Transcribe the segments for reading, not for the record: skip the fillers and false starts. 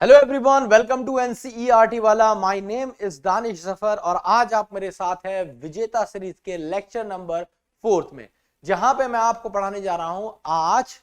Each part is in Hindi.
Hello everyone, welcome to NCERT वाला। My name is Danish Zafar और आज आप मेरे साथ हैं विजेता सीरीज के लेक्चर नंबर 4 में, जहां पे मैं आपको पढ़ाने जा रहा हूं। आज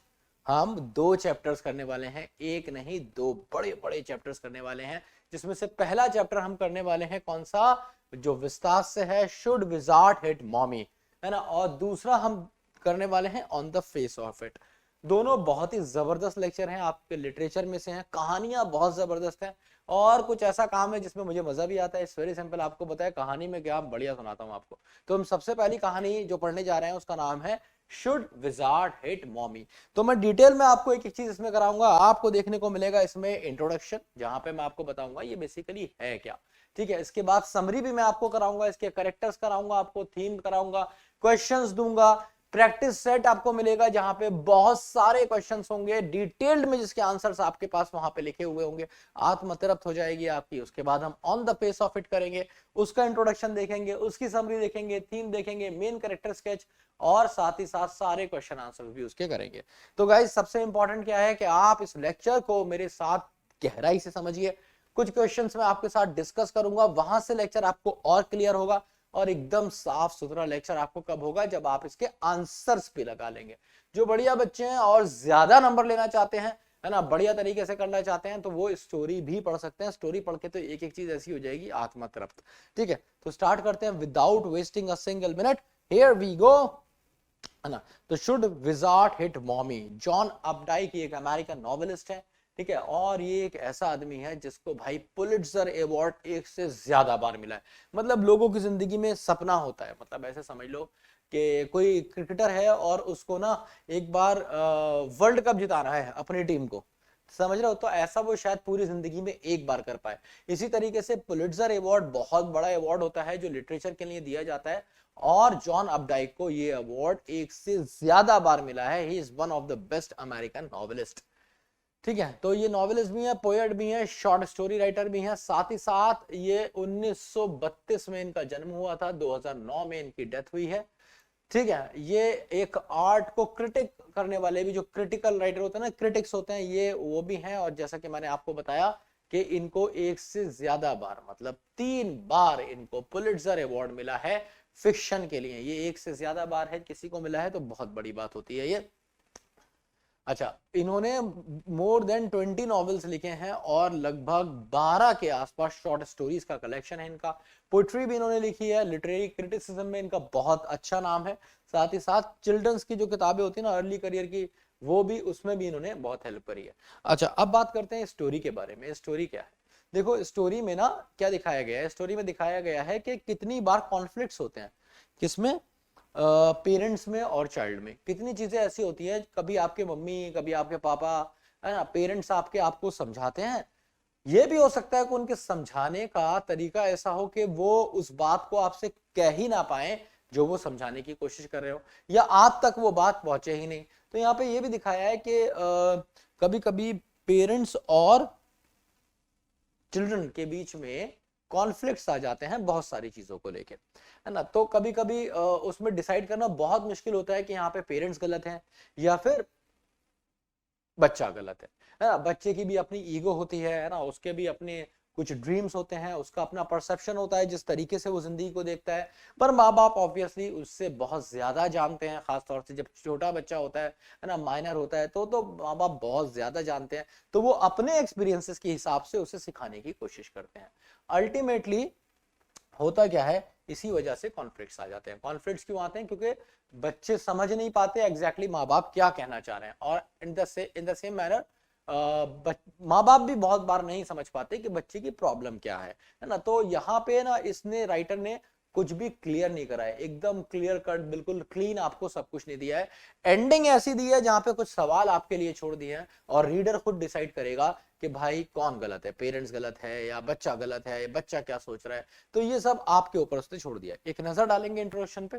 हम दो चैप्टर्स करने वाले हैं, एक नहीं दो बड़े बड़े चैप्टर्स करने वाले हैं, जिसमें से पहला चैप्टर हम करने वाले हैं कौन सा, जो विस्तार से है शुड विजार्ड हिट मॉमी, है ना। और दूसरा हम करने वाले हैं on the face of it. दोनों बहुत ही जबरदस्त लेक्चर हैं, आपके लिटरेचर में से हैं, कहानियां बहुत जबरदस्त हैं और कुछ ऐसा काम है जिसमें मुझे मजा भी आता है। इट्स वेरी सिंपल, आपको बताया कहानी में क्या बढ़िया सुनाता हूं आपको। तो हम सबसे पहली कहानी जो पढ़ने जा रहे हैं उसका नाम है शुड विजार्ड हिट मॉमी। तो मैं डिटेल में आपको एक एक चीज इसमें कराऊंगा। आपको देखने को मिलेगा इसमें इंट्रोडक्शन, जहां पे मैं आपको बताऊंगा ये बेसिकली है क्या, ठीक है। इसके बाद समरी भी मैं आपको कराऊंगा, इसके करेक्टर्स कराऊंगा, आपको थीम कराऊंगा, क्वेश्चंस दूंगा, प्रैक्टिस सेट आपको मिलेगा जहां पे बहुत सारे क्वेश्चंस होंगे डिटेल्ड में, जिसके आंसर्स आपके पास वहां पे लिखे हुए होंगे। आत्म तृप्त हो जाएगी आपकी। उसके बाद हम on the face of it करेंगे, उसका इंट्रोडक्शन देखेंगे, उसकी समरी देखेंगे, थीम देखेंगे, मेन कैरेक्टर स्केच और साथ ही साथ सारे क्वेश्चन आंसर भी उसके करेंगे। तो गाइस, सबसे इंपॉर्टेंट क्या है कि आप इस लेक्चर को मेरे साथ गहराई से समझिए। कुछ क्वेश्चंस मैं आपके साथ डिस्कस करूंगा, वहां से लेक्चर आपको और क्लियर होगा। और एकदम साफ सुथरा लेक्चर आपको कब होगा, जब आप इसके आंसर्स पे लगा लेंगे। जो बढ़िया बच्चे हैं और ज्यादा नंबर लेना चाहते हैं, है ना, बढ़िया तरीके से करना चाहते हैं, तो वो स्टोरी भी पढ़ सकते हैं। स्टोरी पढ़ के तो एक एक चीज ऐसी हो जाएगी आत्मा तृप्त। ठीक है, तो स्टार्ट करते हैं without wasting a single minute. Here we go, है ना। तो should wizard hit mommy, John Updike एक अमेरिकन नॉवेलिस्ट है, ठीक है। और ये एक ऐसा आदमी है जिसको भाई पुलिट्जर अवार्ड एक से ज्यादा बार मिला है। मतलब लोगों की जिंदगी में सपना होता है, मतलब ऐसे समझ लो कि कोई क्रिकेटर है और उसको ना एक बार वर्ल्ड कप जिताना है अपनी टीम को, समझ रहे हो। तो ऐसा वो शायद पूरी जिंदगी में एक बार कर पाए। इसी तरीके से पुलिट्जर अवार्ड बहुत बड़ा अवार्ड होता है जो लिटरेचर के लिए दिया जाता है, और जॉन अपडाइक को ये अवार्ड एक से ज्यादा बार मिला है। He is one of the best American novelist, ठीक है। तो ये नॉवेलिस्ट भी है, पोएट भी है, शॉर्ट स्टोरी राइटर भी है। साथ ही साथ ये 1932 में इनका जन्म हुआ था, 2009 में इनकी डेथ हुई है, ठीक है। ये एक आर्ट को क्रिटिक करने वाले भी, जो क्रिटिकल राइटर होते हैं ना, क्रिटिक्स होते हैं, ये वो भी हैं। और जैसा कि मैंने आपको बताया कि इनको एक से ज्यादा बार, मतलब 3 बार इनको पुलिट्जर अवार्ड मिला है फिक्शन के लिए। ये एक से ज्यादा बार है किसी को मिला है तो बहुत बड़ी बात होती है ये। अच्छा, इन्होंने मोर देन 20 नॉवेल्स लिखे हैं और लगभग 12 के आसपास शॉर्ट स्टोरीज का कलेक्शन है इनका। पोइट्री भी इन्होंने लिखी है, लिटरेरी क्रिटिसिज्म में इनका बहुत अच्छा नाम है। साथ ही साथ चिल्ड्रंस की जो किताबें होती है ना अर्ली करियर की, वो भी, उसमें भी इन्होंने बहुत हेल्प करी है। अच्छा, अब बात करते हैं स्टोरी के बारे में। स्टोरी क्या है, देखो स्टोरी में ना क्या दिखाया गया है। स्टोरी में दिखाया गया है कि कितनी बार कॉन्फ्लिक्ट्स होते हैं, किसमें, पेरेंट्स में और चाइल्ड में। कितनी चीजें ऐसी होती है, कभी आपके मम्मी, कभी आपके पापा, है ना, पेरेंट्स आपके आपको समझाते हैं। ये भी हो सकता है कि उनके समझाने का तरीका ऐसा हो कि वो उस बात को आपसे कह ही ना पाए जो वो समझाने की कोशिश कर रहे हो, या आप तक वो बात पहुंचे ही नहीं। तो यहाँ पे ये भी दिखाया है कि कभी कभी पेरेंट्स और चिल्ड्रन के बीच में कॉन्फ्लिक्ट्स आ जाते हैं बहुत सारी चीजों को लेके, है ना। तो कभी कभी उसमें डिसाइड करना बहुत मुश्किल होता है कि यहाँ पे पेरेंट्स गलत हैं या फिर बच्चा गलत है ना। बच्चे की भी अपनी ईगो होती है ना, उसके भी अपने कुछ ड्रीम्स होते हैं, उसका अपना परसेप्शन होता है, जिस तरीके से वो जिंदगी को देखता है। पर माँ बाप ऑब्वियसली उससे बहुत ज्यादा जानते हैं, खासतौर से जब छोटा बच्चा होता है ना, माइनर होता है, तो माँ बाप बहुत ज्यादा जानते हैं। तो वो अपने एक्सपीरियंसेस के हिसाब से उसे सिखाने की कोशिश करते हैं। अल्टीमेटली होता क्या है, इसी वजह से कॉन्फ्लिक्ट्स आ जाते हैं। कॉन्फ्लिक्ट्स क्यों आते हैं, क्योंकि बच्चे समझ नहीं पाते एग्जैक्टली माँ बाप क्या कहना चाह रहे हैं, और इन द सेम मैनर माँ बाप भी बहुत बार नहीं समझ पाते कि बच्चे की प्रॉब्लम क्या है ना। तो यहाँ पे ना इसने, राइटर ने कुछ भी क्लियर नहीं करा है, एकदम क्लियर कट, बिल्कुल क्लीन आपको सब कुछ नहीं दिया है। एंडिंग ऐसी दी है जहां पे कुछ सवाल आपके लिए छोड़ दिए हैं, और रीडर खुद डिसाइड करेगा कि भाई कौन गलत है, पेरेंट्स गलत है या बच्चा गलत है, बच्चा क्या सोच रहा है। तो ये सब आपके ऊपर उसने छोड़ दिया। एक नजर डालेंगे इंट्रोडक्शन पे।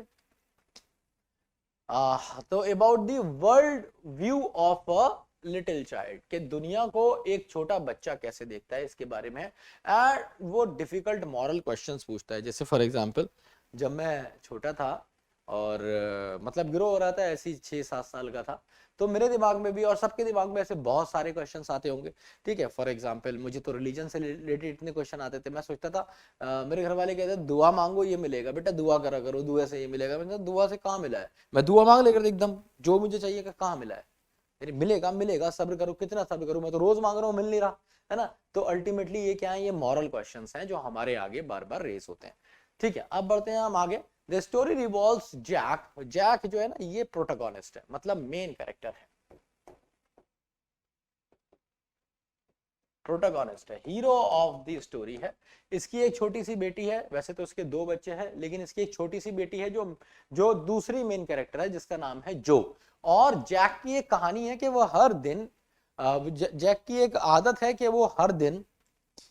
तो about the world view of a little child, के दुनिया को एक छोटा बच्चा कैसे देखता है, इसके बारे में। एंड वो डिफिकल्ट मॉरल क्वेश्चंस पूछता है। जैसे फॉर एग्जांपल, जब मैं छोटा था और मतलब ग्रो हो रहा था, ऐसी 6-7 साल का था। तो मेरे दिमाग में भी और सबके दिमाग में ऐसे बहुत सारे क्वेश्चंस आते होंगे, ठीक है। फॉर एग्जांपल मुझे तो रिलीजन से रिलेटेड इतने क्वेश्चन आते थे, मैं सोचता था मेरे घर वाले कहते दुआ मांगो ये मिलेगा, बेटा दुआ करा करो, दुआ से ये मिलेगा। मैंने कहा दुआ से कहाँ मिला है, मैं दुआ मांग लेकर एकदम जो मुझे चाहिए कहाँ मिला है, अरे मिलेगा मिलेगा, सब्र करो, कितना सब्र करूं, मैं तो रोज मांग रहा हूँ, मिल नहीं रहा है ना। तो अल्टीमेटली ये क्या है, ये मॉरल क्वेश्चंस हैं जो हमारे आगे बार बार रेस होते हैं, ठीक है। अब बढ़ते हैं हम आगे। The story revolves Jack. Jack जो है ना ये प्रोटोगोनिस्ट है, मतलब मेन कैरेक्टर है, प्रोटोगोनिस्ट है, हीरो ऑफ द स्टोरी है। इसकी एक छोटी सी बेटी है, वैसे तो इसके 2 बच्चे हैं, लेकिन इसकी एक छोटी सी बेटी है जो जो दूसरी मेन कैरेक्टर है, जिसका नाम है जो। और जैक की एक कहानी है कि वो हर दिन जैक की एक आदत है कि वो हर दिन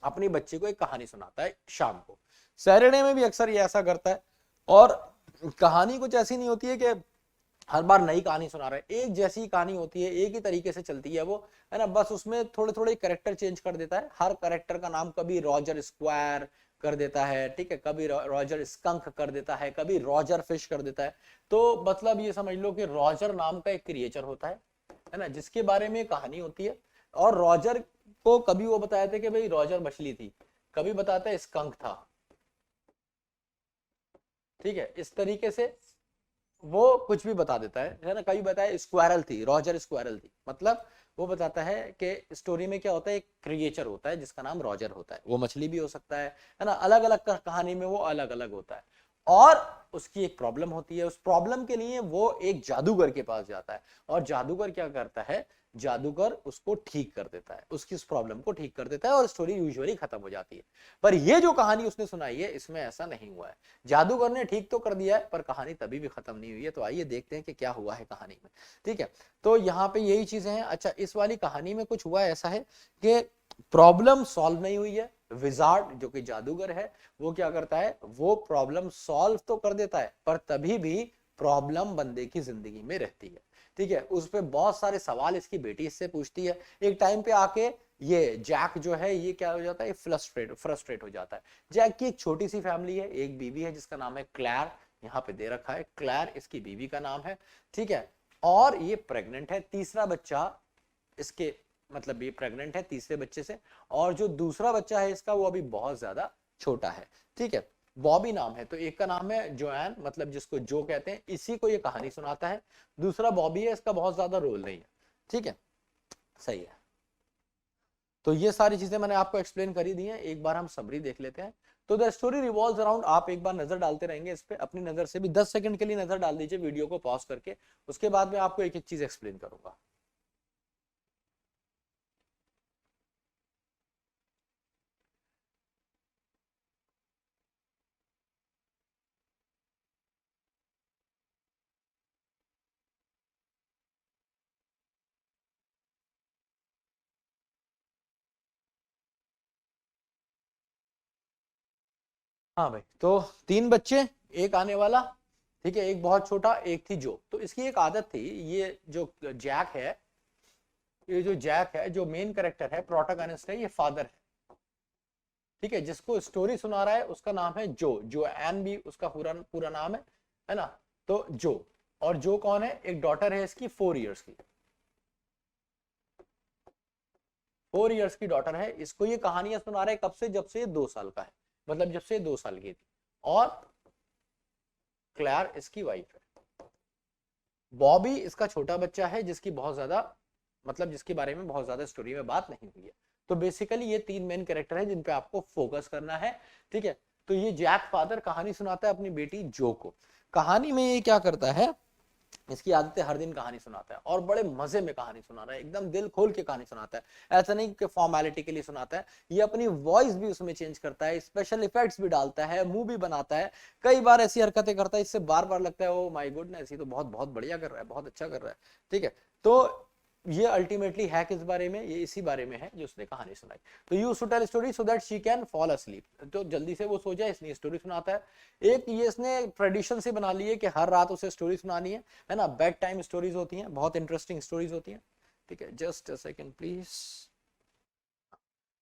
अपनी बच्ची को एक कहानी सुनाता है शाम को। सैटरडे में भी अक्सर ये ऐसा करता है। और कहानी कुछ ऐसी नहीं होती है कि हर बार नई कहानी सुना रहा है, एक जैसी कहानी होती है, एक ही तरीके से चलती है वो, है ना। बस उसमें थोड़े थोड़े कैरेक्टर चेंज कर देता है, हर कैरेक्टर का नाम कभी रॉजर स्क्वायर कर देता है, ठीक है, कभी रॉजर स्कंक कर देता है, कभी रॉजर फिश कर देता है। तो मतलब ये समझ लो कि रॉजर नाम का एक क्रिएचर होता है ना, जिसके बारे में कहानी होती है। और रॉजर को कभी वो बताया था कि भाई रॉजर मछली थी, कभी बताता है स्कंक था, ठीक है, इस तरीके से वो कुछ भी बता देता है ना। कभी बताया स्क्वायरल थी, रॉजर स्क्वायरल थी, मतलब वो बताता है कि स्टोरी में क्या होता है, एक क्रिएचर होता है जिसका नाम रॉजर होता है, वो मछली भी हो सकता है ना, अलग अलग कहानी में वो अलग अलग होता है। और उसकी एक प्रॉब्लम होती है, उस प्रॉब्लम के लिए वो एक जादूगर के पास जाता है, और जादूगर क्या करता है, जादूगर उसको ठीक कर देता है, उसकी उस प्रॉब्लम को ठीक कर देता है, और स्टोरी यूजुअली खत्म हो जाती है। पर ये जो कहानी उसने सुनाई है इसमें ऐसा नहीं हुआ है, जादूगर ने ठीक तो कर दिया है पर कहानी तभी भी खत्म नहीं हुई है। तो आइए देखते हैं कि क्या हुआ है कहानी में, ठीक है। तो यहाँ पे यही चीजें हैं। अच्छा, इस वाली कहानी में कुछ हुआ ऐसा है कि प्रॉब्लम सॉल्व नहीं हुई है, विजार्ड जो कि जादूगर है वो क्या करता है, वो प्रॉब्लम सॉल्व तो कर देता है पर तभी भी प्रॉब्लम बंदे की जिंदगी में रहती है, ठीक है। उस पर बहुत सारे सवाल इसकी बेटी इससे पूछती है। एक टाइम पे आके ये जैक जो है ये क्या हो जाता है, फ्रस्ट्रेट हो जाता है। जैक की एक छोटी सी फैमिली है, एक बीवी है जिसका नाम है क्लैर, यहाँ पे दे रखा है क्लैर इसकी बीवी का नाम है, ठीक है। और ये प्रेग्नेंट है, तीसरा बच्चा इसके, मतलब ये प्रेग्नेंट है तीसरे बच्चे से, और जो दूसरा बच्चा है इसका वो अभी बहुत ज्यादा छोटा है, ठीक है। बॉबी नाम है, तो एक का नाम है जोएन, मतलब जिसको जो कहते हैं, इसी को ये कहानी सुनाता है। दूसरा बॉबी है, इसका बहुत ज्यादा रोल नहीं है, ठीक है, सही है। तो ये सारी चीजें मैंने आपको एक्सप्लेन करी दी हैं, एक बार हम समरी देख लेते हैं। तो द स्टोरी रिवॉल्व्स अराउंड, आप एक बार नजर डालते रहेंगे इस पे, अपनी नजर से भी 10 सेकंड के लिए नजर डाल दीजिए वीडियो को पॉज करके, उसके बाद मैं आपको एक एक चीज एक्सप्लेन करूंगा। हाँ भाई, तो 3 बच्चे, एक आने वाला, ठीक है, एक बहुत छोटा, एक थी जो। तो इसकी एक आदत थी, ये जो जैक है, ये जो जैक है जो मेन कैरेक्टर है, प्रोटोगनिस्ट है, ये फादर है, ठीक है। जिसको स्टोरी सुना रहा है उसका नाम है जो एन भी उसका पूरा पूरा नाम है ना। तो जो, और जो कौन है, एक डॉटर है इसकी 4 इयर्स की, 4 इयर्स की डॉटर है। इसको ये कहानियां सुना रहे कब से, जब से ये 2 साल का है, मतलब जब से ये 2 साल की थी। और क्लैर इसकी वाइफ है। बॉबी इसका छोटा बच्चा है जिसकी बहुत ज्यादा, मतलब जिसके बारे में बहुत ज्यादा स्टोरी में बात नहीं हुई है। तो बेसिकली ये 3 मेन कैरेक्टर है जिन पे आपको फोकस करना है, ठीक है। तो ये जैक फादर कहानी सुनाता है अपनी बेटी जो को। कहानी में ये क्या करता है, इसकी आदत है हर दिन कहानी सुनाता है, और बड़े मजे में कहानी सुना रहा है, एकदम दिल खोल के कहानी सुनाता है, ऐसा नहीं कि फॉर्मेलिटी के लिए सुनाता है। ये अपनी वॉइस भी उसमें चेंज करता है, स्पेशल इफेक्ट्स भी डालता है, मुंह भी बनाता है, कई बार ऐसी हरकतें करता है, इससे बार बार लगता है ओ माय गुडनेस, ये तो बहुत बहुत बढ़िया कर रहा है, बहुत अच्छा कर रहा है, ठीक है। तो ये अल्टीमेटली है किस बारे में, ये इसी बारे में है जो उसने कहानी सुनाई। तो you to tell story so that she can fall asleep, तो जल्दी से वो सो जाए इसलिए स्टोरी सुनाता है। एक ये इसने ट्रेडिशन से बना ली है कि हर रात उसे स्टोरी सुनानी है ना। बेड टाइम स्टोरीज होती हैं, बहुत इंटरेस्टिंग स्टोरीज होती हैं, ठीक है। Just a second please.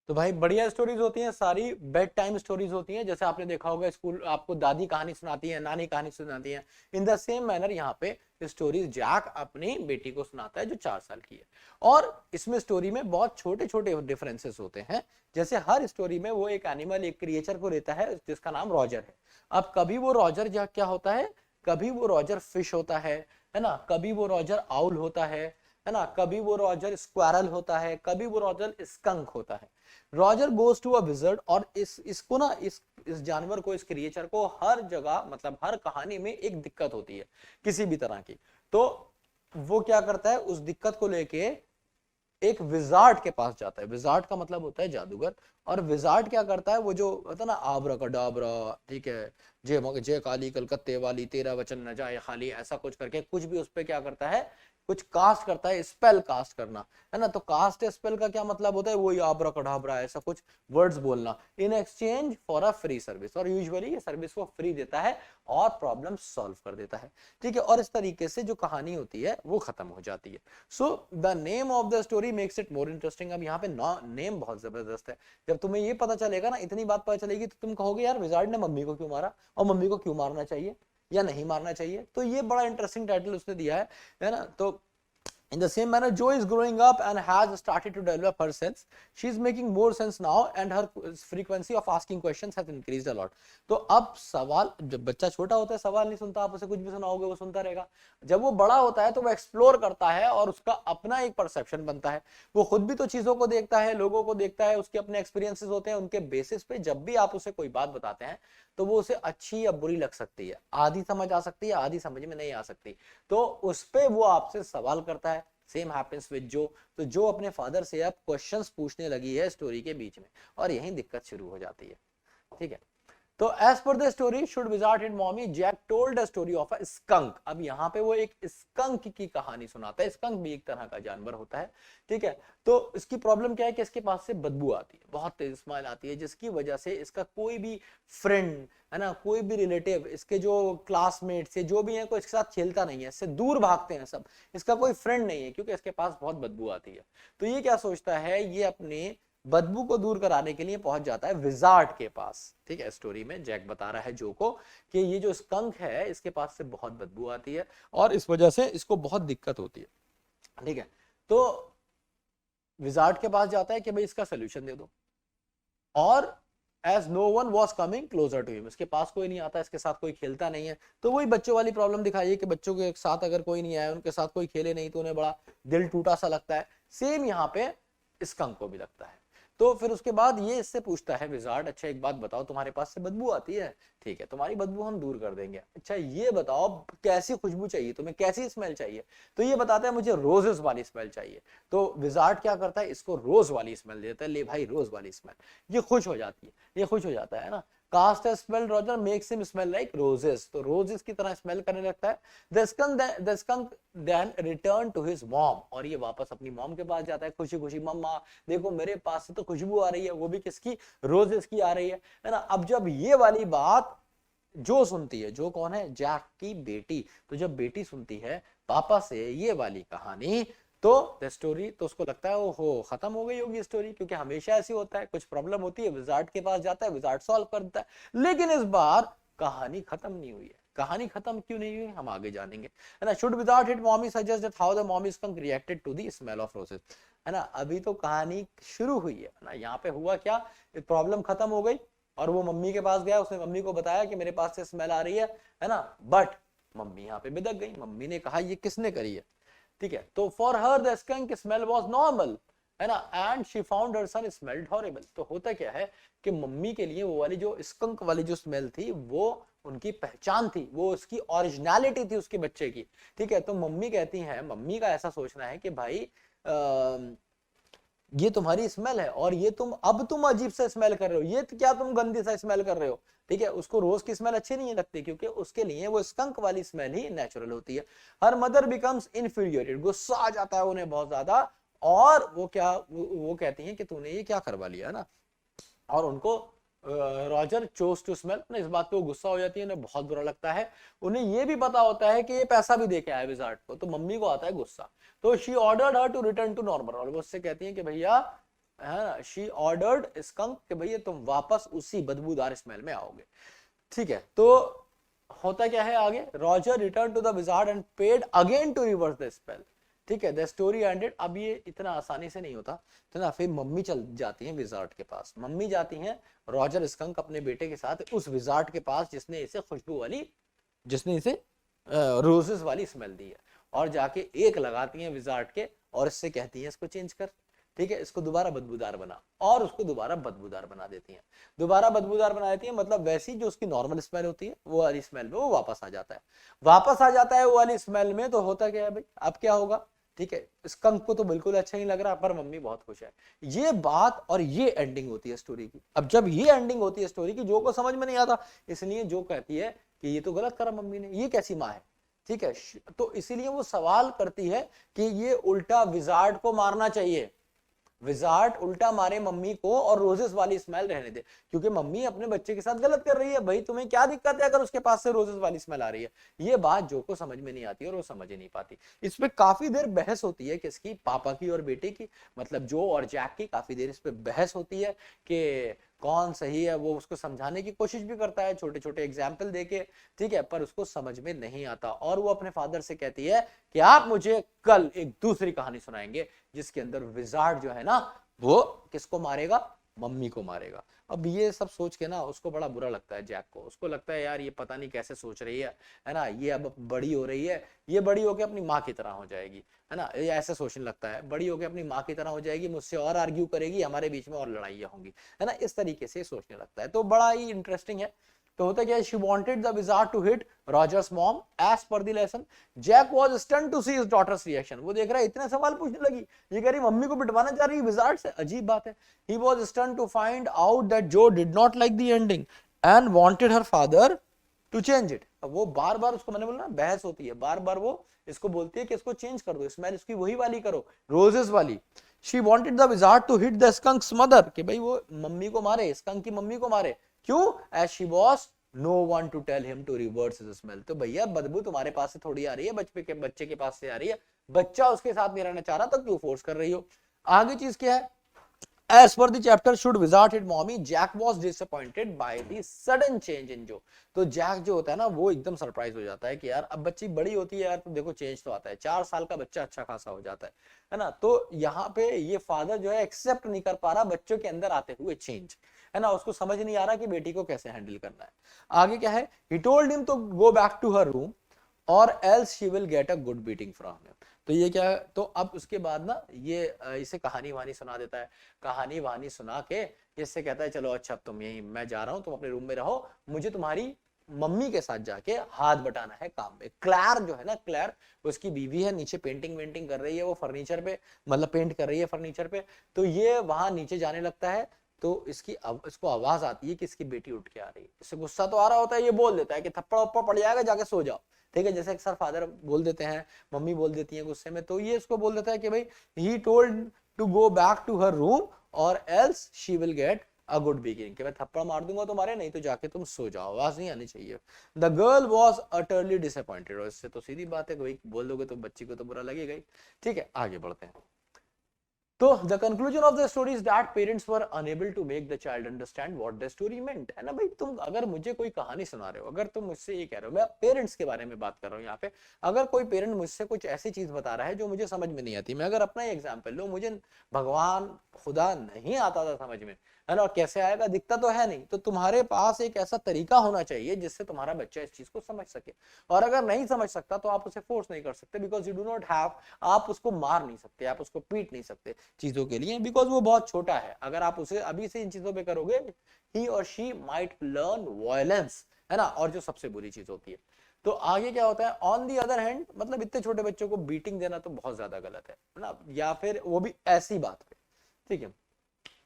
तो भाई बढ़िया स्टोरीज होती हैं, सारी बेड टाइम स्टोरीज होती हैं, जैसे आपने देखा होगा स्कूल आपको दादी कहानी सुनाती है, नानी कहानी सुनाती है। इन द सेम मैनर यहाँ पे स्टोरीज जैक अपनी बेटी को सुनाता है जो 4 साल की है। और इसमें स्टोरी में बहुत छोटे छोटे डिफरेंसेस होते हैं, जैसे हर स्टोरी में वो एक एनिमल, एक क्रिएचर को लेता है जिसका नाम रॉजर है। अब कभी वो रॉजर क्या होता है, कभी वो रॉजर फिश होता है ना, कभी वो रॉजर आउल होता है ना, कभी वो रॉजर स्क्वारल होता है, कभी वो रॉजर स्कंक होता है। Roger goes to a wizard, और इसको ना इस जानवर को, इस क्रिएचर को हर जगह, मतलब हर कहानी में एक दिक्कत होती है किसी भी तरह की। तो वो क्या करता है, उस दिक्कत को लेके एक विजार्ड के पास जाता है। विजार्ड का मतलब होता है जादूगर। और विजार्ड क्या करता है, वो जो होता है ना आब्राकडाब्रा, ठीक है, जय काली कलकत्ते वाली तेरा वचन न जाए खाली, ऐसा कुछ करके कुछ भी उस पर क्या करता है, कुछ कास्ट करता है, स्पेल कास्ट करना है ना। तो कास्ट स्पेल का क्या मतलब होता है, वही आब्राकडाब्रा ऐसा कुछ वर्ड्स बोलना in exchange for a free service. और यूजुअली ये सर्विस वो फ्री देता है और प्रॉब्लम सॉल्व कर देता है, ठीक है। और इस तरीके से जो कहानी होती है वो खत्म हो जाती है। So the name of the story makes it more interesting. अब यहाँ पे नेम बहुत जबरदस्त है। जब तुम्हें ये पता चलेगा ना, इतनी बात पता चलेगी, तो तुम कहोगे यार विजार्ड ने मम्मी को क्यों मारा, और मम्मी को क्यों मारना चाहिए या नहीं मारना चाहिए। तो ये बड़ा इंटरेस्टिंग टाइटल उसने दिया है ना। तो in the same manner, Joe is growing up and has started to develop her sense. She is making more sense now and her frequency of asking questions has increased a lot. तो अब सवाल, जब बच्चा छोटा होता है सवाल नहीं सुनता, आप उसे कुछ भी सुनाओगे वो सुनता रहेगा। जब वो बड़ा होता है तो वो एक्सप्लोर करता है और उसका अपना एक परसेप्शन बनता है। वो खुद भी तो चीजों को देखता है, लोगों को देखता है, उसके अपने एक्सपीरियंसेस होते हैं। उनके बेसिस पे जब भी आप उसे कोई बात बताते हैं तो वो उसे अच्छी या बुरी लग सकती है, आधी समझ आ सकती है, आधी समझ में नहीं आ सकती। तो उस पे वो आपसे सवाल करता है। सेम हैपेंस विद जो। तो जो अपने फादर से अब क्वेश्चंस पूछने लगी है स्टोरी के बीच में, और यही दिक्कत शुरू हो जाती है, ठीक है। तो as per the story should wizard and mommy, Jack told the story of a skunk. अब यहाँ पे वो एक स्कंक की कहानी सुनाता है। स्कंक भी एक तरह का जानवर होता है, ठीक है। तो इसकी प्रॉब्लम क्या है कि इसके पास से बदबू आती है, बहुत तेज स्मेल आती है, जिसकी वजह से इसका कोई भी फ्रेंड है ना, कोई भी रिलेटिव, इसके जो क्लासमेट्स है जो भी है, कोई इसके साथ खेलता नहीं है, इससे दूर भागते हैं सब। इसका कोई फ्रेंड नहीं है क्योंकि इसके पास बहुत बदबू आती है। तो ये क्या सोचता है, ये अपने बदबू को दूर कराने के लिए पहुंच जाता है विजार्ड के पास, ठीक है। स्टोरी में जैक बता रहा है जो को कि ये जो स्कंक है इसके पास से बहुत बदबू आती है और इस वजह से इसको बहुत दिक्कत होती है, ठीक है। तो विजार्ड के पास जाता है कि भाई इसका सोल्यूशन दे दो। और as no one was coming closer to him, इसके पास कोई नहीं आता, इसके साथ कोई खेलता नहीं है। तो वही बच्चों वाली प्रॉब्लम दिखाई है कि बच्चों के साथ अगर कोई नहीं आया, उनके साथ कोई खेले नहीं, तो उन्हें बड़ा दिल टूटा सा लगता है। सेम यहाँ पे स्कंक को भी लगता है। तो फिर उसके बाद ये इससे पूछता है विजार्ड, अच्छा एक बात बताओ, तुम्हारे पास से बदबू आती है, ठीक है, तुम्हारी बदबू हम दूर कर देंगे। अच्छा ये बताओ कैसी खुशबू चाहिए तुम्हें, कैसी स्मेल चाहिए। तो ये बताता है मुझे रोजेस वाली स्मेल चाहिए। तो विजार्ड क्या करता है, इसको रोज वाली स्मेल देता है, ले भाई रोज वाली स्मेल। ये खुश हो जाती है, ये खुश हो जाता है ना। Cast smell Roger makes him smell like roses, तो रोजेस की तरह स्मेल करने लगता है। The skunk then return to his mom, और ये वापस अपनी मॉम के पास जाता है खुशी खुशी, मम्मा देखो मेरे पास से तो खुशबू आ रही है, वो भी किसकी, रोजेस की आ रही है ना। अब जब ये वाली बात जो सुनती है, जो कौन है, जैक की बेटी, तो जब बेटी सुनती है पापा से ये वाली कहानी, तो द स्टोरी, तो उसको लगता है ओहो खत्म हो गई होगी स्टोरी, क्योंकि हमेशा ऐसी होता है, कुछ प्रॉब्लम होती है विजार्ड के पास जाता है, विजार्ड सॉल्व कर देता है। लेकिन इस बार कहानी खत्म नहीं हुई है। कहानी खत्म क्यों नहीं हुई, हम आगे जानेंगे, है ना। Should without it mommy suggest that how the mommy skunk reacted to the smell of roses, है ना। अभी तो कहानी शुरू हुई है ना। यहाँ पे हुआ क्या, प्रॉब्लम खत्म हो गई और वो मम्मी के पास गया, उसने मम्मी को बताया कि मेरे पास से स्मेल आ रही है ना। बट मम्मी यहाँ पे बिदक गई, मम्मी ने कहा ये किसने करी है, ठीक है। तो for her the skunk smell was normal, है ना, and she found her son smelled horrible. तो होता क्या है कि मम्मी के लिए वो वाली जो स्कंक वाली जो स्मेल थी वो उनकी पहचान थी, वो उसकी ओरिजिनलिटी थी उसके बच्चे की, ठीक है। तो मम्मी कहती है, मम्मी का ऐसा सोचना है कि भाई ये तुम्हारी स्मेल है और ये तुम अजीब सा स्मेल कर रहे हो, ये क्या तुम गंदी सा स्मेल कर रहे हो, ठीक है। उसको रोज की स्मेल अच्छी नहीं लगती क्योंकि उसके लिए वो स्कंक वाली स्मेल ही नेचुरल होती है। हर मदर बिकम्स इन्फ्यूरिएटेड, गुस्सा आ जाता है उन्हें बहुत ज्यादा, और वो कहती हैं कि तूने ये क्या करवा लिया ना। और उनको रॉजर चोज टू स्मेल, इस बात पे वो गुस्सा हो जाती है, उन्हें बहुत बुरा लगता है। उन्हें ये भी पता होता है कि ये पैसा भी दे के आया विजार्ड को, तो मम्मी को आता है गुस्सा। तो she ordered her to return to normal, और वो उससे कहती है कि भैया है ना, शी ऑर्डर्ड स्कंक कि भैया तुम वापस उसी बदबूदार स्मेल में आओगे। ठीक है, तो होता क्या है आगे, Roger return to the wizard and paid again to reverse the spell. ठीक है, द स्टोरी एंडेड। अब ये इतना आसानी से नहीं होता, तो ना फिर मम्मी चल जाती है विजार्ड के पास। मम्मी जाती हैं रॉजर स्कंक अपने बेटे के साथ उस विजार्ड के पास जिसने इसे खुशबू वाली, जिसने इसे रोजेस वाली स्मेल दी है, और जाके एक लगाती हैं विजार्ड के और इससे कहती हैं इसको चेंज कर। ठीक है, इसको दोबारा बदबूदार बना, और उसको दोबारा बदबूदार बना देती हैं। दोबारा बदबूदार बना देती है मतलब वैसी जो उसकी नॉर्मल स्मेल होती है वो वाली स्मेल में वो वापस आ जाता है। वापस आ जाता है वो वाली स्मेल में, तो होता क्या है भाई, अब क्या होगा। ठीक है, स्कंक को तो बिल्कुल अच्छा नहीं लग रहा, पर मम्मी बहुत खुश है। ये बात और ये एंडिंग होती है स्टोरी की। अब जब ये एंडिंग होती है स्टोरी की, जो को समझ में नहीं आता, इसलिए जो कहती है कि ये तो गलत करा मम्मी ने, ये कैसी माँ है। ठीक है, तो इसीलिए वो सवाल करती है कि ये उल्टा विजार्ड को मारना चाहिए, विजार्ड उल्टा मारे मम्मी को और रोजेस वाली स्मेल रहने दे, क्योंकि मम्मी अपने बच्चे के साथ गलत कर रही है। भाई तुम्हें क्या दिक्कत है अगर उसके पास से रोजेस वाली स्मेल आ रही है। ये बात जो को समझ में नहीं आती और वो समझ ही नहीं पाती। इस पे काफी देर बहस होती है, किसकी, पापा की और बेटे की, मतलब जो और जैक की। काफी देर इस पे बहस होती है कि कौन सही है। वो उसको समझाने की कोशिश भी करता है छोटे छोटे एग्जाम्पल देके। ठीक है, पर उसको समझ में नहीं आता, और वो अपने फादर से कहती है कि आप मुझे कल एक दूसरी कहानी सुनाएंगे जिसके अंदर विजार्ड जो है ना वो किसको मारेगा, मम्मी को मारेगा। अब ये सब सोच के ना उसको बड़ा बुरा लगता है जैक को। उसको लगता है यार ये पता नहीं कैसे सोच रही है ना, ये अब बड़ी हो रही है, ये बड़ी होके अपनी माँ की तरह हो जाएगी, है ना, ये ऐसे सोचने लगता है। बड़ी होके अपनी माँ की तरह हो जाएगी, मुझसे और आर्ग्यू करेगी, हमारे बीच में और लड़ाइयाँ होंगी, है ना, इस तरीके से सोचने लगता है। तो बड़ा ही इंटरेस्टिंग है। तो होता क्या है, she wanted the wizard to hit Roger's mom as per the lesson. Jack was stunned to see his daughter's reaction. वो देख रहा है इतने सवाल पूछने लगी, ये कह रही मम्मी को पिटवाना चाह रही है विजार्ड से, अजीब बात है। He was stunned to find out that Jo did not like the ending and wanted her father to change it. अब वो बार बार उसको, मैंने बोला ना बहस होती है, बार बार वो इसको बोलती है कि इसको चेंज कर दो, स्मेल इसकी वही वाली करो, रोजेस वाली। She wanted the wizard to hit the skunk's mother, कि भाई वो मम्मी को मारे, स्कंक की मम्मी को मारे। क्यों? As she was no one to tell him to reverse his smell. तो भैया बदबू तुम्हारे पास से थोड़ी आ रही है, बच्चे के पास से आ रही है, बच्चा उसके साथ नहीं रहना चाह रहा तो क्यों फोर्स कर रही हो। आगे चीज क्या है, As per the chapter, should wizard hit mommy, Jack was disappointed by the sudden change in Joe। तो जैक जो होता है ना वो एकदम सरप्राइज हो जाता है कि यार अब बच्ची बड़ी होती है यार, तो देखो चेंज तो आता है, 4 साल का बच्चा अच्छा खासा हो जाता है ना। तो यहाँ पे ये फादर जो है एक्सेप्ट नहीं कर पा रहा बच्चों के अंदर आते हुए चेंज, है ना, उसको समझ नहीं आ रहा कि बेटी को कैसे हैंडल करना है। आगे क्या है, he told him to go back to her room और else she will get a good beating from him। तो ये क्या है, तो अब उसके बाद ना ये इसे कहानी वहानी सुना देता है। कहानी वहानी सुना के इससे कहता है चलो अच्छा अब तुम यही, मैं जा रहा हूं, तुम अपने रूम में रहो, मुझे तुम्हारी मम्मी के साथ जाके हाथ बटाना है काम में। क्लैर जो है ना, क्लैर उसकी बीवी है, नीचे पेंटिंग वेंटिंग कर रही है वो फर्नीचर पे, मतलब पेंट कर रही है फर्नीचर पे। तो ये वहां नीचे जाने लगता है, तो इसको आवाज आती है कि इसकी बेटी उठ के आ रही है। इससे गुस्सा तो आ रहा होता है, ये बोल देता है कि थप्पड़ वप्पड़ पड़ जाएगा, जाके सो जाओ। ठीक है, जैसे अक्सर फादर बोल देते हैं, मम्मी बोल देती है गुस्से में, तो ये इसको बोल देता है कि भाई he told to go back to her room और else she will get a good beating, कि मैं थप्पड़ मार दूंगा तुम्हारे, नहीं तो जाके तुम सो जाओ, आवाज नहीं आनी चाहिए। The girl was utterly disappointed. और इससे तो सीधी बात है, भाई बोल दोगे तो बच्ची को तो बुरा लगेगा ही। ठीक है, आगे बढ़ते हैं। तो the conclusion of the story is that parents were unable to make the child understand what the story meant. है ना भाई, तुम अगर मुझे कोई कहानी सुना रहे हो, अगर तुम मुझसे ये कह रहे हो, मैं पेरेंट्स के बारे में बात कर रहा हूँ यहाँ पे, अगर कोई पेरेंट मुझसे कुछ ऐसी चीज बता रहा है जो मुझे समझ में नहीं आती, मैं अगर अपना एग्जाम्पल लूं, मुझे भगवान खुदा नहीं आता था समझ में, है ना, कैसे आएगा, दिखता तो है नहीं, तो तुम्हारे पास एक ऐसा तरीका होना चाहिए जिससे तुम्हारा बच्चा इस चीज को समझ सके। और अगर नहीं समझ सकता तो आप उसे फोर्स नहीं कर सकते, because you do not have, आप उसको मार नहीं सकते, आप उसको पीट नहीं सकते चीजों के लिए, बिकॉज वो बहुत छोटा है। अगर आप उसे अभी से इन चीजों पे करोगे, ही और शी माइट लर्न वायलेंस, है ना, और जो सबसे बुरी चीज होती है। तो आगे क्या होता है, ऑन दी अदर हैंड, मतलब इतने छोटे बच्चों को बीटिंग देना तो बहुत ज्यादा गलत है ना, या फिर वो भी ऐसी बात पे। ठीक है,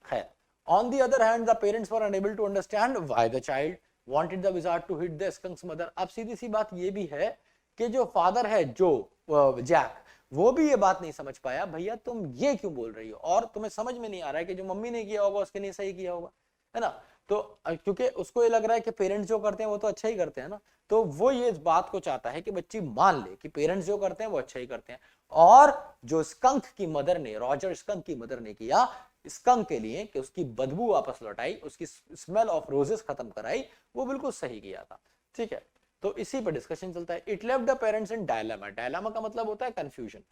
खैर, on the other hand the parents were unable to understand why the child wanted the wizard to hit the skunk's mother। अब सीधी सी बात ये भी है कि जो फादर है, जो जैक, वो भी ये बात नहीं समझ पाया, भैया तुम ये क्यों बोल रही हो, और तुम्हें समझ में नहीं आ रहा है कि जो मम्मी ने किया होगा उसके नहीं सही किया होगा, है ना। तो क्योंकि उसको ये लग रहा है कि पेरेंट्स जो करते हैं वो तो अच्छा ही करते हैं ना, तो वो ये इस बात को चाहता है कि बच्ची मान ले कि पेरेंट्स जो करते हैं वो अच्छा ही करते हैं, और जो स्कंक की मदर ने, रॉजर स्कंक की मदर ने किया, स्कंक के लिए कि उसकी बदबू वापस लौटाई, उसकी स्मेल ऑफ रोजेस खत्म कराई, वो बिल्कुल सही किया था। ठीक है, तो इसी पर डिस्कशन चलता है। It left the parents in dilemma. Dilemma का मतलब होता है कंफ्यूजन।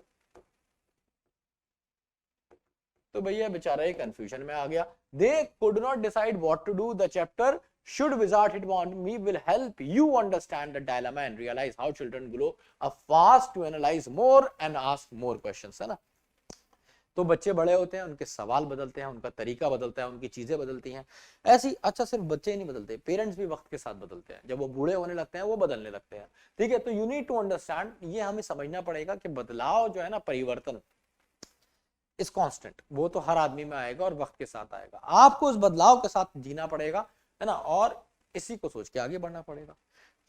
तो भैया बेचारा ये कंफ्यूजन में आ गया। They could not decide what to do. The chapter should wizard hit on me will help you understand the dilemma and realize how children grow up fast to analyze more and ask more questions, है ना। तो बच्चे बड़े होते हैं, उनके सवाल बदलते हैं, उनका तरीका बदलता है, उनकी चीजें बदलती हैं ऐसी। अच्छा, सिर्फ बच्चे ही नहीं बदलते, पेरेंट्स भी वक्त के साथ बदलते हैं। जब वो बूढ़े होने लगते हैं वो बदलने लगते हैं। ठीक है, तो यू नीड टू अंडरस्टैंड, ये हमें समझना पड़ेगा कि बदलाव जो है ना, परिवर्तन इज कांस्टेंट, वो तो हर आदमी में आएगा और वक्त के साथ आएगा। आपको उस बदलाव के साथ जीना पड़ेगा, है ना, और इसी को सोच के आगे बढ़ना पड़ेगा।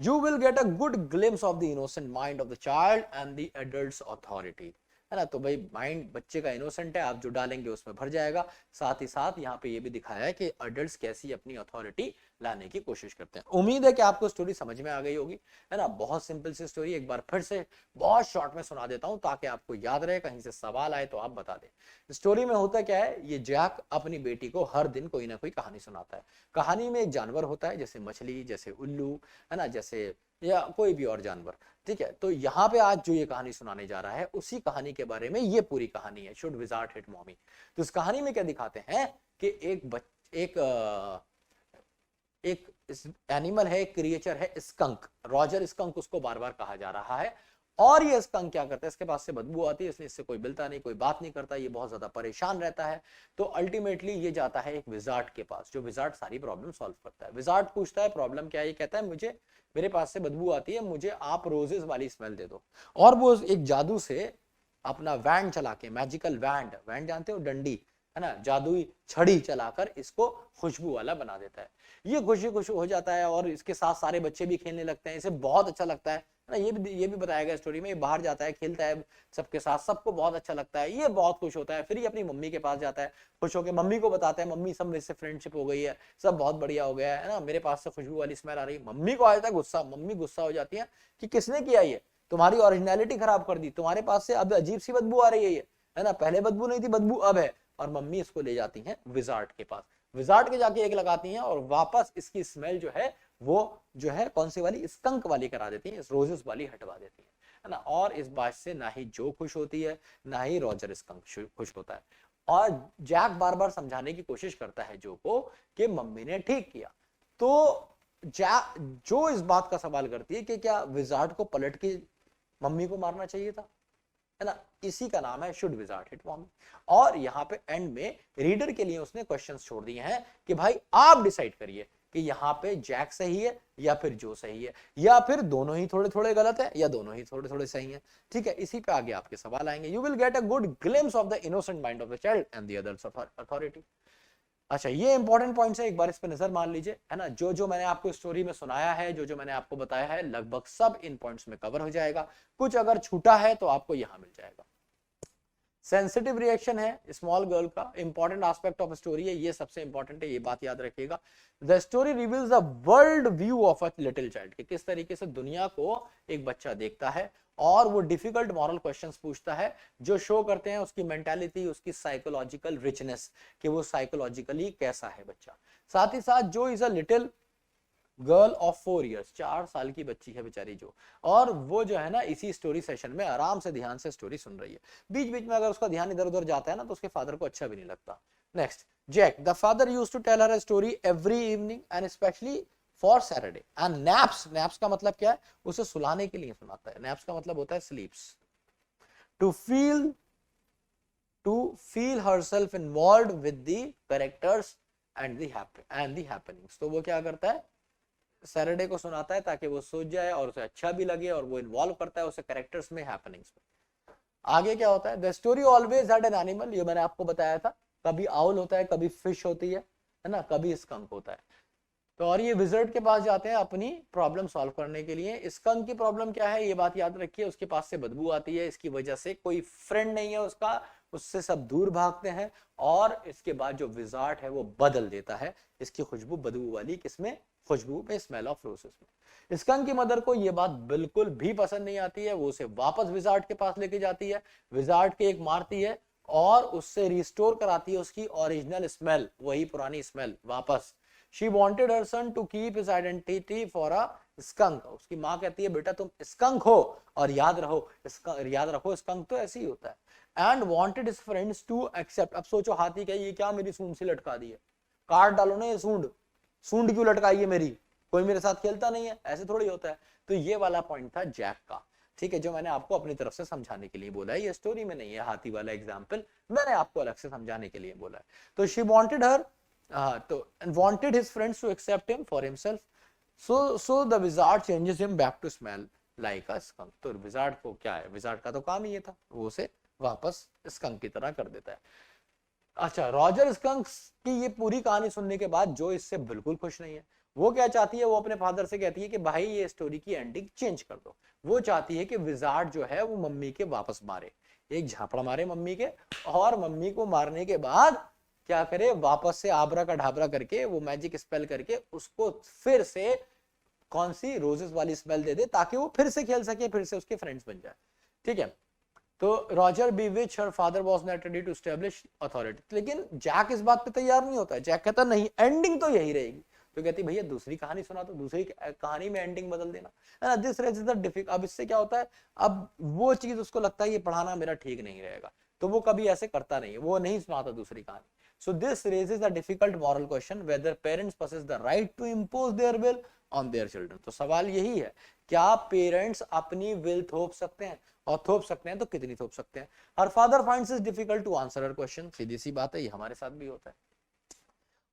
You will get a good glimpse of the innocent mind of the child and the adult's authority, है ना। तो भाई माइंड बच्चे का इनोसेंट है, आप जो डालेंगे उसमें भर जाएगा। साथ ही साथ यहाँ पे ये भी दिखाया है कि अडल्ट्स कैसी अपनी अथॉरिटी लाने की कोशिश करते हैं। उम्मीद है कि आपको स्टोरी समझ में आ गई होगी, है ना। बहुत सिंपल सी स्टोरी, एक बार फिर से बहुत शॉर्ट में सुना देता हूँ ताकि आपको याद रहे, कहीं से सवाल आए तो आप बता दें। स्टोरी में होता क्या है, ये जैक अपनी बेटी को हर दिन कोई ना कोई कहानी सुनाता है। कहानी में एक जानवर होता है, जैसे मछली, जैसे उल्लू, है ना, जैसे या कोई भी और जानवर। ठीक है, तो यहाँ पे आज जो ये कहानी सुनाने जा रहा है उसी कहानी के बारे में ये पूरी कहानी है, शुड विजार्ड हिट मॉमी। तो इस कहानी में क्या दिखाते हैं कि एक एनिमल है, एक क्रिएचर है, स्कंक, रॉजर स्कंक उसको बार बार कहा जा रहा है। और ये स्कंक क्या करता है, इसके पास से बदबू आती है, इसलिए इससे कोई मिलता नहीं, कोई बात नहीं करता, ये बहुत ज्यादा परेशान रहता है। तो अल्टीमेटली ये जाता है एक विजार्ड के पास, जो विजार्ड सारी प्रॉब्लम सॉल्व करता है। विजार्ड पूछता है प्रॉब्लम क्या है, ये कहता है मेरे पास से बदबू आती है, मुझे आप रोजेस वाली स्मेल दे दो। और वो एक जादू से अपना वैंड चला के, मैजिकल वैंड जानते हो, डंडी, है ना, जादुई छड़ी चलाकर इसको खुशबू वाला बना देता है। ये खुशी हो जाता है और इसके साथ सारे बच्चे भी खेलने लगते हैं, इसे बहुत अच्छा लगता है ना। ये भी बताया गया स्टोरी में, ये बाहर जाता है, खेलता है सबके साथ, सबको बहुत अच्छा लगता है, ये बहुत खुश होता है। फिर ये अपनी मम्मी के पास जाता है, खुश होकर मम्मी को बताता है, मम्मी सब मेरे से फ्रेंडशिप हो गई है, सब बहुत बढ़िया हो गया है ना, मेरे पास से खुशबू वाली स्मेल आ रही है। मम्मी को आ जाता है गुस्सा, मम्मी गुस्सा हो जाती है कि किसने किया ये, तुम्हारी ओरिजिनलिटी खराब कर दी, तुम्हारे पास से अब अजीब सी बदबू आ रही है ना, पहले बदबू नहीं थी, बदबू अब है। और मम्मी इसको ले जाती है विजार्ड के पास, विजार्ड के जाके एक लगाती हैं और वापस इसकी स्मेल जो है वो जो है कौन सी वाली, स्कंक वाली करा देती है, रोजेस वाली हटवा देती है ना। और इस बात से ना ही जो खुश होती है, ना ही रॉजर स्कंक खुश होता है। और जैक बार बार समझाने की कोशिश करता है जो को कि मम्मी ने ठीक किया। तो जो इस बात का सवाल करती है कि क्या विजार्ड को पलट के मम्मी को मारना चाहिए था, है ना, इसी का नाम है शुड विजार्ड हिट मॉमी। और यहाँ पे एंड में रीडर के लिए उसने क्वेश्चंस छोड़ दिए हैं कि भाई आप डिसाइड करिए कि यहाँ पे जैक सही है या फिर जो सही है, या फिर दोनों ही थोड़े थोड़े गलत है, या दोनों ही थोड़े थोड़े सही है। ठीक है, इसी पे आगे आपके सवाल आएंगे। You will get a good glimpse of the innocent mind of the child and the others authority. अच्छा, ये इंपॉर्टेंट पॉइंट्स है, एक बार इस पर नजर मान लीजिए, है ना। जो मैंने आपको स्टोरी में सुनाया है, जो मैंने आपको बताया है, लगभग सब इन पॉइंट्स में कवर हो जाएगा। कुछ अगर छूटा है तो आपको यहां मिल जाएगा। सेंसिटिव रिएक्शन है स्मॉल गर्ल का, इंपॉर्टेंट एस्पेक्ट ऑफ स्टोरी है, ये सबसे इंपॉर्टेंट है, ये बात याद रखिएगा। The story reveals the world view of a little child, कि किस तरीके से दुनिया को एक बच्चा देखता है और वो डिफिकल्ट मॉरल क्वेश्चंस पूछता है, जो शो करते हैं उसकी मेंटालिटी, उसकी साइकोलॉजिकल रिचनेस, कि वो साइकोलॉजिकली कैसा है बच्चा। साथ ही साथ जो is a little girl of 4 years, 4 साल की बच्ची है बेचारी जो, और वो जो है ना इसी स्टोरी सेशन में आराम से ध्यान से स्टोरी सुन रही है। बीच बीच में अगर उसका ध्यान इधर उधर जाता है ना तो उसके फादर को अच्छा भी नहीं लगता। Next, Jack the father used to tell her a story every evening and specially for Saturday and naps का मतलब क्या है, उसे सुलाने के लिए सुनाता है। नैप्स का मतलब होता है sleeps. To feel herself involved with the characters and the happenings. तो वो क्या करता है, सैटरडे को सुनाता है ताकि वो सोच जाए और उसे अच्छा भी लगे, और वो इन्वॉल्व करता है उसे कैरेक्टर्स में, हैपनिंग्स में। आगे क्या होता है, the story always had an animal, ये मैंने आपको बताया था, कभी आउल होता है, कभी फिश होती है ना, कभी स्कंक होता है। तो और ये विजर्ड के पास जाते हैं अपनी प्रॉब्लम सॉल्व करने के लिए। स्कंक की प्रॉब्लम क्या है, ये बात याद रखिए, उसके पास से बदबू आती है, इसकी वजह से कोई फ्रेंड नहीं है उसका, उससे सब दूर भागते हैं। और इसके बाद जो विजार्ड है वो बदल देता है इसकी खुशबू बदबू वाली, किसमें, खुशबू में, स्मेल ऑफ रोसेस में। स्कंक की मदर को ये बात बिल्कुल भी पसंद नहीं आती है, वो उसे वापस विजार्ड के पास लेके जाती है, विजार्ड के एक मारती है और उससे रिस्टोर कराती है उसकी ओरिजिनल स्मेल, वही पुरानी स्मेल वापस। She wanted her son to keep his identity for a skunk. उसकी माँ कहती है बेटा तुम स्कंक हो और याद रखो स्कंक तो ऐसे ही होता है। And wanted his friends to accept. अब सोचो हाथी का ये क्या मेरी सूंड से लटका दी है, काट डालो ना ये सूंड, सूंड क्यों लटकाई है मेरी, कोई मेरे साथ खेलता नहीं है, ऐसे थोड़ी होता है। तो ये वाला पॉइंट था जैक का, ठीक है, जो मैंने आपको अपनी तरफ से समझाने के लिए बोला है, ये स्टोरी में नहीं है, हाथी वाला एग्जाम्पल मैंने आपको अलग से समझाने के लिए बोला है। तो शी वॉन्टेड हर तो wanted his friends to accept him for himself, so the wizard changes him back to smell like a skunk। तो विजार्ड को क्या है, विजार्ड का तो काम ही ये था, वो उसे वापस स्कंक की तरह कर देता है। अच्छा, रॉजर स्कंक की ये पूरी कहानी सुनने के बाद जो इससे बिल्कुल खुश नहीं है, वो क्या चाहती है, वो अपने फादर से कहती है कि भाई ये स्टोरी की एंडिंग चेंज कर दो। वो चाहती है कि विजार्ड जो है वो मम्मी के वापस मारे, एक झापड़ मारे मम्मी के, और मम्मी को मारने के बाद क्या करे, वापस से आबरा का ढाबरा करके वो मैजिक स्पेल करके उसको फिर से कौन सी रोजेस वाली स्मेल दे दे, ताकि वो फिर से खेल सके, फिर से उसके फ्रेंड्स बन जाए। ठीक है, तो रॉजर बीविच her father was not ready to establish authority. लेकिन जैक इस बात पे तैयार नहीं होता है। जैक कहता नहीं, एंडिंग तो यही रहेगी। तो कहती भैया दूसरी कहानी सुना, तो दूसरी कहानी में एंडिंग बदल देना है ना। This raises the difficult. अब इससे क्या होता है, अब वो चीज उसको लगता है ये पढ़ाना मेरा ठीक नहीं रहेगा, तो वो कभी ऐसे करता नहीं है, वो नहीं सुनाता दूसरी कहानी। So this raises a difficult moral question whether parents possess the right to impose their will on their children। तो सवाल यही है, क्या पेरेंट्स अपनी विल थोप सकते हैं, और थोप सकते हैं तो कितनी थोप सकते हैं। Her father finds it difficult to answer her question. सीधी सी बात है, ये हमारे साथ भी होता है।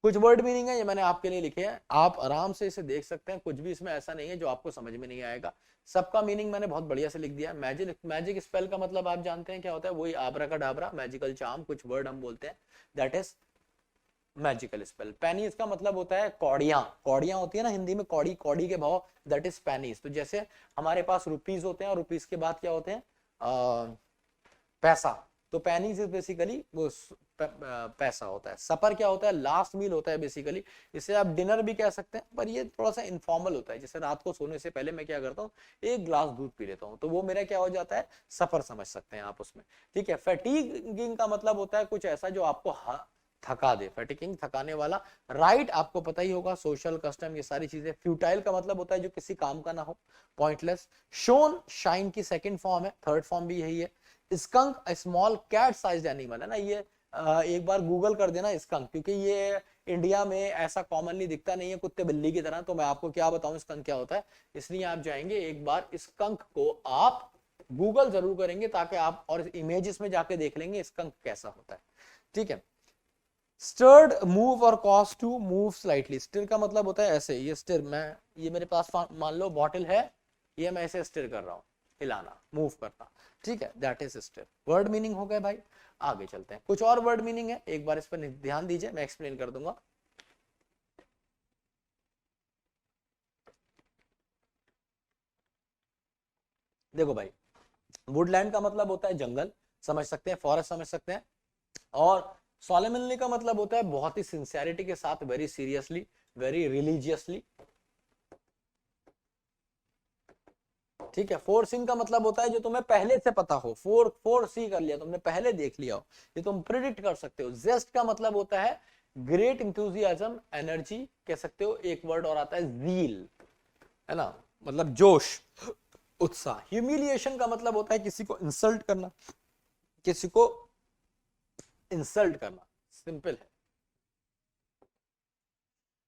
कुछ वर्ड मीनिंग है, ये मैंने आपके लिए लिखे हैं, आप आराम से इसे देख सकते हैं, कुछ भी इसमें ऐसा नहीं है जो आपको समझ में नहीं आएगा। सबका मीनिंग मैंने बहुत बढ़िया से लिख दिया। मैजिक स्पेल का मतलब आप जानते हैं क्या होता है, वही आबरा का डाबरा, मैजिकल चार्म, कुछ वर्ड हम बोलते हैं, दैट इज मैजिकल स्पेल। पैनीज का मतलब होता है कौड़ियां, कौड़ियां होती है ना हिंदी में, कौड़ी, कौड़ी के भाव, दैट इज पैनीज। तो जैसे हमारे पास रुपीज होते हैं और रुपीज के बाद क्या होते हैं, पैसा। तो पैनीज इज बेसिकली वो पैसा होता है। सपर क्या होता है, लास्ट मील होता है बेसिकली। इसे आप डिनर भी कह सकते हैं, पर ये थोड़ा सा इनफॉर्मल होता है। जैसे रात को सोने से पहले मैं क्या करता हूँ, एक ग्लास दूध पी लेता हूँ, तो वो मेरा क्या हो जाता है, सफर समझ सकते हैं आप उसमें। ठीक है, फैटीगिंग का मतलब होता है कुछ ऐसा जो आपको थका दे, फैटिकिंग, थकाने वाला। राइट आपको पता ही होगा, सोशल कस्टम, ये सारी चीजें। फ्यूटाइल का मतलब होता है जो किसी काम का ना हो, पॉइंटलेस। शोन शाइन की सेकंड फॉर्म है, थर्ड फॉर्म भी यही है। Skunk small cat sized animal है ना, ये एक बार गूगल कर देना स्कंक, क्योंकि ये इंडिया में ऐसा कॉमनली दिखता नहीं है कुत्ते बिल्ली की तरह। तो मैं आपको क्या बताऊं स्कंक क्या होता है, इसलिए आप जाएंगे एक बार स्कंक को आप गूगल जरूर करेंगे, ताकि आप और इमेजेस में जाके देख लेंगे स्कंक कैसा होता है। ठीक है, स्टर्ड मूव और cause to move slightly. Stir का मतलब होता है ऐसे, ये स्टिर, मैं ये मेरे पास मान लो बॉटल है, ये मैं ऐसे स्टिर कर रहा हूँ, हिलाना, मूव करना। ठीक है, that is stir. Word meaning हो गए भाई, आगे चलते हैं। कुछ और वर्ड मीनिंग है, एक बार इस पर ध्यान दीजिए, मैं एक्सप्लेन कर दूंगा। देखो भाई, वुडलैंड का मतलब होता है जंगल, समझ सकते हैं, फॉरेस्ट समझ सकते हैं। और सोलेमनली का मतलब होता है बहुत ही सिंसियरिटी के साथ, वेरी सीरियसली, वेरी रिलीजियसली। ठीक है, फोर्सिंग का मतलब होता है जो तुम्हें पहले से पता हो, फोर सी कर लिया तुमने, पहले देख लिया हो, ये तुम प्रिडिक्ट कर सकते हो। जेस्ट का मतलब होता है ग्रेट इंथुजियाज्म, एनर्जी कह सकते हो। एक वर्ड और आता है जील, है ना, मतलब जोश, उत्साह। ह्यूमिलिएशन का मतलब होता है किसी को इंसल्ट करना, किसी को इंसल्ट करना, सिंपल है।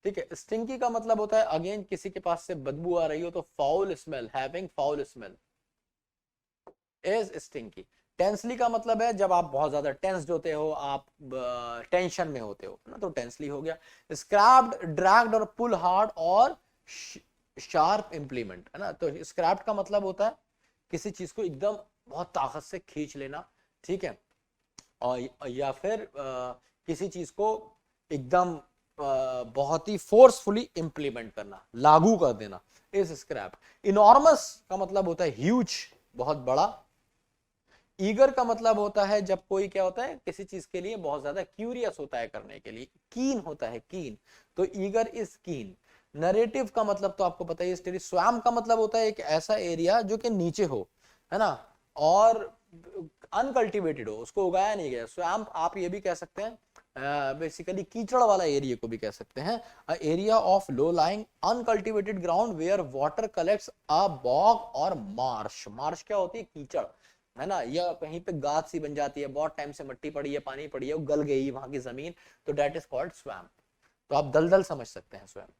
ठीक है, स्टिंकी का मतलब होता है अगेन किसी के पास से बदबू आ रही हो, तो foul smell, having foul smell is stinky. Tensely का मतलब है जब आप बहुत ज्यादा टेंस्ड होते हो, आप टेंशन में होते हो ना, तो टेंसली हो गया। स्क्रैप्ड, ड्रैग्ड और पुल हार्ड और शार्प इंप्लीमेंट, है ना। तो स्क्रैप्ड का मतलब होता है किसी चीज को एकदम बहुत ताकत से खींच लेना, ठीक है, और या फिर किसी चीज को एकदम बहुत ही फोर्सफुली इंप्लीमेंट करना, लागू कर देना, इज स्क्रैप। इनॉर्मस का मतलब होता है ह्यूज, बहुत बड़ा। ईगर का मतलब होता है जब कोई क्या होता है किसी चीज के लिए बहुत ज्यादा क्यूरियस होता है करने के लिए, कीन होता है, कीन, तो ईगर इज कीन। नरेटिव का मतलब तो आपको पता ही है, स्वैम का मतलब होता है एक ऐसा एरिया जो कि नीचे हो, है ना, और अनकल्टिवेटेड हो, उसको उगाया नहीं गया। स्वैम्प आप ये भी कह सकते हैं, बेसिकली कीचड़ वाला एरिया को भी कह सकते हैं। Area of low lying uncultivated ground where water collects a bog और मार्श। मार्श क्या होती है? कीचड़, है ना, या कहीं पे गाद सी बन जाती है, बहुत टाइम से मिट्टी पड़ी है, पानी पड़ी है, वो गल गई वहां की जमीन, तो डेट इज कॉल्ड स्वैम्प। तो आप दलदल समझ सकते हैं स्वैम्प।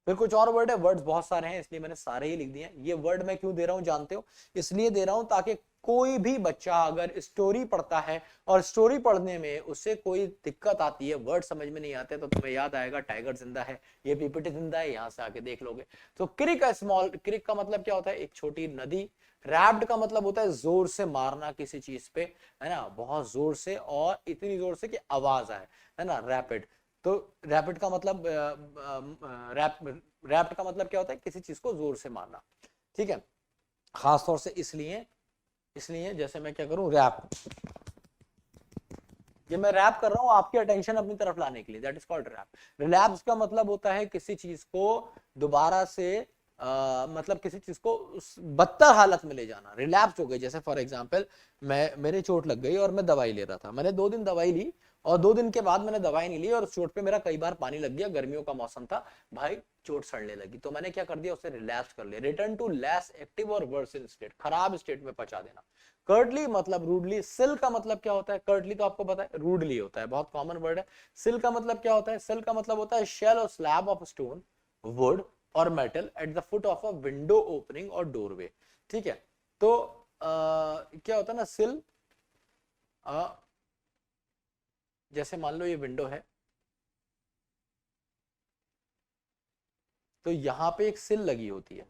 फिर कुछ और वर्ड है, वर्ड्स बहुत सारे हैं इसलिए मैंने सारे ही लिख दिए हैं। ये वर्ड मैं क्यों दे रहा हूं जानते हो? इसलिए दे रहा हूं ताकि कोई भी बच्चा अगर स्टोरी पढ़ता है और स्टोरी पढ़ने में उससे कोई दिक्कत आती है, वर्ड समझ में नहीं आते, तो तुम्हें याद आएगा टाइगर जिंदा है, ये पीपीटी जिंदा है, यहां से आके देख लोगे। तो क्रिक है स्मॉल, क्रिक का मतलब क्या होता है? एक छोटी नदी। रैप्ड का मतलब होता है जोर से मारना किसी चीज पे, है ना, बहुत जोर से और इतनी जोर से कि आवाज आए, है ना, रैपिड। तो रैपिड का मतलब रैप्ड का मतलब क्या होता है? किसी चीज को जोर से मारना, ठीक है। खासतौर से इसलिए जैसे मैं क्या करूं, रैप, ये मैं रैप कर रहा हूं आपकी अटेंशन अपनी तरफ लाने के लिए, that is called rap. Relapse का मतलब होता है किसी चीज को दोबारा से मतलब किसी चीज को उस बदतर हालत में ले जाना, रिलैप्स हो गई। जैसे फॉर एग्जांपल मेरे चोट लग गई और मैं दवाई ले रहा था, मैंने 2 दिन दवाई ली और 2 दिन के बाद मैंने दवाई नहीं ली और उस चोट पे मेरा कई बार पानी लग गया, गर्मियों का मौसम था भाई, चोट सड़ने लगी, तो मैंने क्या कर दिया, उसे रिलैप्स कर लिया, रिटर्न टू लेस एक्टिव और वर्सन स्टेट, खराब स्टेट में पहुंचा देना। कर्टली मतलब रूडली। सिल का मतलब क्या होता है? कर्टली तो आपको पता है रूडली होता है, बहुत कॉमन वर्ड है। सिल का मतलब क्या होता है? सिल का मतलब होता है शेल और स्लैब ऑफ स्टोन, वुड और metal at the foot of a window opening और डोरवे, ठीक है। तो क्या होता है ना, सिल, जैसे मान लो ये विंडो है, तो यहां पे एक सिल लगी होती है,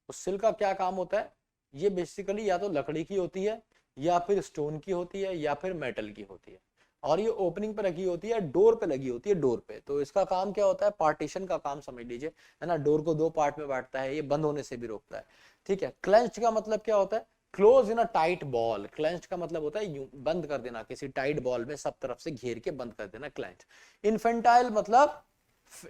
उस सिल का क्या काम होता है? ये बेसिकली या तो लकड़ी की होती है या फिर स्टोन की होती है या फिर मेटल की होती है, और ये ओपनिंग पे रखी होती है, डोर पे लगी होती है, डोर पे। तो इसका काम क्या होता है? पार्टीशन का काम समझ लीजिए, है ना, डोर को 2 पार्ट में बांटता है, ये बंद होने से भी रोकता है, ठीक है। क्लेंच्ड का मतलब क्या होता है? Close in a tight ball. Clenched का मतलब होता है यूं बंद कर देना, किसी टाइट बॉल में सब तरफ से घेर के बंद कर देना, क्लेंच। इन्फेंटाइल मतलब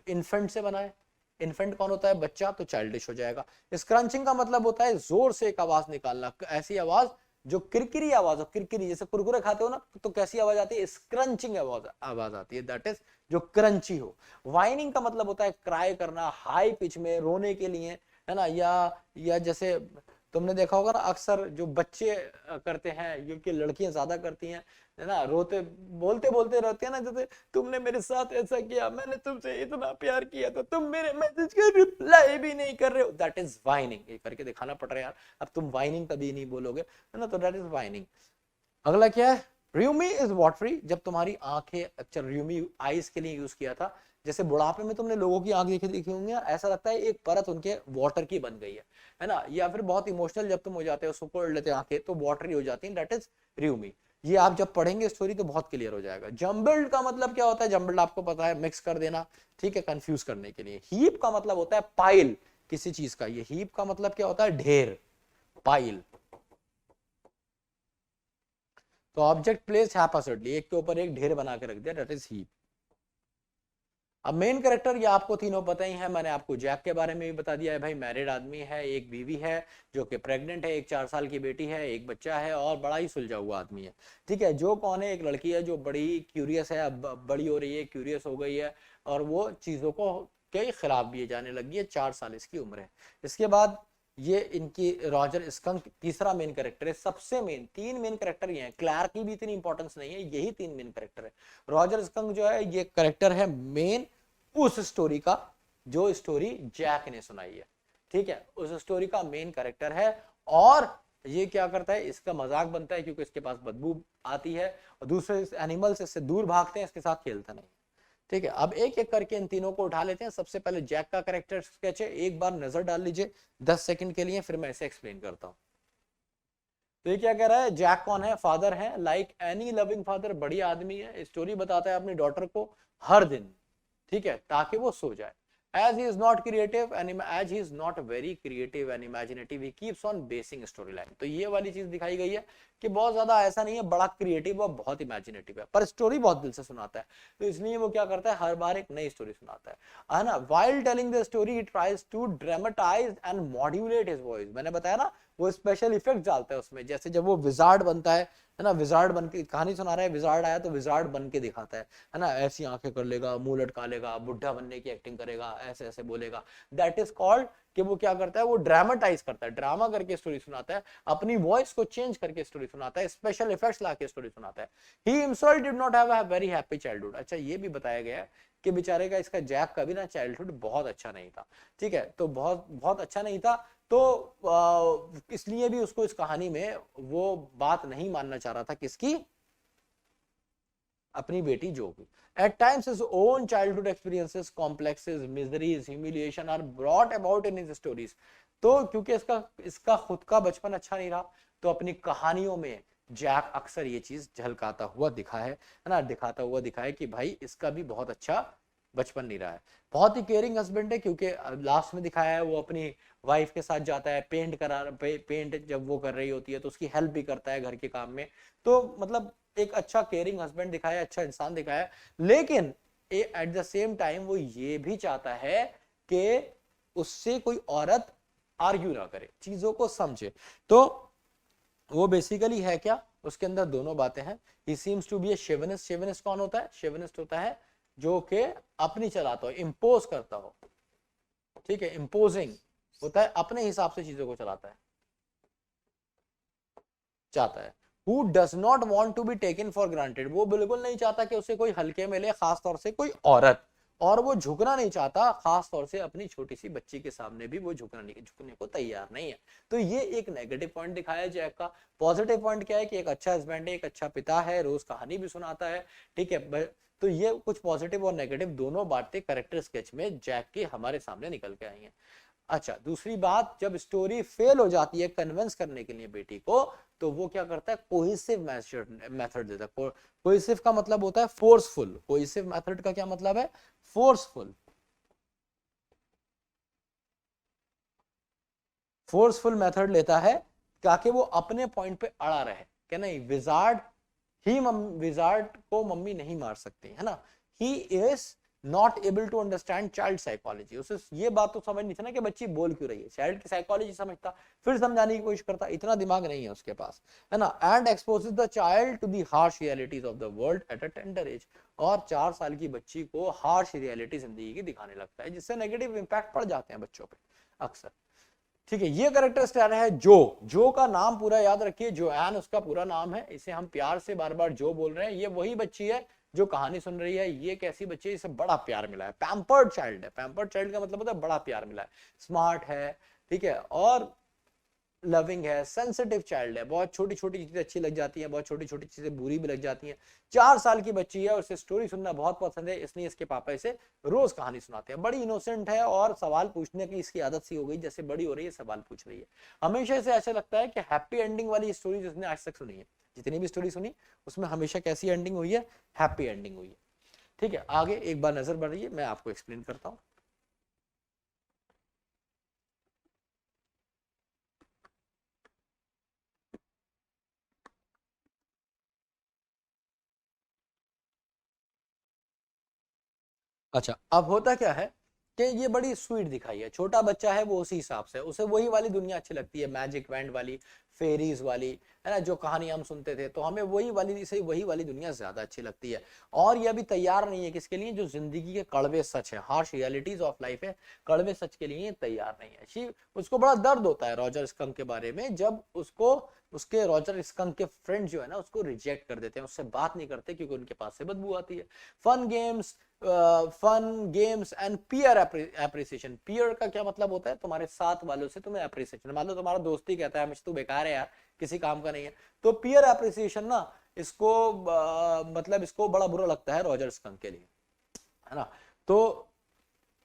इन्फेंट से बना है, इन्फेंट कौन होता है? बच्चा, तो चाइल्डिश हो जाएगा। स्क्रंचिंग का मतलब होता है जोर से एक आवाज निकालना, ऐसी आवाज जो किरकिरी आवाज हो, किरकिरी, जैसे कुरकुरे खाते हो ना, तो कैसी आवाज आती है? स्क्रंचिंग आवाज आती है, दैट इज जो क्रंची हो। वाइनिंग का मतलब होता है क्राई करना, हाई पिच में रोने के लिए, है ना, या जैसे तुमने देखा होगा ना, अक्सर जो बच्चे करते हैं, क्योंकि लड़कियां ज्यादा करती हैं, है ना, रोते बोलते बोलते रहते हैं ना, जैसे तुमने मेरे साथ ऐसा किया, मैंने तुमसे इतना प्यार किया, तो तुम मेरे मैसेज का रिप्लाई भी नहीं कर रहे हो, दैट इज वाइनिंग। ये करके दिखाना पड़ रहा है यार, अब तुम वाइनिंग कभी नहीं बोलोगे, है ना, तो दैट इज वाइनिंग। अगला क्या है? र्यूमी इज वाटरी, जब तुम्हारी आंखें, अच्छा र्यूमी आईज के लिए यूज किया था, जैसे बुढ़ापे में तुमने लोगों की आंख देखी होंगी, ऐसा लगता है एक परत उनके वाटर की बन गई है ना, या फिर बहुत इमोशनल जब तुम हो जाते हो, सुकोड़ लेते आंखें, तो वाटरी हो जाती है, दैट इज र्यूमी। ये आप जब पढ़ेंगे स्टोरी तो बहुत क्लियर हो जाएगा। जम्बल्ड का मतलब क्या होता है? जम्बल्ड आपको पता है, मिक्स कर देना, ठीक है, कंफ्यूज करने के लिए। हीप का मतलब होता है पाइल किसी चीज का, ये हीप का मतलब क्या होता है? ढेर, पाइल। तो ऑब्जेक्ट प्लेस हैपोसैडली, एक के ऊपर एक ढेर बना के रख दिया, दैट इज हीप। अब मेन कैरेक्टर ये आपको तीनों पता ही है, मैंने आपको जैक के बारे में भी बता दिया है, भाई मैरिड आदमी है, एक बीवी है जो कि प्रेग्नेंट है, एक 4 साल की बेटी है, एक बच्चा है और बड़ा ही सुलझा हुआ आदमी है, ठीक है। जो कौन है? एक लड़की है जो बड़ी क्यूरियस है, अब बड़ी हो रही है, क्यूरियस हो गई है और वो चीजों को के खिलाफ भी जाने लगी है, 4 साल इसकी उम्र है। इसके बाद ये इनकी रॉजर स्कंक तीसरा मेन कैरेक्टर है, सबसे मेन 3 मेन कैरेक्टर ये हैं, क्लैर्क की भी इतनी इंपॉर्टेंस नहीं है, यही 3 मेन कैरेक्टर है। रॉजर स्कंक जो है ये कैरेक्टर है मेन उस स्टोरी का जो स्टोरी जैक ने सुनाई है, ठीक है, उस स्टोरी का मेन कैरेक्टर है। और ये क्या करता है? इसका मजाक बनता है क्योंकि इसके पास बदबू आती है और दूसरे एनिमल्स इससे दूर भागते हैं, इसके साथ खेलता नहीं, ठीक है। अब एक एक करके इन तीनों को उठा लेते हैं। सबसे पहले जैक का कैरेक्टर स्केच है, एक बार नजर डाल लीजिए 10 सेकंड के लिए, फिर मैं इसे एक्सप्लेन करता हूं। तो ये क्या कह रहा है? जैक कौन है? फादर है, लाइक एनी लविंग फादर, बढ़िया आदमी है, स्टोरी बताता है अपनी डॉटर को हर दिन, ठीक है, ताकि वो सो जाए। as he is not creative and as he is not very creative and imaginative, he keeps on basing storyline। तो ये वाली चीज दिखाई गई है कि बहुत ज्यादा ऐसा नहीं है, बड़ा क्रिएटिव और बहुत इमेजिनेटिव है, पर स्टोरी बहुत दिल से सुनाता है, तो इसलिए वो क्या करता है? हर बार एक नई स्टोरी सुनाता है ना। while telling the story he tries to dramatize and modulate his voice। मैंने बताया ना, वो स्पेशल इफेक्ट डालता है उसमें, जैसे जब वो विजार्ड बनता है ना, विजार्ड बन के कहानी सुना रहा है, विजार्ड आया तो विजार्ड बन के दिखाता है ना, ऐसी आंखें कर लेगा, मुंह लटका लेगा, बुढ़ा बनने की एक्टिंग करेगा, ऐसे ऐसे बोलेगा, दैट इज कॉल्ड कि वो क्या करता है, वो ड्रामेटाइज करता है, ड्रामा करके स्टोरी सुनाता है, अपनी वॉइस को चेंज करके स्टोरी सुनाता है, स्पेशल इफेक्ट्स ला के स्टोरी सुनाता है। He himself did not have a very happy childhood. अच्छा ये भी बताया गया है कि बेचारे का, इसका जैक का भी ना चाइल्डहुड बहुत अच्छा नहीं था, ठीक है, तो बहुत बहुत अच्छा नहीं था, तो इसलिए भी उसको इस कहानी में वो बात नहीं मानना चाह रहा था, किसकी, अपनी बेटी जो की। At times his own childhood experiences, complexes, miseries, humiliation are brought about in his stories. तो क्योंकि इसका खुद का बचपन अच्छा नहीं रहा, तो अपनी कहानियों में जैक अक्सर ये चीज झलकाता हुआ दिखा है ना, दिखाता हुआ दिखा है कि भाई इसका भी बहुत अच्छा बचपन नहीं रहा है। बहुत ही केयरिंग हस्बैंड है, क्योंकि लास्ट में दिखाया है वो अपनी वाइफ के साथ जाता है, पेंट जब वो कर रही होती है तो उसकी हेल्प भी करता है घर के काम में, तो मतलब एक अच्छा केयरिंग हस्बैंड दिखाया है, अच्छा इंसान दिखाया है। लेकिन एट द सेम टाइम वो ये भी चाहता है कि उससे कोई औरत आर्ग्यू ना करे, चीजों को समझे। तो वो बेसिकली है क्या, उसके अंदर दोनों बातें हैं। ही सीम्स टू बी ए शेवनिस्ट। शेवनिस्ट कौन होता है, शेवनिस्ट होता है जो कि अपनी चलाता हो, इम्पोज करता हो, ठीक है, इम्पोजिंग होता है, अपने हिसाब से चीजों को चलाता है, चाहता है। Who does not want to be taken for granted, वो बिल्कुल नहीं चाहता कि उसे कोई हल्के में ले, खास तौर से कोई औरत, और वो झुकना नहीं चाहता, खास तौर से अपनी छोटी सी बच्ची के सामने भी वो झुकने को तैयार नहीं है। तो ये एक नेगेटिव पॉइंट दिखाया है जैक का। पॉजिटिव पॉइंट क्या है कि एक अच्छा हस्बैंड है, एक अच्छा पिता है, रोज कहानी भी सुनाता है, ठीक है। तो ये कुछ पॉजिटिव और नेगेटिव दोनों बातें कैरेक्टर स्केच में जैक के हमारे सामने निकल के आई हैं। अच्छा दूसरी बात, जब स्टोरी फेल हो जाती है कन्विंस करने के लिए बेटी को, तो वो क्या करता है, कोहेसिव मेथड देता है। कोहेसिव का मतलब होता है फोर्सफुल, कोहेसिव मेथड का क्या मतलब है, फोर्सफुल। फोर्सफुल मेथड लेता है ताकि वो अपने पॉइंट पे अड़ा रहे कि नहीं, विजार्ड को मम्मी नहीं मार सकती, है ना, he is not able to understand child psychology. उसे ये बात तो समझ नहीं थी ना कि बच्ची बोल क्यों रही है, चाइल्ड की साइकोलॉजी समझता, फिर समझाने की कोशिश करता, इतना दिमाग नहीं है उसके पास, है ना। And exposes the child to the harsh realities of the world at a tender age, और 4 साल की बच्ची को हार्श रियलिटी जिंदगी की दिखाने लगता है, जिससे नेगेटिव इंपैक्ट पड़ जाते हैं बच्चों पे अक्सर, ठीक है। ये करेक्टर स्टाइल है जो का नाम पूरा याद रखिए, जोएन उसका पूरा नाम है, इसे हम प्यार से बार बार जो बोल रहे हैं। ये वही बच्ची है जो कहानी सुन रही है, ये कैसी बच्ची है, इसे बड़ा प्यार मिला है, पैम्पर्ड चाइल्ड है। पैम्पर्ड चाइल्ड का मतलब होता है बड़ा प्यार मिला है, स्मार्ट है, ठीक है, और लविंग है, सेंसिटिव चाइल्ड है, बहुत छोटी छोटी चीजें अच्छी लग जाती हैं, बहुत छोटी छोटी चीजें बुरी भी लग जाती हैं। 4 साल की बच्ची है और इसे स्टोरी सुनना बहुत पसंद है, इसलिए इसके पापा इसे रोज कहानी सुनाते हैं। बड़ी इनोसेंट है और सवाल पूछने की इसकी आदत सी हो गई, जैसे बड़ी हो रही है सवाल पूछ रही है। हमेशा इसे ऐसा लगता है कि हैप्पी एंडिंग वाली स्टोरी जिसने आज तक सुनी है, जितनी भी स्टोरी सुनी उसमें हमेशा कैसी एंडिंग हुई है, हैप्पी एंडिंग हुई है, ठीक है। आगे एक बार नजर बढ़ रही है, मैं आपको एक्सप्लेन करता हूँ। अच्छा अब होता क्या है कि ये बड़ी स्वीट दिखाई है, छोटा बच्चा है वो उसी हिसाब से, उसे वही वाली दुनिया अच्छी लगती है, मैजिक वैंड वाली, फेरीज वाली, है ना, जो कहानी हम सुनते थे, तो हमें वही वाली दुनिया ज्यादा अच्छी लगती है। और ये अभी तैयार नहीं है किसके लिए, जो जिंदगी के कड़वे सच है, हार्श रियलिटीज ऑफ लाइफ है, कड़वे सच के लिए तैयार नहीं है। उसको बड़ा दर्द होता है रॉजर स्कंक के बारे में, जब उसके रॉजर स्कंक के फ्रेंड जो है ना उसको रिजेक्ट कर देते हैं, उससे बात नहीं करते क्योंकि उनके पास से बदबू आती है। Fun games and peer appreciation. Peer का क्या मतलब होता है, तुम्हारे साथ वालों से तुम्हें एप्रिसिएशन, मान लो तुम्हारा दोस्ती कहता है हमेशा तू बेकार है यार, किसी काम का नहीं है, तो पीयर एप्रिसिएशन ना इसको मतलब इसको बड़ा बुरा लगता है रॉजर स्कंक के लिए, है ना। तो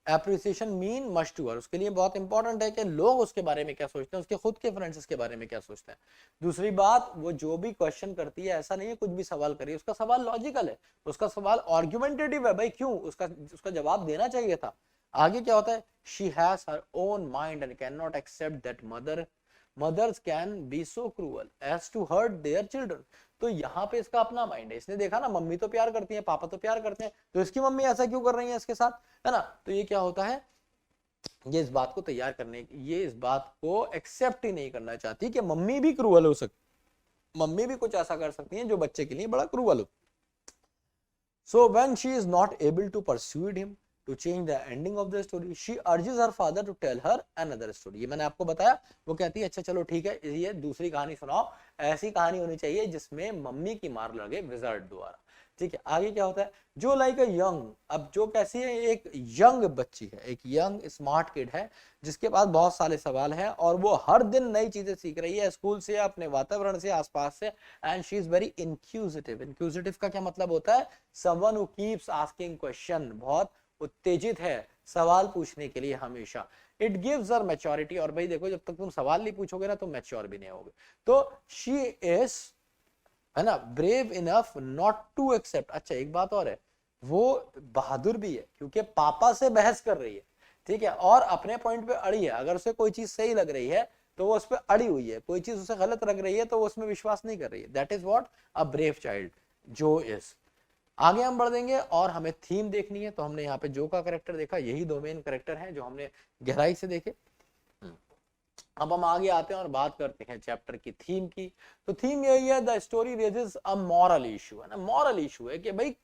appreciation mean much to her, उसके लिए बहुत इंपॉर्टेंट है कि लोग उसके बारे में क्या सोचते हैं, उसके खुद के फ्रेंड्स इसके बारे में क्या सोचते हैं। दूसरी बात, वो जो भी क्वेश्चन करती है ऐसा नहीं है कुछ भी सवाल करिए, उसका सवाल लॉजिकल है, उसका सवाल आर्गुमेंटेटिव है, भाई क्यों, उसका जवाब देना चाहिए था। आगे क्या होता है, she has her own mind and can not accept that mothers can be so cruel as to hurt their children. तो यहाँ पे इसका अपना माइंड है, इसने देखा ना मम्मी तो प्यार करती है, पापा तो प्यार करते हैं, तो इसकी मम्मी ऐसा क्यों कर रही है इसके साथ, है ना। तो ये क्या होता है, ये इस बात को तैयार करने, ये इस बात को एक्सेप्ट ही नहीं करना चाहती कि मम्मी भी क्रूअल हो सकती, मम्मी भी कुछ ऐसा कर सकती है जो बच्चे के लिए बड़ा क्रूअल हो। So when she is not able to persuade him to change the ending of the story, she urges her father to tell her another story. ये मैंने आपको बताया, वो कहती है अच्छा चलो ठीक है, ये दूसरी कहानी सुनाओ, ऐसी कहानी होनी चाहिए जिसमें मम्मी की मार लगे विजार्ड द्वारा। ठीक है, आगे क्या होता है, जो लाइक अ यंग, अब जो कैसी है, एक यंग बच्ची है, एक यंग स्मार्ट किड है जिसके पास बहुत सारे सवाल हैं और वो हर दिन नई चीजें सीख रही है, स्कूल से, अपने वातावरण से, आसपास से, and she is very inquisitive. Inquisitive का क्या मतलब होता है, someone who keeps asking question, बहुत उत्तेजित है सवाल पूछने के लिए हमेशा। इट गिव्स हर मैच्योरिटी, और भाई देखो जब तक तुम सवाल नहीं पूछोगे ना तुम मैच्योर भी नहीं होगे। तो शी इज, है ना, brave enough not to accept. अच्छा एक बात और है, वो बहादुर भी है क्योंकि पापा से बहस कर रही है, ठीक है, और अपने पॉइंट पे अड़ी है। अगर उसे कोई चीज सही लग रही है तो वो उस पर अड़ी हुई है, कोई चीज उसे गलत लग रही है तो वो उसमें विश्वास नहीं कर रही है। That is what a brave child जो इज। आगे हम बढ़ देंगे और हमें थीम देखनी है, तो हमने यहाँ पे जो का करेक्टर देखा, यही दो मेन करेक्टर हैं जो हमने गहराई से देखे। अब हम आगे आते हैं और बात करते हैं चैप्टर की थीम की। तो थीम यही है, the story raises a moral issue, है ना, मॉरल इशू है कि भाई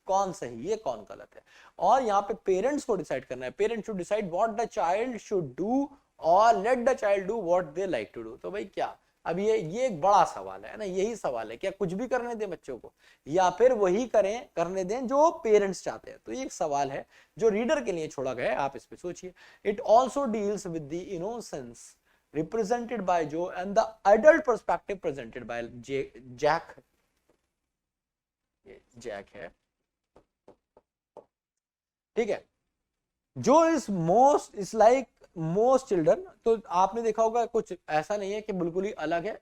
कौन सही है कौन गलत है, और यहाँ पे पेरेंट्स को डिसाइड करना है। Parents should decide what the child should do और let the child do what they like to do. तो भाई क्या, अब ये एक बड़ा सवाल है ना, यही सवाल है, क्या कुछ भी करने दें बच्चों को या फिर वही करें करने दें जो पेरेंट्स चाहते हैं। तो ये एक सवाल है जो रीडर के लिए छोड़ा गया है, आप इस पे सोचिए। It also deals with the innocence represented by Joe and the adult perspective presented by Jack। Jack है, ठीक है, जो is most is like most children. तो आपने देखा होगा कुछ ऐसा नहीं है कि बिल्कुल ही अलग है,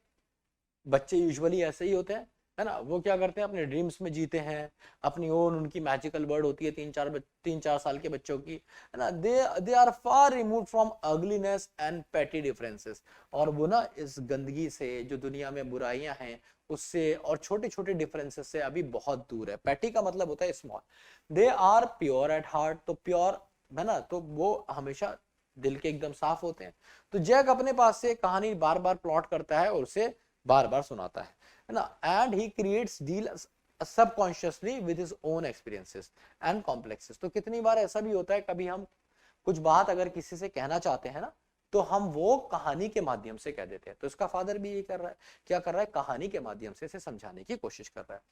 बच्चे यूजुअली ऐसे ही होते हैं, है ना, वो क्या करते हैं अपने ड्रीम्स में जीते हैं, अपनी ओन उनकी मैजिकल वर्ल्ड होती है 3-4 साल के बच्चों की, है ना, they are far remove from ugliness and petty differences. और वो ना इस गंदगी से, जो दुनिया में बुराइयां हैं उससे, और छोटे छोटे डिफरेंसेस से अभी बहुत दूर है। पेटी का मतलब होता है small. They are pure at heart, तो प्योर है ना, तो वो हमेशा दिल के एकदम साफ होते हैं। तो जैक अपने पास से कहानी बार बार प्लॉट करता है और उसे बार बार सुनाता है ना, and he creates deal subconsciously with his own experiences and complexes. तो कितनी बार ऐसा भी होता है, कभी हम कुछ बात अगर किसी से कहना चाहते हैं ना, तो हम वो कहानी के माध्यम से कह देते हैं। तो इसका फादर भी ये कर रहा है, क्या कर रहा है, कहानी के माध्यम से इसे समझाने की कोशिश कर रहा है।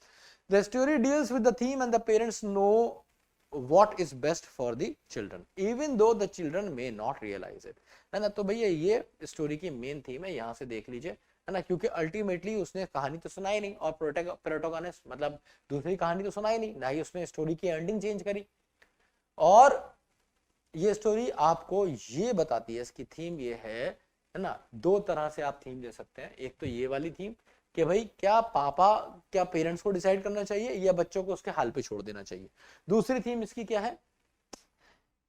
The story deals with the theme and the parents know what is best for the children even though the children may not realize it, है ना। तो भैया ये स्टोरी की मेन थीम है, यहाँ से देख लीजिए, है ना, क्योंकि अल्टीमेटली उसने कहानी तो सुनाई नहीं, और प्रोटोगोनिस्ट मतलब दूसरी कहानी तो सुनाई नहीं, ना ही उसने स्टोरी की एंडिंग चेंज करी। और ये स्टोरी आपको ये बताती है, इसकी थीम ये है ना, दो तरह से आप थीम दे सकते हैं। एक तो ये वाली थीम कि भाई क्या पेरेंट्स को डिसाइड करना चाहिए या बच्चों को उसके हाल पे छोड़ देना चाहिए। दूसरी थीम इसकी क्या है,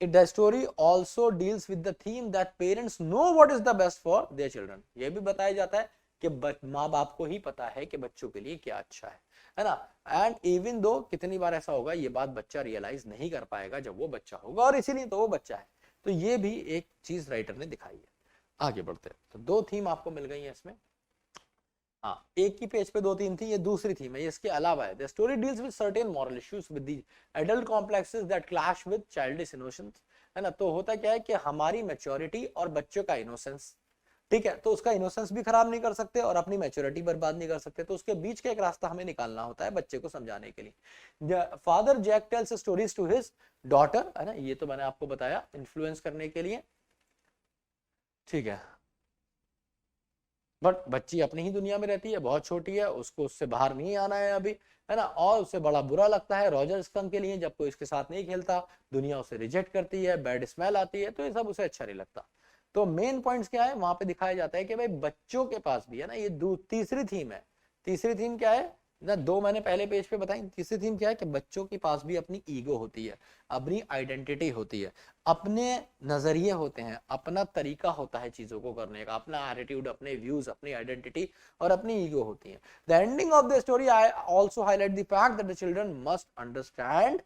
It the story also deals with the theme that parents know what is the best for their children। ये भी बताया जाता है कि माँ बाप को ही पता है कि बच्चों के लिए क्या अच्छा है ना। एंड इवन दो कितनी बार ऐसा होगा, ये बात बच्चा रियलाइज नहीं कर पाएगा जब वो बच्चा होगा, और इसीलिए तो वो बच्चा है। तो ये भी एक चीज राइटर ने दिखाई है। आगे बढ़ते हैं, तो दो थीम आपको मिल गई है इसमें। हाँ, एक ही पेज पे 2-3 थी, ये दूसरी थीम है, इसके अलावा है। The story deals with certain moral issues with the adult complexes that clash with childish innocence, है ना। तो होता क्या है कि हमारी मैच्योरिटी और बच्चों का इनोसेंस, ठीक है, तो उसका इनोसेंस भी खराब नहीं कर सकते और अपनी मैच्योरिटी बर्बाद नहीं कर सकते, तो उसके बीच का एक रास्ता हमें निकालना होता है बच्चे को समझाने के लिए। Father Jack tells stories to his daughter, है ना, ये तो मैंने आपको बताया इन्फ्लुएंस करने के लिए, ठीक है, बट बच्ची अपनी ही दुनिया में रहती है, बहुत छोटी है, उसको उससे बाहर नहीं आना है अभी, है ना, और उसे बड़ा बुरा लगता है रॉजर स्कंक के लिए, जब कोई इसके साथ नहीं खेलता, दुनिया उसे रिजेक्ट करती है, बैड स्मेल आती है, तो ये सब उसे अच्छा नहीं लगता। तो मेन पॉइंट्स क्या है वहां पे दिखाया जाता है कि भाई बच्चों के पास भी है ना, ये तीसरी थीम है। तीसरी थीम क्या है ना, दो मैंने पहले पेज पे बताई, तीसरी थीम क्या है कि बच्चों के पास भी अपनी ईगो होती है, अपनी आइडेंटिटी होती है, अपने नजरिए होते हैं, अपना तरीका होता है चीजों को करने का, अपना एटीट्यूड, अपने व्यूज, अपनी आइडेंटिटी और अपनी ईगो होती है। The ending of the story I also highlight the fact that the children must understand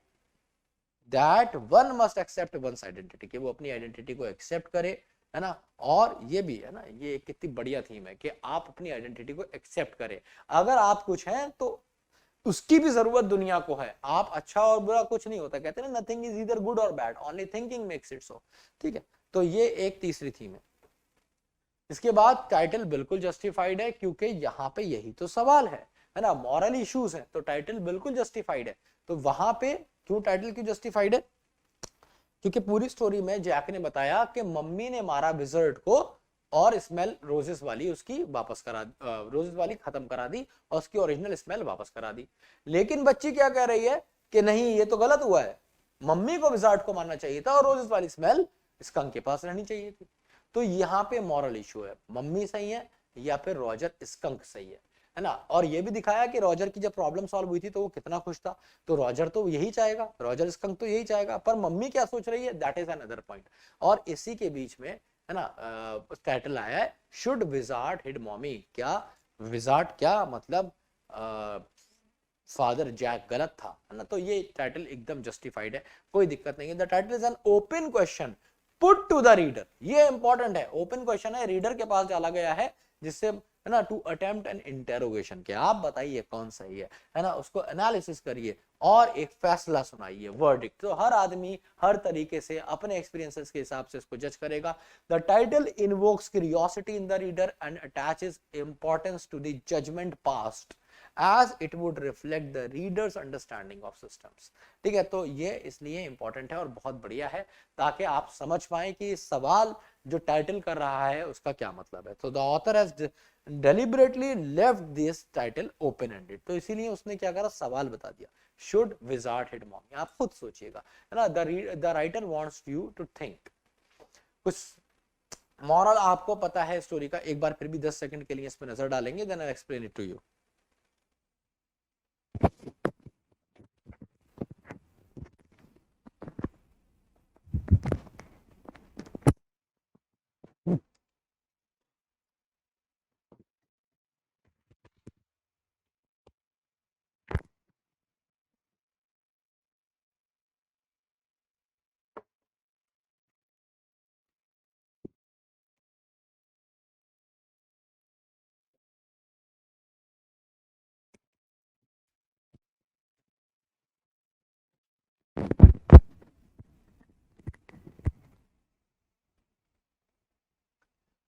that one must accept one's identity, कि वो अपनी आइडेंटिटी को एक्सेप्ट करे, है ना। और ये भी है ना, ये कितनी बढ़िया थीम है कि आप अपनी आइडेंटिटी को एक्सेप्ट करें। अगर आप कुछ हैं तो उसकी भी जरूरत दुनिया को है। आप अच्छा और बुरा कुछ नहीं होता, कहते हैं ना, नथिंग इज ईदर गुड और bad, only thinking makes it so. ठीक है, तो ये एक तीसरी थीम है। इसके बाद टाइटल बिल्कुल जस्टिफाइड है, क्योंकि यहाँ पे यही तो सवाल है ना, मॉरल इश्यूज है, तो टाइटल बिल्कुल जस्टिफाइड है। तो वहां पे क्यों टाइटल क्यों जस्टिफाइड है? क्योंकि पूरी स्टोरी में जैक ने बताया कि मम्मी ने मारा विजर्ड को और स्मेल रोजेस वाली उसकी वापस करा, रोजेस वाली खत्म करा दी और उसकी ओरिजिनल स्मेल वापस करा दी। लेकिन बच्ची क्या कह रही है कि नहीं, ये तो गलत हुआ है, मम्मी को विजर्ड को मारना चाहिए था और रोजेस वाली स्मेल स्कंक के पास रहनी चाहिए थी। तो यहाँ पे मॉरल इशू है, मम्मी सही है या फिर रॉजर स्कंक सही है ना। और ये भी दिखाया कि रॉजर की जब प्रॉब्लम सॉल्व हुई थी तो वो कितना खुश था, तो रॉजर तो यही चाहेगा, रॉजर स्कंक तो यही चाहेगा, पर मम्मी क्या सोच रही है, दैट इज अनदर पॉइंट। और इसी के बीच में है ना टाइटल आया है, शुड विजार्ड हिड मॉमी। क्या विजार्ड, क्या मतलब फादर जैक गलत था, है ना। तो ये टाइटल एकदम जस्टिफाइड है, कोई दिक्कत नहीं है। The title is an open question put to the reader, ये इंपॉर्टेंट है, ओपन क्वेश्चन है, रीडर के पास डाला गया है, जिससे है ना टू अटेम्प्ट एन इंटेरोगेशन, के आप बताइए कौन सही है ना, उसको एनालिसिस करिए और एक फैसला सुनाइए, वर्डिक्ट। तो हर आदमी हर तरीके से अपने एक्सपीरियंसेस के हिसाब से इसको जज करेगा। The title invokes curiosity in the reader and attaches importance to the judgement passed as it would reflect the reader's understanding of systems। ठीक है, तो ये इसलिए इंपॉर्टेंट है और बहुत बढ़िया है, ताकि आप समझ पाए कि सवाल जो टाइटल कर रहा है उसका क्या मतलब है। तो the author has deliberately left this title open ended, तो इसीलिए उसने क्या करा, सवाल बता दिया, should wizard hit mommy। आप खुद सोचिएगा, है ना। the writer wants you to think। कुछ मॉरल आपको पता है स्टोरी का, एक बार फिर भी 10 सेकंड के लिए इस पर नजर डालेंगे, then I explain it to you.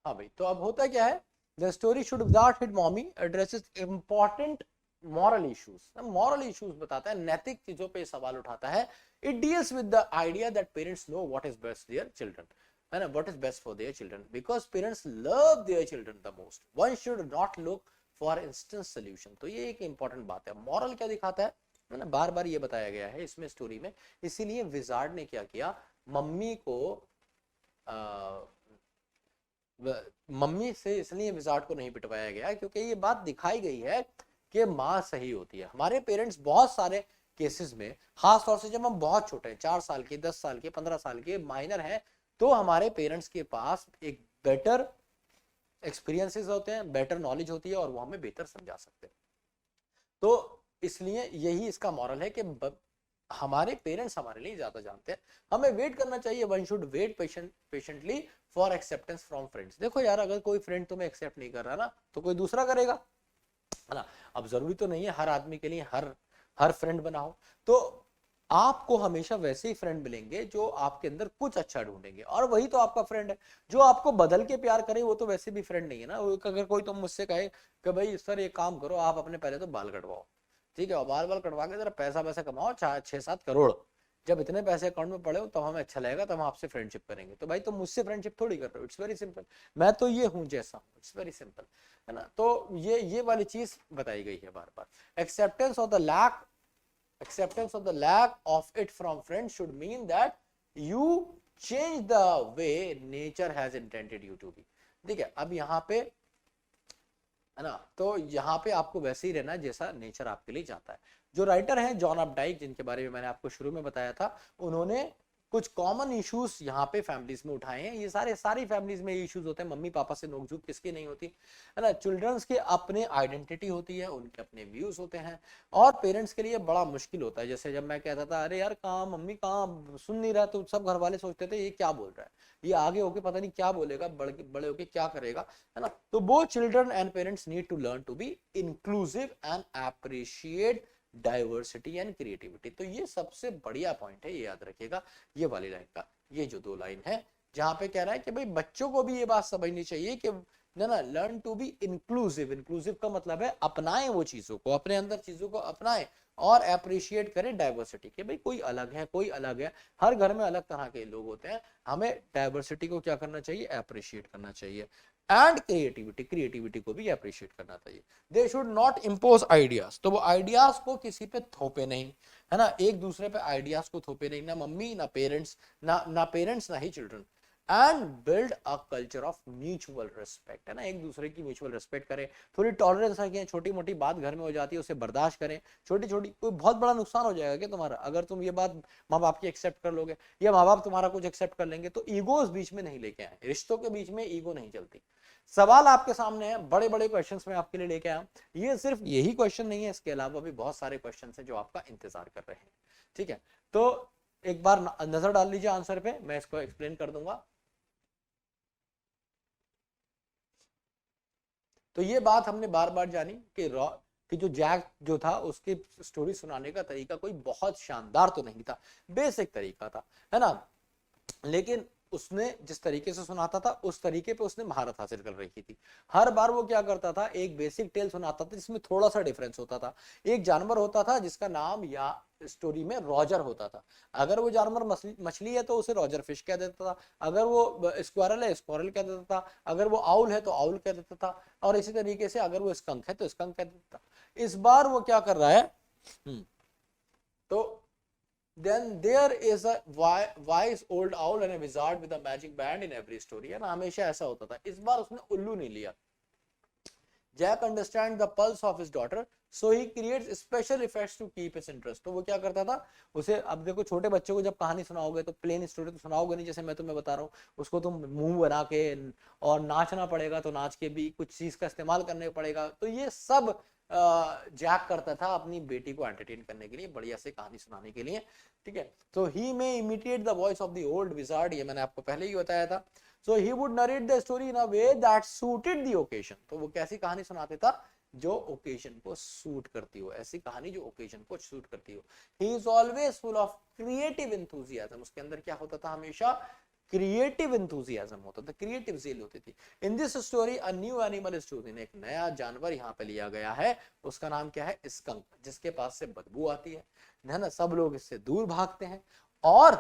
हाँ भाई, तो अब होता क्या है, the story should not hit mommy addresses important moral issues. Moral issues बताता है, नैतिक चीजों पे सवाल उठाता है। It deals with the idea that parents know what is best their children, है ना, what is best for their children, because parents love their children the most, one should not look for instant solution. तो ये एक इंपॉर्टेंट बात है। मॉरल क्या दिखाता है ना, बार बार ये बताया गया है इसमें स्टोरी में। इसीलिए विजार्ड ने क्या किया, मम्मी को मम्मी से इसलिए विजार्ड को नहीं पिटवाया गया क्योंकि ये बात दिखाई गई है कि माँ सही होती है। हमारे पेरेंट्स बहुत सारे केसेस में, खास तौर से जब हम बहुत छोटे हैं, 4 साल के, 10 साल के, 15 साल के, माइनर हैं, तो हमारे पेरेंट्स के पास एक बेटर एक्सपीरियंसेस होते हैं, बेटर नॉलेज होती है और वो हमें बेहतर समझा सकते हैं। तो इसलिए यही इसका मॉरल है कि हमारे पेरेंट्स हमारे लिए ज्यादा जानते हैं, हमें वेट करना चाहिए। One should wait patiently for acceptance from friends. देखो यार, अगर कोई फ्रेंड तुम्हें एक्सेप्ट नहीं कर रहा ना, तो कोई दूसरा करेगा, है ना। अब जरूरी तो नहीं है हर आदमी के लिए हर फ्रेंड बनाओ, तो आपको हमेशा वैसे ही फ्रेंड मिलेंगे जो आपके अंदर कुछ अच्छा ढूंढेंगे, और वही तो आपका फ्रेंड है। जो आपको बदल के प्यार करे वो तो वैसे भी फ्रेंड नहीं है ना। अगर कोई तुम मुझसे कहे कि भाई सर एक काम करो, आप अपने पहले तो बाल कटवाओ, ठीक है, और बाल कटवा के जरा पैसा वैसा कमाओ, 6-7 करोड़, जब इतने पैसे अकाउंट में पड़े हो तब हमें अच्छा लगेगा, तब हम आपसे फ्रेंडशिप करेंगे। तो भाई तुम मुझसे फ्रेंडशिप थोड़ी कर रहे हो, इट्स वेरी सिंपल, मैं तो ये हूँ जैसा हूँ, इट्स वेरी सिंपल, है ना। तो ये वाली चीज बताई गई है बार बार। acceptance of the lack of it from friends should mean that you change the way nature has intended you to be। ठीक है, अब यहाँ पे, है ना, तो यहाँ पे आपको वैसे ही रहना है जैसा नेचर आपके लिए चाहता है। जो राइटर हैं जॉन अपडाइक, जिनके बारे में मैंने आपको शुरू में बताया था, उन्होंने कुछ कॉमन इश्यूज यहाँ पे फैमिलीज में उठाए हैं। ये सारी फैमिलीज में इश्यूज होते हैं, मम्मी पापा से नोकझोंक किसकी नहीं होती है ना। चिल्ड्रंस के अपने आइडेंटिटी होती है, उनके अपने व्यूज होते हैं, और पेरेंट्स के लिए बड़ा मुश्किल होता है। जैसे जब मैं कहता था अरे यार कहाँ मम्मी कहाँ सुन नहीं रहा, तो सब घर वाले सोचते थे ये क्या बोल रहा है, ये आगे होके पता नहीं क्या बोलेगा, बड़े होके क्या करेगा, है ना। तो वो children and parents need to learn to be inclusive and appreciate diversity and creativity. तो ये सबसे बढ़िया पॉइंट है, ये याद रखिएगा, ये वाली लाइन का, ये जो 2 लाइन है जहां पे कह रहा है कि भाई बच्चों को भी ये बात समझनी चाहिए कि ना learn to be inclusive. Inclusive का मतलब है अपनाएं वो चीजों को, अपने अंदर चीजों को अपनाएं, और अप्रिशिएट करें डाइवर्सिटी के, भाई कोई अलग है कोई अलग है, हर घर में अलग तरह के लोग होते हैं, हमें डाइवर्सिटी को क्या करना चाहिए, अप्रिशिएट करना चाहिए। एंड क्रिएटिविटी को भी अप्रिशिएट करना चाहिए। They should not impose ideas, तो वो आइडियाज को किसी पे थोपे नहीं, है ना, एक दूसरे पे आइडियाज को थोपे नहीं, ना मम्मी ना पेरेंट्स, ना पेरेंट्स ना ही children. And build a culture of mutual respect, है ना, एक दूसरे की म्यूचुअल रिस्पेक्ट करें, थोड़ी टॉलरेंस रखें, छोटी मोटी बात घर में हो जाती है उसे बर्दाश्त करें, छोटी छोटी, कोई बहुत बड़ा नुकसान हो जाएगा क्या तुम्हारा अगर तुम ये बात माँ बाप की एक्सेप्ट कर लोगे, या माँ बाप तुम्हारा कुछ एक्सेप्ट कर लेंगे, तो ईगोस बीच में नहीं लेके आए, रिश्तों के बीच में ईगो नहीं चलती। सवाल आपके सामने है, बड़े बड़े क्वेश्चंस में आपके लिए लेके आया, ये सिर्फ यही क्वेश्चन नहीं है, इसके अलावा भी बहुत सारे क्वेश्चन हैं जो आपका इंतजार कर रहे हैं, ठीक है। तो एक बार नजर डाल लीजिए आंसर पे, मैं इसको एक्सप्लेन कर दूंगा। तो ये बात हमने बार बार जानी कि जो जैक जो था उसकी स्टोरी सुनाने का तरीका कोई बहुत शानदार तो नहीं था, बेसिक तरीका था, है ना, लेकिन उसने जिस तरीके से सुनाता था उस तरीके पे उसने महारत हासिल कर रखी थी। हर बार वो क्या करता था, एक बेसिक टेल सुनाता था जिसमें थोड़ा सा डिफरेंस होता था। एक जानवर होता था जिसका नाम या स्टोरी में रॉजर होता था, अगर वो जानवर मछली है तो उसे रॉजर फिश कह देता था, अगर वो स्क्वायरल है स्क्वायरल कह देता था, अगर वो आउल है तो आउल कह देता था, और इसी तरीके से अगर वो स्कंक है तो स्कंक कह देता था। इस बार वो क्या कर रहा है, तो then there is a wise old owl and a wizard with a magic band in every story, है ना, हमेशा ऐसा होता था। इस बार उसने उल्लू नहीं लिया। Jack understand the pulse of his daughter, so he creates special effects to keep his interest. तो वो क्या करता था, उसे, अब देखो छोटे बच्चों को जब कहानी सुनाओगे तो प्लेन स्टोरी तो सुनाओगे नहीं, जैसे मैं तुम्हें बता रहा हूँ, उसको तुम मुंह बना के और नाचना पड़ेगा, तो नाच के भी कुछ चीज का इस्तेमाल करने पड़ेगा। तो ये सब जैक करता था अपनी बेटी को एंटरटेन करने के लिए, बढ़िया से कहानी सुनाने के लिए, ठीक है। तो ही में imitate the voice of the old wizard, ये मैंने आपको पहले ही बताया था। So he would narrate the story in a way that suited the occasion. तो वो कैसी कहानी सुनाते था, जो ओकेजन को सूट करती हो, ऐसी कहानी जो ओकेजन को सूट करती हो। He is always full of creative enthusiasm, उसके अंदर क्या होता था, हमेशा क्रिएटिव इंथुजियाज्म होता था, क्रिएटिव zeal होती थी। In this story a new animal is chosen, एक नया जानवर यहाँ पे लिया गया है, उसका नाम क्या है, स्कंक, जिसके पास से बदबू आती है ना, सब लोग इससे दूर भागते हैं, और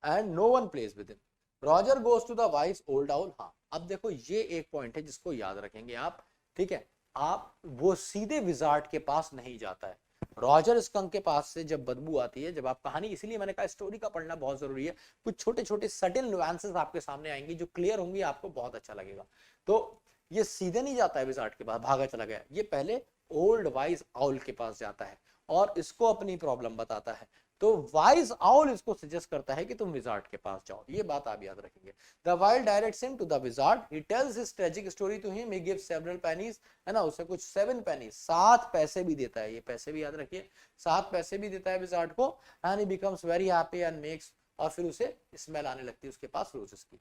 and no one plays with him. Roger goes to the wise old owl. हाँ, अब देखो ये एक पॉइंट है जिसको याद रखेंगे आप, ठीक है, आप, वो सीधे विजार्ड के पास नहीं जाता है, रॉजर स्कंक के पास से जब बदबू आती है, जब आप कहानी, इसीलिए मैंने कहा स्टोरी का पढ़ना बहुत जरूरी है, कुछ छोटे छोटे सटल नुआंसेस आपके सामने आएंगे जो क्लियर होंगी, आपको बहुत अच्छा लगेगा। तो ये सीधे नहीं जाता है विजार्ड के पास, भागा चला गया, ये पहले ओल्ड वाइज आउल के पास जाता है और इसको अपनी प्रॉब्लम बताता है। तो वाइज आउल इसको सजेस्ट करता है कि तुम विजार्ड के पास जाओ, ये बात आप याद रखेंगे। The wild directs him to the wizard, he tells his tragic story to him, he gives several pennies, है ना, उसे कुछ 7 पेनीज, 7 पैसे भी देता है, ये पैसे भी याद रखिए, 7 पैसे भी देता है विजार्ड को, and he becomes very happy and makes, और फिर उसे स्मेल आने लगती है उसके पास रोजेस की।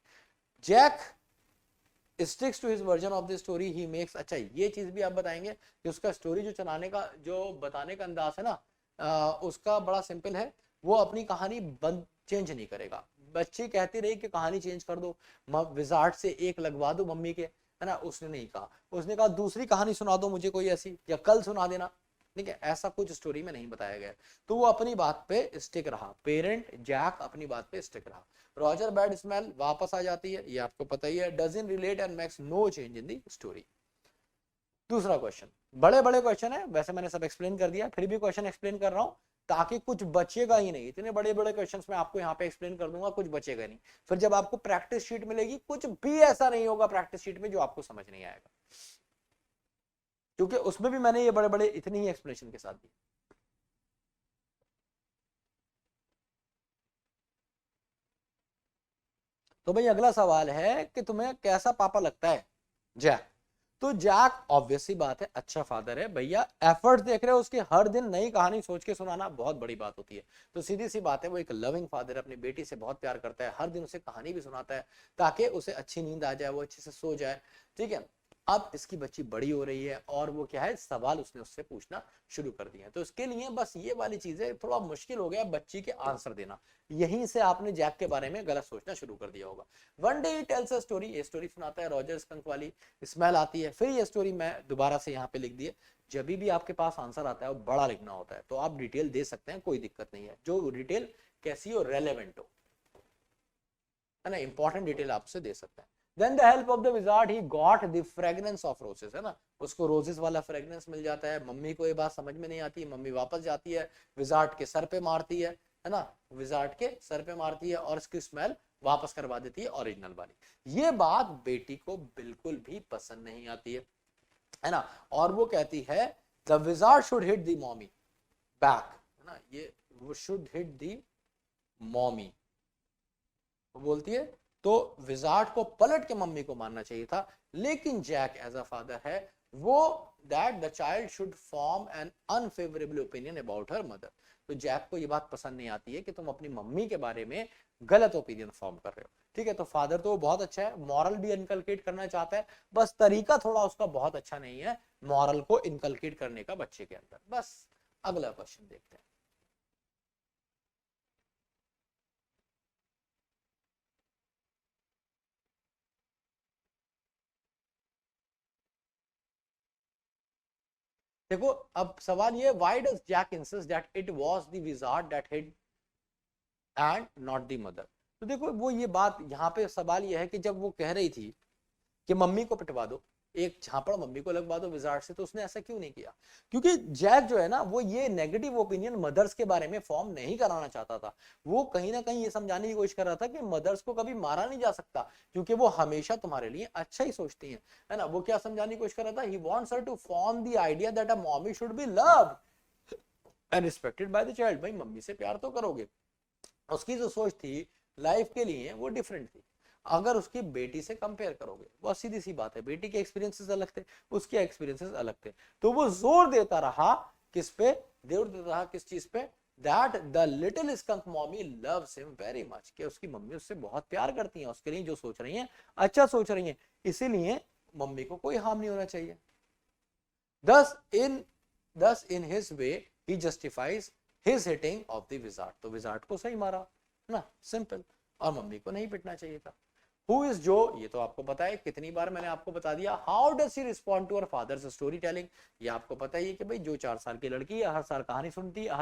Jack sticks to his version of the story he makes। अच्छा, ये चीज भी आप बताएंगे कि उसका स्टोरी जो चलाने का, जो बताने का अंदाज है ना, उसका बड़ा सिंपल है, वो अपनी कहानी बंद चेंज नहीं करेगा। बच्ची कहती रही कि कहानी चेंज कर दो, विजार्ड से एक लगवा दो मम्मी के, है ना, उसने नहीं कहा, उसने कहा दूसरी कहानी सुना दो मुझे कोई ऐसी, या कल सुना देना, ठीक है, ऐसा कुछ स्टोरी में नहीं बताया गया। तो वो अपनी बात पे स्टिक रहा, पेरेंट जैक अपनी बात पे स्टिक रहा। रॉजर बैड स्मेल वापस आ जाती है, ये आपको पता ही है, doesn't relate and makes no change in the story. दूसरा क्वेश्चन, बड़े बड़े क्वेश्चन है, वैसे मैंने सब एक्सप्लेन कर दिया, फिर भी क्वेश्चन एक्सप्लेन कर रहा हूं ताकि कुछ बचेगा ही नहीं, इतने बड़े बड़े क्वेश्चंस मैं आपको यहाँ पे एक्सप्लेन कर दूंगा, कुछ बचेगा नहीं। फिर जब आपको प्रैक्टिस शीट मिलेगी, कुछ भी ऐसा नहीं होगा प्रैक्टिस शीट में जो आपको समझ नहीं आएगा, क्योंकि उसमें भी मैंने ये बड़े बड़े इतनी ही एक्सप्लेनेशन के साथ दी। तो भाई अगला सवाल है कि तुम्हें कैसा पापा लगता है? जैक। तो जैक ऑब्वियसली बात है अच्छा फादर है भैया, एफर्ट देख रहे हो उसके, हर दिन नई कहानी सोच के सुनाना बहुत बड़ी बात होती है। तो सीधी सी बात है वो एक लविंग फादर है, अपनी बेटी से बहुत प्यार करता है, हर दिन उसे कहानी भी सुनाता है ताकि उसे अच्छी नींद आ जाए, वो अच्छे से सो जाए। ठीक है, अब इसकी बच्ची बड़ी हो रही है और वो क्या है, सवाल उसने उससे पूछना शुरू कर दिए हैं। तो इसके लिए बस ये वाली चीजें थोड़ा मुश्किल हो गया बच्ची के आंसर देना, यहीं से आपने जैक के बारे में गलत सोचना शुरू कर दिया होगा। One day he tells a story, ये स्टोरी सुनाता है, रॉजर स्कंक वाली स्मेल आती है। फिर ये स्टोरी मैं दोबारा से यहाँ पे लिख दी है, जब भी आपके पास आंसर आता है वो बड़ा लिखना होता है, तो आप डिटेल दे सकते हैं, कोई दिक्कत नहीं है, जो डिटेल कैसी हो, रेलेवेंट हो, है ना, इंपॉर्टेंट डिटेल आपसे दे सकते हैं। Then the help of the wizard he got the fragrance of roses, है ना, उसको रोजेस वाला फ्रेग्रेंस मिल जाता है। मम्मी को ये बात समझ में नहीं आती, मम्मी वापस जाती है, विजार्ड के सर पे मारती है ना, विजार्ड के सर पे मारती है और इसकी स्मेल वापस करवा देती है ओरिजिनल वाली। ये बात बेटी को बिल्कुल भी पसंद नहीं आती है ना, और वो कहती है the wizard should hit the mommy back, है ना, ये वो शुड हिट द मॉमी बोलती है, तो विजार्ड को पलट के मम्मी को मारना चाहिए था। लेकिन जैक एज अ फादर है वो that the child should form an unfavourable opinion about her mother. तो जैक को ये बात पसंद नहीं आती है कि तुम अपनी मम्मी के बारे में गलत ओपिनियन फॉर्म कर रहे हो। ठीक है, तो फादर तो बहुत अच्छा है, मॉरल भी इनकलकेट करना चाहता है, बस तरीका थोड़ा उसका बहुत अच्छा नहीं है मॉरल को इनकलकेट करने का बच्चे के अंदर। बस अगला क्वेश्चन देखते हैं। देखो अब सवाल ये, why does Jack insist that it was the wizard that hid and not the mother. तो देखो वो ये बात यहाँ पे सवाल ये है कि जब वो कह रही थी कि मम्मी को पिटवा दो, एक झापड़ मम्मी को लगवा दो विजार्ड से, तो उसने ऐसा क्यों नहीं किया? क्योंकि जैक जो है ना वो ये नेगेटिव ओपिनियन मदर्स के बारे में फॉर्म नहीं कराना चाहता था। वो कहीं ना कहीं ये समझाने की कोशिश कर रहा था कि मदर्स को कभी मारा नहीं जा सकता क्योंकि वो हमेशा तुम्हारे लिए अच्छा ही सोचती हैं, है ना। वो क्या समझाने की कोशिश कर रहा था, he wants her to form the idea that a mommy should be loved and respected by the child. भाई मम्मी से प्यार तो करोगे। उसकी जो सोच थी लाइफ के लिए वो डिफरेंट थी। अगर उसकी बेटी से कंपेयर करोगे, बहुत सीधी सी बात है, बेटी के एक्सपीरियंसेस अलग थे, उसके एक्सपीरियंसेस अलग थे, तो वो जोर देता रहा किस पे, जोर देता रहा किस चीज पे, that the little skunk mommy loves him very much, कि उसकी मम्मी उससे बहुत प्यार करती हैं, उसके लिए जो सोच रही हैं अच्छा सोच रही हैं, इसीलिए मम्मी को कोई हार्म नहीं होना चाहिए। thus in his way he justifies his hitting of the wizard। तो विजार्ड को सही मारा ना, सिंपल, और मम्मी को नहीं पिटना चाहिए था। Who is जो, ये तो आपको पता है, कितनी बार मैंने आपको बता दिया। How does she respond to her father's story telling, ये आपको पता ही है कि भाई जो 4 साल की लड़की है हर साल कहानी सुनती है,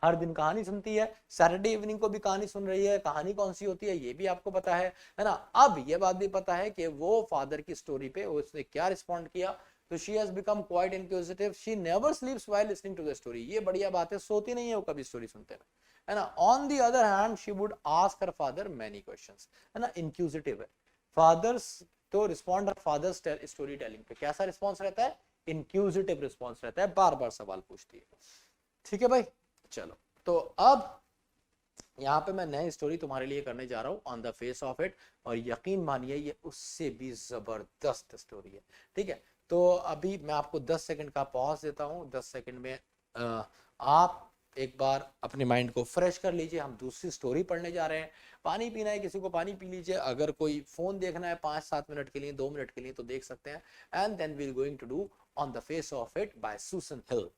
हर दिन कहानी सुनती है, सैटरडे इवनिंग को भी कहानी सुन रही है, कहानी कौन सी होती है ये भी आपको पता है ना। अब ये बात भी पता है कि वो फादर की स्टोरी पे उसने क्या रिस्पॉन्ड किया। तो she has become quite inquisitive, she never sleeps while listening to the story, ये बढ़िया बात है, सोती नहीं है वो कभी स्टोरी सुनते में, है ना। On the other hand she would ask her father many questions, है ना, inquisitive है। फादर्स तो respond her father's story telling पे कैसा रिस्पॉन्स रहता है, इंक्यूजिटिव रिस्पॉन्स रहता है, बार बार सवाल पूछती है। ठीक है भाई, चलो तो अब यहाँ पे मैं नई स्टोरी तुम्हारे लिए करने जा रहा हूँ, on the face of it, और यकीन मानिए ये उससे भी जबरदस्त स्टोरी है। ठीक है, तो अभी मैं आपको 10 सेकंड का पॉज देता हूँ, 10 सेकंड में आप एक बार अपने माइंड को फ्रेश कर लीजिए, हम दूसरी स्टोरी पढ़ने जा रहे हैं। पानी पीना है किसी को पानी पी लीजिए, अगर कोई फोन देखना है 5-7 मिनट के लिए, 2 मिनट के लिए तो देख सकते हैं। And then we are going to do on the face of it by Susan Hill.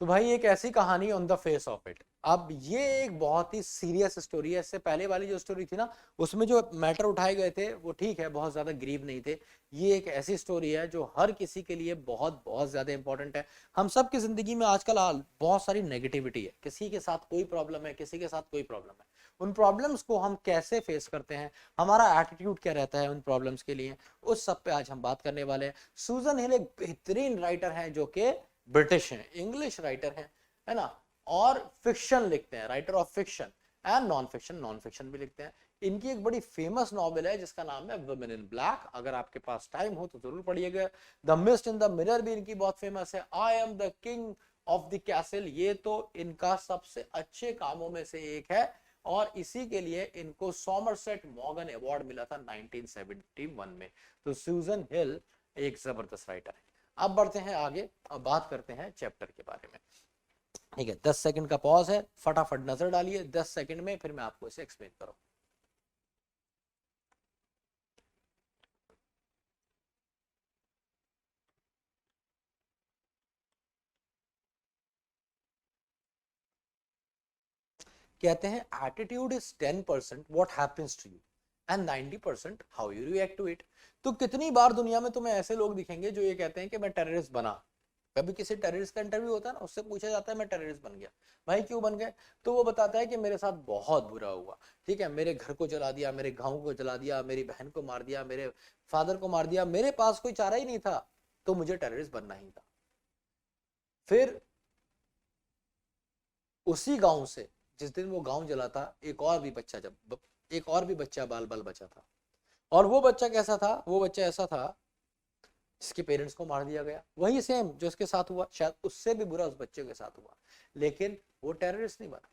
तो भाई एक ऐसी कहानी on the face of it, अब ये एक बहुत ही सीरियस स्टोरी है। इससे पहले वाली जो स्टोरी थी ना उसमें जो मैटर उठाए गए थे वो ठीक है, बहुत ज्यादा ग्रीव नहीं थे। ये एक ऐसी स्टोरी है जो हर किसी के लिए बहुत बहुत ज्यादा इंपॉर्टेंट है। हम सब की जिंदगी में आजकल बहुत सारी नेगेटिविटी है, किसी के साथ कोई प्रॉब्लम है, किसी के साथ कोई प्रॉब्लम है। उन प्रॉब्लम्स को हम कैसे फेस करते हैं, हमारा एटीट्यूड क्या रहता है उन प्रॉब्लम्स के लिए, उस सब पे आज हम बात करने वाले हैं। सुजन हिल एक बेहतरीन राइटर है जो कि ब्रिटिश हैं, इंग्लिश राइटर हैं, है ना, और फिक्शन लिखते हैं, writer of fiction and non fiction भी लिखते हैं। इनकी एक बड़ी फेमस नॉवेल है जिसका नाम है वुमेन इन ब्लैक, अगर आपके पास टाइम हो तो जरूर पढ़िएगा। The mist in the mirror भी इनकी बहुत फेमस है। I am the king of the castle, ये तो इनका सबसे अच्छे कामों में से एक है। और इसी के लिए इनको सॉमरसेट मॉर्गन अवार्ड मिला था 1971 में। तो सूजन हिल एक जबरदस्त राइटर है। अब बढ़ते हैं आगे और बात करते हैं चैप्टर के बारे में। ठीक है, 10 सेकंड का पॉज है, फटाफट नजर डालिए 10 सेकंड में, फिर मैं आपको इसे एक्सप्लेन करूं। कहते हैं attitude is 10% what happens to you and 90% how you react to it. तो कितनी बार दुनिया में तुम्हें ऐसे लोग दिखेंगे जो ये कहते हैं कि मैं टेररिस्ट बना। कभी किसी टेररिस्ट का इंटरव्यू होता है ना, उससे पूछा जाता है मैं टेररिस्ट बन गया, भाई क्यों बन गए? तो वो बताता है कि मेरे साथ बहुत बुरा हुआ, ठीक है, मेरे घर को जला दिया, मेरे गांव को जला दिया, मेरी बहन को मार दिया, मेरे फादर को मार दिया, मेरे पास कोई चारा ही नहीं था, तो मुझे टेररिस्ट बनना ही था। फिर उसी गांव से जिस दिन वो गांव जला था एक और भी बच्चा बाल बाल बचा था। और वो बच्चा कैसा था? वो बच्चा ऐसा था जिसके पेरेंट्स को मार दिया गया, वही सेम जो इसके साथ हुआ, शायद उससे भी बुरा उस बच्चे के साथ हुआ, लेकिन वो टेररिस्ट नहीं बना।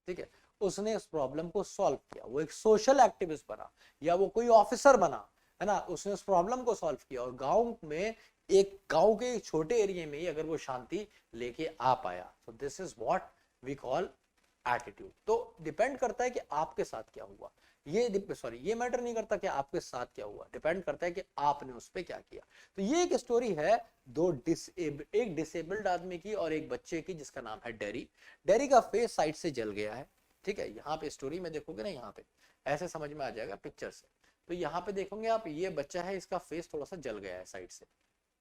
ठीक है, उसने उस प्रॉब्लम को सॉल्व किया, वो एक सोशल एक्टिविस्ट बना या वो कोई ऑफिसर बना, है ना, उसने उस प्रॉब्लम को सॉल्व किया और गांव में एक गांव के छोटे एरिया में ही अगर वो शांति लेके आ पाया। तो this is what we call attitude. तो डिपेंड करता है कि आपके साथ क्या हुआ, ये मैटर नहीं करता कि आपके साथ क्या हुआ, डिपेंड करता है कि आपने उस पर क्या किया। तो ये एक स्टोरी है एक डिसेबल्ड आदमी की और एक बच्चे की जिसका नाम है डेरी। डेरी का फेस साइड से जल गया है। ठीक है, यहाँ पे स्टोरी में देखोगे ना, यहाँ पे ऐसे समझ में आ जाएगा पिक्चर से। तो यहाँ पे देखोगे आप, ये बच्चा है, इसका फेस थोड़ा सा जल गया है साइड से,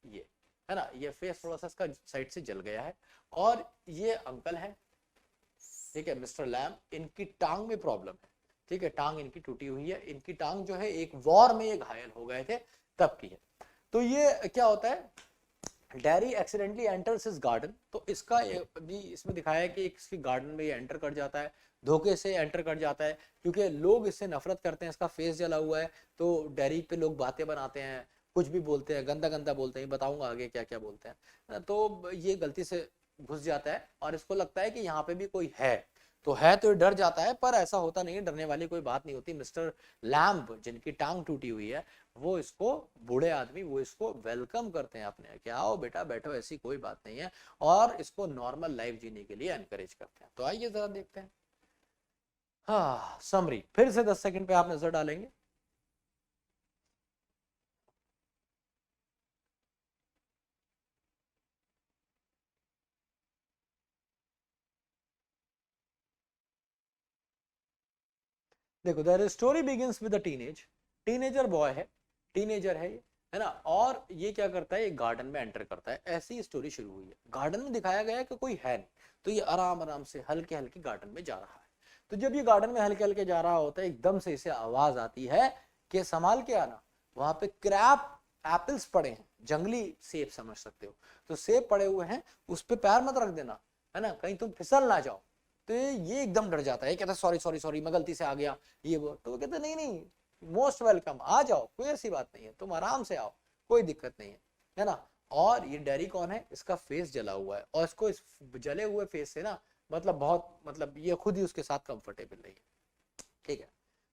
ये है ना, ये फेस थोड़ा सा इसका साइड से जल गया है। और ये अंकल है, ठीक है, मिस्टर लैम, इनकी टांग में प्रॉब्लम है। ठीक है, टांग इनकी टूटी हुई है, इनकी टांग जो है एक वॉर में ये घायल हो गए थे तब की है। तो ये क्या होता है, dairy accidentally enters his garden. तो इसका भी इसमें दिखाया है कि इसकी गार्डन में ये एंटर कर जाता है, धोखे से एंटर कर जाता है, क्योंकि लोग इससे नफरत करते हैं, इसका फेस जला हुआ है। तो डैरी पे लोग बातें बनाते हैं, कुछ भी बोलते हैं, गंदा गंदा बोलते हैं, बताऊंगा आगे क्या क्या बोलते हैं। तो ये गलती से घुस जाता है और इसको लगता है कि यहाँ पे भी कोई है, तो ये डर जाता है, पर ऐसा होता नहीं है, डरने वाली कोई बात नहीं होती। मिस्टर लैम्ब जिनकी टांग टूटी हुई है, वो इसको, बूढ़े आदमी, वो इसको वेलकम करते हैं अपने, क्या आओ बेटा बैठो, ऐसी कोई बात नहीं है, और इसको नॉर्मल लाइफ जीने के लिए एनकरेज करते हैं। तो आइए जरा देखते हैं। हाँ, समरी फिर से 10 सेकंड पे आप नजर डालेंगे। देखो, the story begins with a teenager boy teenager है ये, है ना, और ये क्या करता है, ये गार्डन में एंटर करता है। ऐसी स्टोरी शुरू हुई है, गार्डन में दिखाया गया है कि कोई है नहीं, तो ये आराम आराम से हल्के हल्के गार्डन में जा रहा है। तो जब ये गार्डन में हल्के हल्के जा रहा होता है, एकदम से इसे आवाज आती है कि संभाल के आना, वहां पे क्रैप एप्पल्स पड़े हैं, जंगली सेब समझ सकते हो, तो सेब पड़े हुए हैं, उस पर पैर मत रख देना, है ना, कहीं तुम फिसल ना जाओ। तो ये एकदम डर जाता है, कहता सॉरी सॉरी सॉरी, मैं गलती से आ गया, ये वो। तो वो कहते नहीं नहीं, मोस्ट वेलकम, आ जाओ, कोई ऐसी बात नहीं है, तुम आराम से आओ, कोई दिक्कत नहीं है ना। और ये डैरी कौन है, इसका फेस जला हुआ है, और इसको इस जले हुए फेस से ना, मतलब बहुत, मतलब ये खुद ही उसके साथ कंफर्टेबल नहीं है। ठीक है,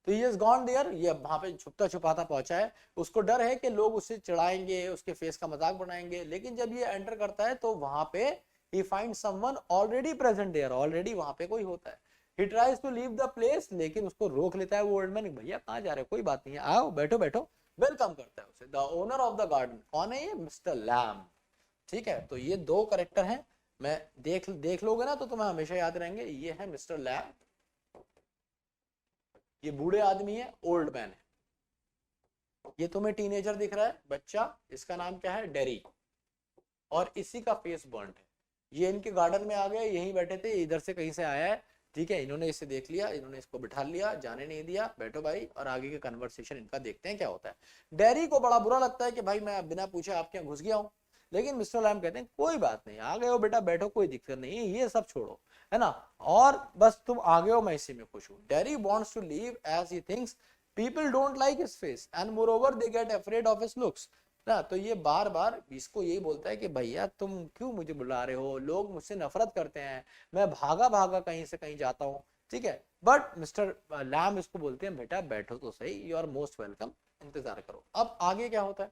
तो ये गॉन देयर, ये वहां पे छुपता छुपाता पहुंचा है। उसको डर है कि लोग उसे चिढ़ाएंगे, उसके फेस का मजाक बनाएंगे, लेकिन जब ये एंटर करता है तो वहां पे he finds someone already present there, already वहां पे कोई होता है। he tries to leave the place, लेकिन उसको रोक लेता है वो ओल्ड मैन, भैया कहाँ जा रहे हो, कोई बात नहीं है, आओ बैठो बैठो, वेलकम करता है उसे। The owner of the garden कौन है, ये मिस्टर लैम। ठीक है, तो ये दो करेक्टर हैं, मैं देख लोगे ना तो तुम्हें हमेशा याद रहेंगे। ये है मिस्टर लैम, ये बूढ़े आदमी है, ओल्ड मैन है। ये तुम्हें टीनेजर दिख रहा है बच्चा, इसका नाम क्या है, डेरी, और इसी का फेस बर्न है। ये इनके गार्डन में आ गए, यहीं बैठे थे, इधर से कहीं से आया है, ठीक है, इन्होंने इसे देख लिया, इन्होंने इसको बिठा लिया, जाने नहीं दिया, बैठो भाई, और आगे के कन्वर्सेशन इनका देखते हैं क्या होता है। डेरी को बड़ा बुरा लगता है कि भाई मैं बिना पूछे आपके यहाँ घुस गया हूँ, लेकिन मिस्टर लैम कहते हैं कोई बात नहीं, आ गए हो बेटा, बैठो, कोई दिक्कत नहीं है, ये सब छोड़ो, है ना, और बस तुम आ गए हो, मैं इसी में खुश हूँ। Derry wants to leave as he thinks people don't like his face and moreover they get afraid of his looks ना। तो ये बार बार इसको यही बोलता है कि भैया तुम क्यों मुझे बुला रहे हो, लोग मुझसे नफरत करते हैं, मैं भागा भागा कहीं से कहीं जाता हूँ, ठीक है, बट मिस्टर लैम इसको बोलते हैं बेटा बैठो तो सही, यू आर मोस्ट वेलकम, इंतजार करो। अब आगे क्या होता है,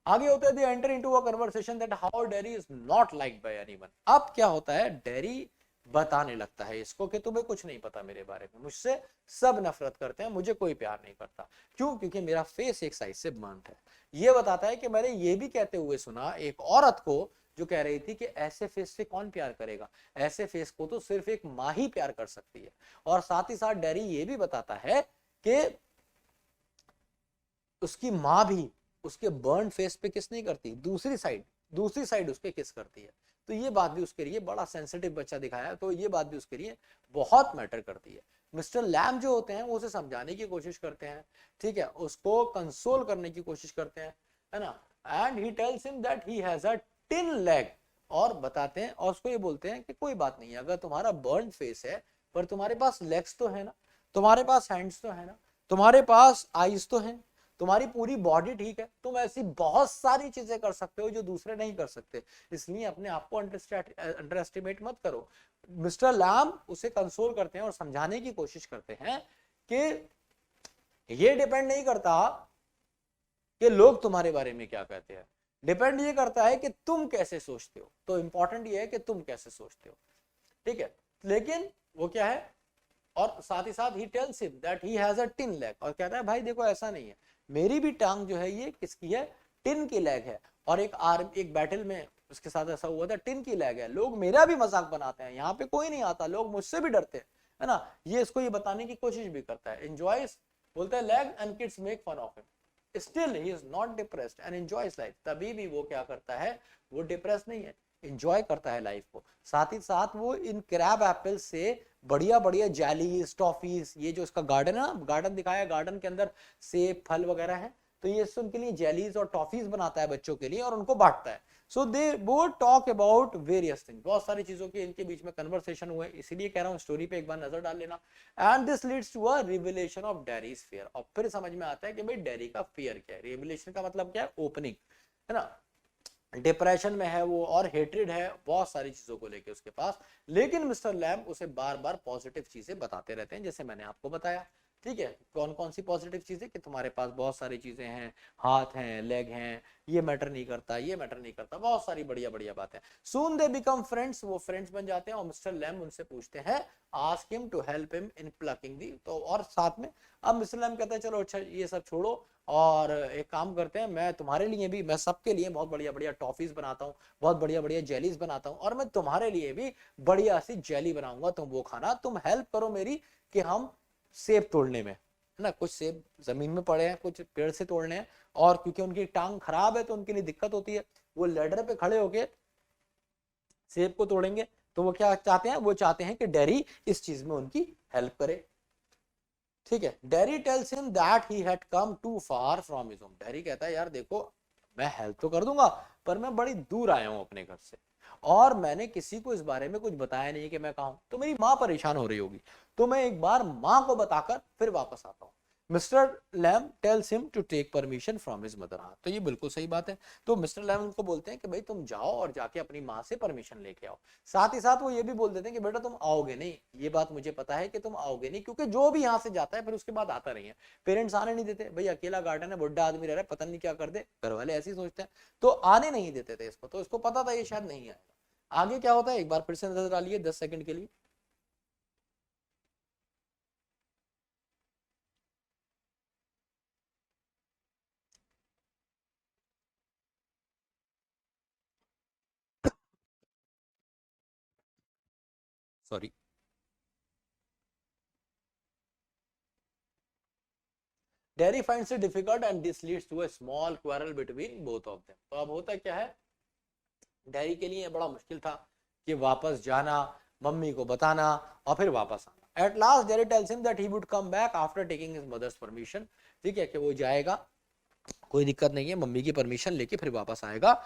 आगे होता है they enter into a conversation that how dairy is not liked by anyone. अब क्या होता है, डेरी बताने लगता है इसको कि तुम्हें कुछ नहीं पता मेरे बारे में, मुझसे सब नफरत करते हैं, मुझे कोई प्यार नहीं करता। क्यों? क्योंकि मेरा फेस एक साइड से बर्न्ड है। ये बताता है कि मैंने ये भी कहते हुए सुना एक औरत को जो कह रही थी कि ऐसे फेस से कौन प्यार करेगा, ऐसे फेस को तो सिर्फ एक माँ ही प्यार कर सकती है। और साथ ही साथ डेरी ये भी बताता है कि उसकी माँ भी उसके बर्न फेस पे किस नहीं करती, दूसरी साइड उस पे किस करती है। तो ये बात भी उसके लिए, बड़ा सेंसिटिव बच्चा दिखाया, तो ये बात भी उसके लिए बहुत मैटर करती है। मिस्टर लैम जो होते हैं वो उसे समझाने की कोशिश करते हैं, ठीक है, उसको कंसोल करने की कोशिश करते हैं, है ना। And he tells him that he has a tin leg, और बताते हैं और उसको ये बोलते हैं कि कोई बात नहीं, अगर तुम्हारा बर्न फेस है पर तुम्हारे पास लेग्स तो है ना, तुम्हारे पास हैंड्स तो है ना, तुम्हारे पास आईज तो है, तुम्हारी पूरी बॉडी ठीक है, तुम ऐसी बहुत सारी चीजें कर सकते हो जो दूसरे नहीं कर सकते, इसलिए अपने आप को अंडर एस्टिमेट मत करो। मिस्टर लैम उसे कंसोल करते हैं और समझाने की कोशिश करते हैं कि ये डिपेंड नहीं करता कि लोग तुम्हारे बारे में क्या कहते हैं, डिपेंड ये करता है कि तुम कैसे सोचते हो। तो इंपॉर्टेंट ये है कि तुम कैसे सोचते हो, ठीक है। लेकिन वो क्या है, और साथ ही साथ he tells him that he has a tin leg, और कहता है भाई देखो ऐसा नहीं है, मेरी भी टांग जो है ये किसकी है, टिन की लेग है। और एक बैटल में उसके साथ ऐसा हुआ था, टिन की लेग है, लोग मेरा भी मजाक बनाते हैं, यहाँ पे कोई नहीं आता, लोग मुझसे भी डरते हैं, है ना। ये इसको ये बताने की कोशिश भी करता है। एंजॉयस बोलता है leg and kids make fun of him, still he is not depressed and enjoys life. तभी भी वो क्या करता है, वो डिप्रेस नहीं है, एंजॉय करता है लाइफ को। साथ ही साथ वो इन क्रैब एप्पल से बढ़िया बढ़िया जेलीज टॉफीज, ये जो इसका गार्डन है ना, गार्डन दिखाया, गार्डन के अंदर सेब फल वगैरह है, तो ये उनके लिए जेलीज और टॉफीज बनाता है बच्चों के लिए और उनको बांटता है। So they both talk about various things, बहुत सारी चीजों के इनके बीच में कन्वर्सेशन हुए, इसीलिए कह रहा हूँ स्टोरी पे एक बार नजर डाल लेना। And this leads to a revelation of Derry's fear, और फिर समझ में आता है कि भाई डेरी का फियर क्या है। रिविलेशन का मतलब क्या है, ओपनिंग, है ना। डिप्रेशन में है वो और हेट्रेड है बहुत सारी चीजों को लेके उसके पास, लेकिन मिस्टर लैम उसे बार बार पॉजिटिव चीजें बताते रहते हैं, जैसे मैंने आपको बताया, ठीक है। कौन कौन सी पॉजिटिव चीजें, कि तुम्हारे पास बहुत सारी चीजें हैं, हाथ हैं, लेग हैं, ये मैटर नहीं करता, ये मैटर नहीं करता, बहुत सारी बढ़िया बढ़िया बातें। सून दे बिकम फ्रेंड्स, वो फ्रेंड्स बन जाते हैं, और मिस्टर लैम उनसे पूछते हैं ask him to help him in plucking the, तो और साथ में अब मिस्टर लैम कहता है चलो अच्छा ये सब छोड़ो और एक काम करते हैं, मैं तुम्हारे लिए भी, मैं सबके लिए बहुत बढ़िया बढ़िया टॉफीज बनाता हूँ, बहुत बढ़िया बढ़िया जेलीज बनाता हूँ, और मैं तुम्हारे लिए भी बढ़िया सी जेली बनाऊंगा, तुम वो खाना, तुम हेल्प करो मेरी कि हम सेब तोड़ने में, है ना, कुछ सेब जमीन में पड़े हैं, कुछ पेड़ से तोड़ने हैं, और क्योंकि उनकी टांग खराब है तो उनके लिए दिक्कत होती है, वो लेडर पे खड़े होके सेब को तोड़ेंगे। तो वो क्या चाहते हैं, वो चाहते हैं कि डेरी इस चीज में उनकी हेल्प करे, ठीक है। Derry tells him that he had come too far from his home, Derry कहता है यार देखो मैं हेल्प तो कर दूंगा पर मैं बड़ी दूर आया हूं अपने घर से, और मैंने किसी को इस बारे में कुछ बताया नहीं कि मैं कहा हूं, तो मेरी माँ परेशान हो रही होगी, तो मैं एक बार माँ को बताकर फिर वापस आता हूँ। Mister Lamb tells him to take permission from his mother, हाँ तो ये बिल्कुल सही बात है। तो मिस्टर लैम उनको बोलते हैं कि भाई तुम जाओ और जाके अपनी माँ से परमिशन लेके आओ। साथ ही साथ वो ये भी बोल देते हैं कि बेटा तुम आओगे नहीं, ये बात मुझे पता है कि तुम आओगे नहीं, क्योंकि जो भी यहाँ से जाता है फिर उसके बाद आता नहीं है, पेरेंट्स आने नहीं देते, भाई अकेला गार्डन है, बुढ़ा आदमी रह रहा है, पता नहीं क्या कर दे, घर वाले ऐसे ही सोचते हैं, तो आने नहीं देते थे इसको, तो इसको पता था ये शायद नहीं आएगा। आगे क्या होता है एक बार फिर से नजर डालिए 10 सेकंड के लिए। Sorry. Derry finds it difficult and this leads to a small quarrel between both of them. तो अब होता क्या है, डेरी के लिए बड़ा मुश्किल था कि वापस जाना, मम्मी को बताना और फिर वापस आना। At last Derry tells him that he would come back after taking his mother's permission, ठीक है, कि वो जाएगा, कोई दिक्कत नहीं है, मम्मी की परमिशन लेके फिर वापस आएगा।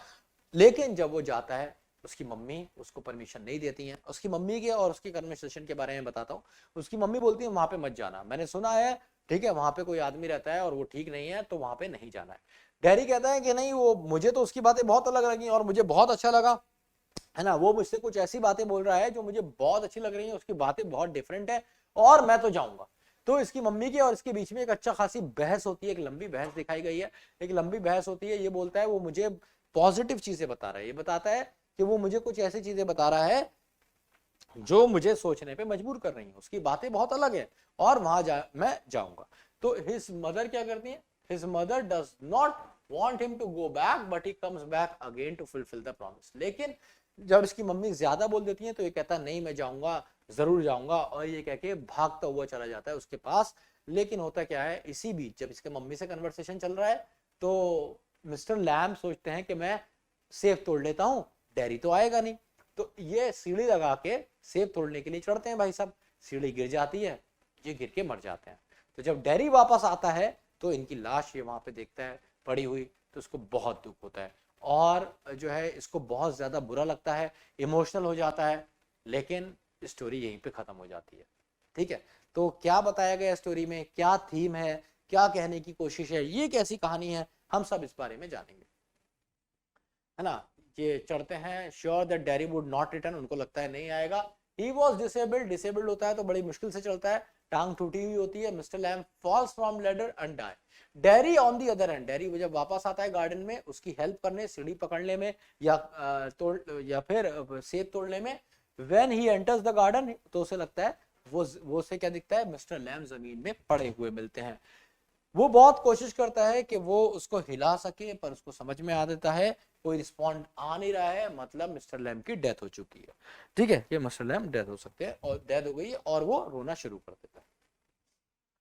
लेकिन जब वो जाता है उसकी मम्मी उसको परमिशन नहीं देती है। उसकी मम्मी के और उसकी कन्वर्सेशन के बारे में बताता हूँ। उसकी मम्मी बोलती है वहां पे मत जाना, मैंने सुना है, ठीक है, वहां पे कोई आदमी रहता है और वो ठीक नहीं है, तो वहां पे नहीं जाना है। डैडी कहता है कि नहीं, वो मुझे तो उसकी बातें बहुत अलग लगी और मुझे बहुत अच्छा लगा है ना, वो मुझसे कुछ ऐसी बातें बोल रहा है जो मुझे बहुत अच्छी लग रही है, उसकी बातें बहुत डिफरेंट है और मैं तो जाऊंगा। तो इसकी मम्मी की और इसके बीच में एक अच्छा खासी बहस होती है, एक लंबी बहस दिखाई गई है, एक लंबी बहस होती है। ये बोलता है वो मुझे पॉजिटिव चीजें बता रहा है, ये बताता है कि वो मुझे कुछ ऐसी चीजें बता रहा है जो मुझे सोचने पे मजबूर कर रही है, उसकी बातें बहुत अलग है और मैं जाऊंगा। तो हिज मदर क्या करती है, his mother does not want him to go back but he comes back again to fulfill the promise। लेकिन जब इसकी मम्मी ज्यादा बोल देती है तो ये कहता नहीं मैं जाऊंगा, जरूर जाऊंगा, और ये कह के भागता हुआ चला जाता है उसके पास। लेकिन होता क्या है, इसी बीच जब इसके मम्मी से कन्वर्सेशन चल रहा है तो मिस्टर लैम सोचते हैं कि मैं सेफ तोड़ लेता हूं, डैरी तो आएगा नहीं। तो ये सीढ़ी लगा के सेब तोड़ने के लिए चढ़ते हैं भाई साहब, सीढ़ी गिर जाती है, ये गिर के मर जाते हैं। तो जब डैरी वापस आता है तो इनकी लाश ये वहां पे देखता है पड़ी हुई, तो उसको बहुत दुख होता है और जो है इसको बहुत ज्यादा बुरा लगता है, इमोशनल हो जाता है। लेकिन स्टोरी यहीं पे खत्म हो जाती है। ठीक है, तो क्या बताया गया स्टोरी में, क्या थीम है, क्या कहने की कोशिश है, ये कैसी कहानी है, हम सब इस बारे में जानेंगे, है ना। ये चढ़ते हैं, sure that dairy would not return, उनको लगता है नहीं आएगा। ही वॉज डिसेबल्ड, डिसेबल्ड होता है तो बड़ी मुश्किल से चलता है, टांग टूटी हुई होती है। Mister Lamb falls from ladder and die. Derry on the other hand, Derry जब वापस आता है गार्डन में उसकी हेल्प करने, सीढ़ी पकड़ने में या तोड़ या फिर सेब तोड़ने में, when he enters the garden तो उसे लगता है वो से क्या दिखता है, मिस्टर लैम जमीन में पड़े हुए मिलते हैं। वो बहुत कोशिश करता है कि वो उसको हिला सके पर उसको समझ में आ देता है कोई रिस्पॉन्ड आ नहीं रहा है, मतलब मिस्टर लैम की डेथ हो चुकी है। ठीक है, ये मिस्टर लैम डेथ हो सकते हैं और डेथ हो गई है और वो रोना शुरू कर देता है।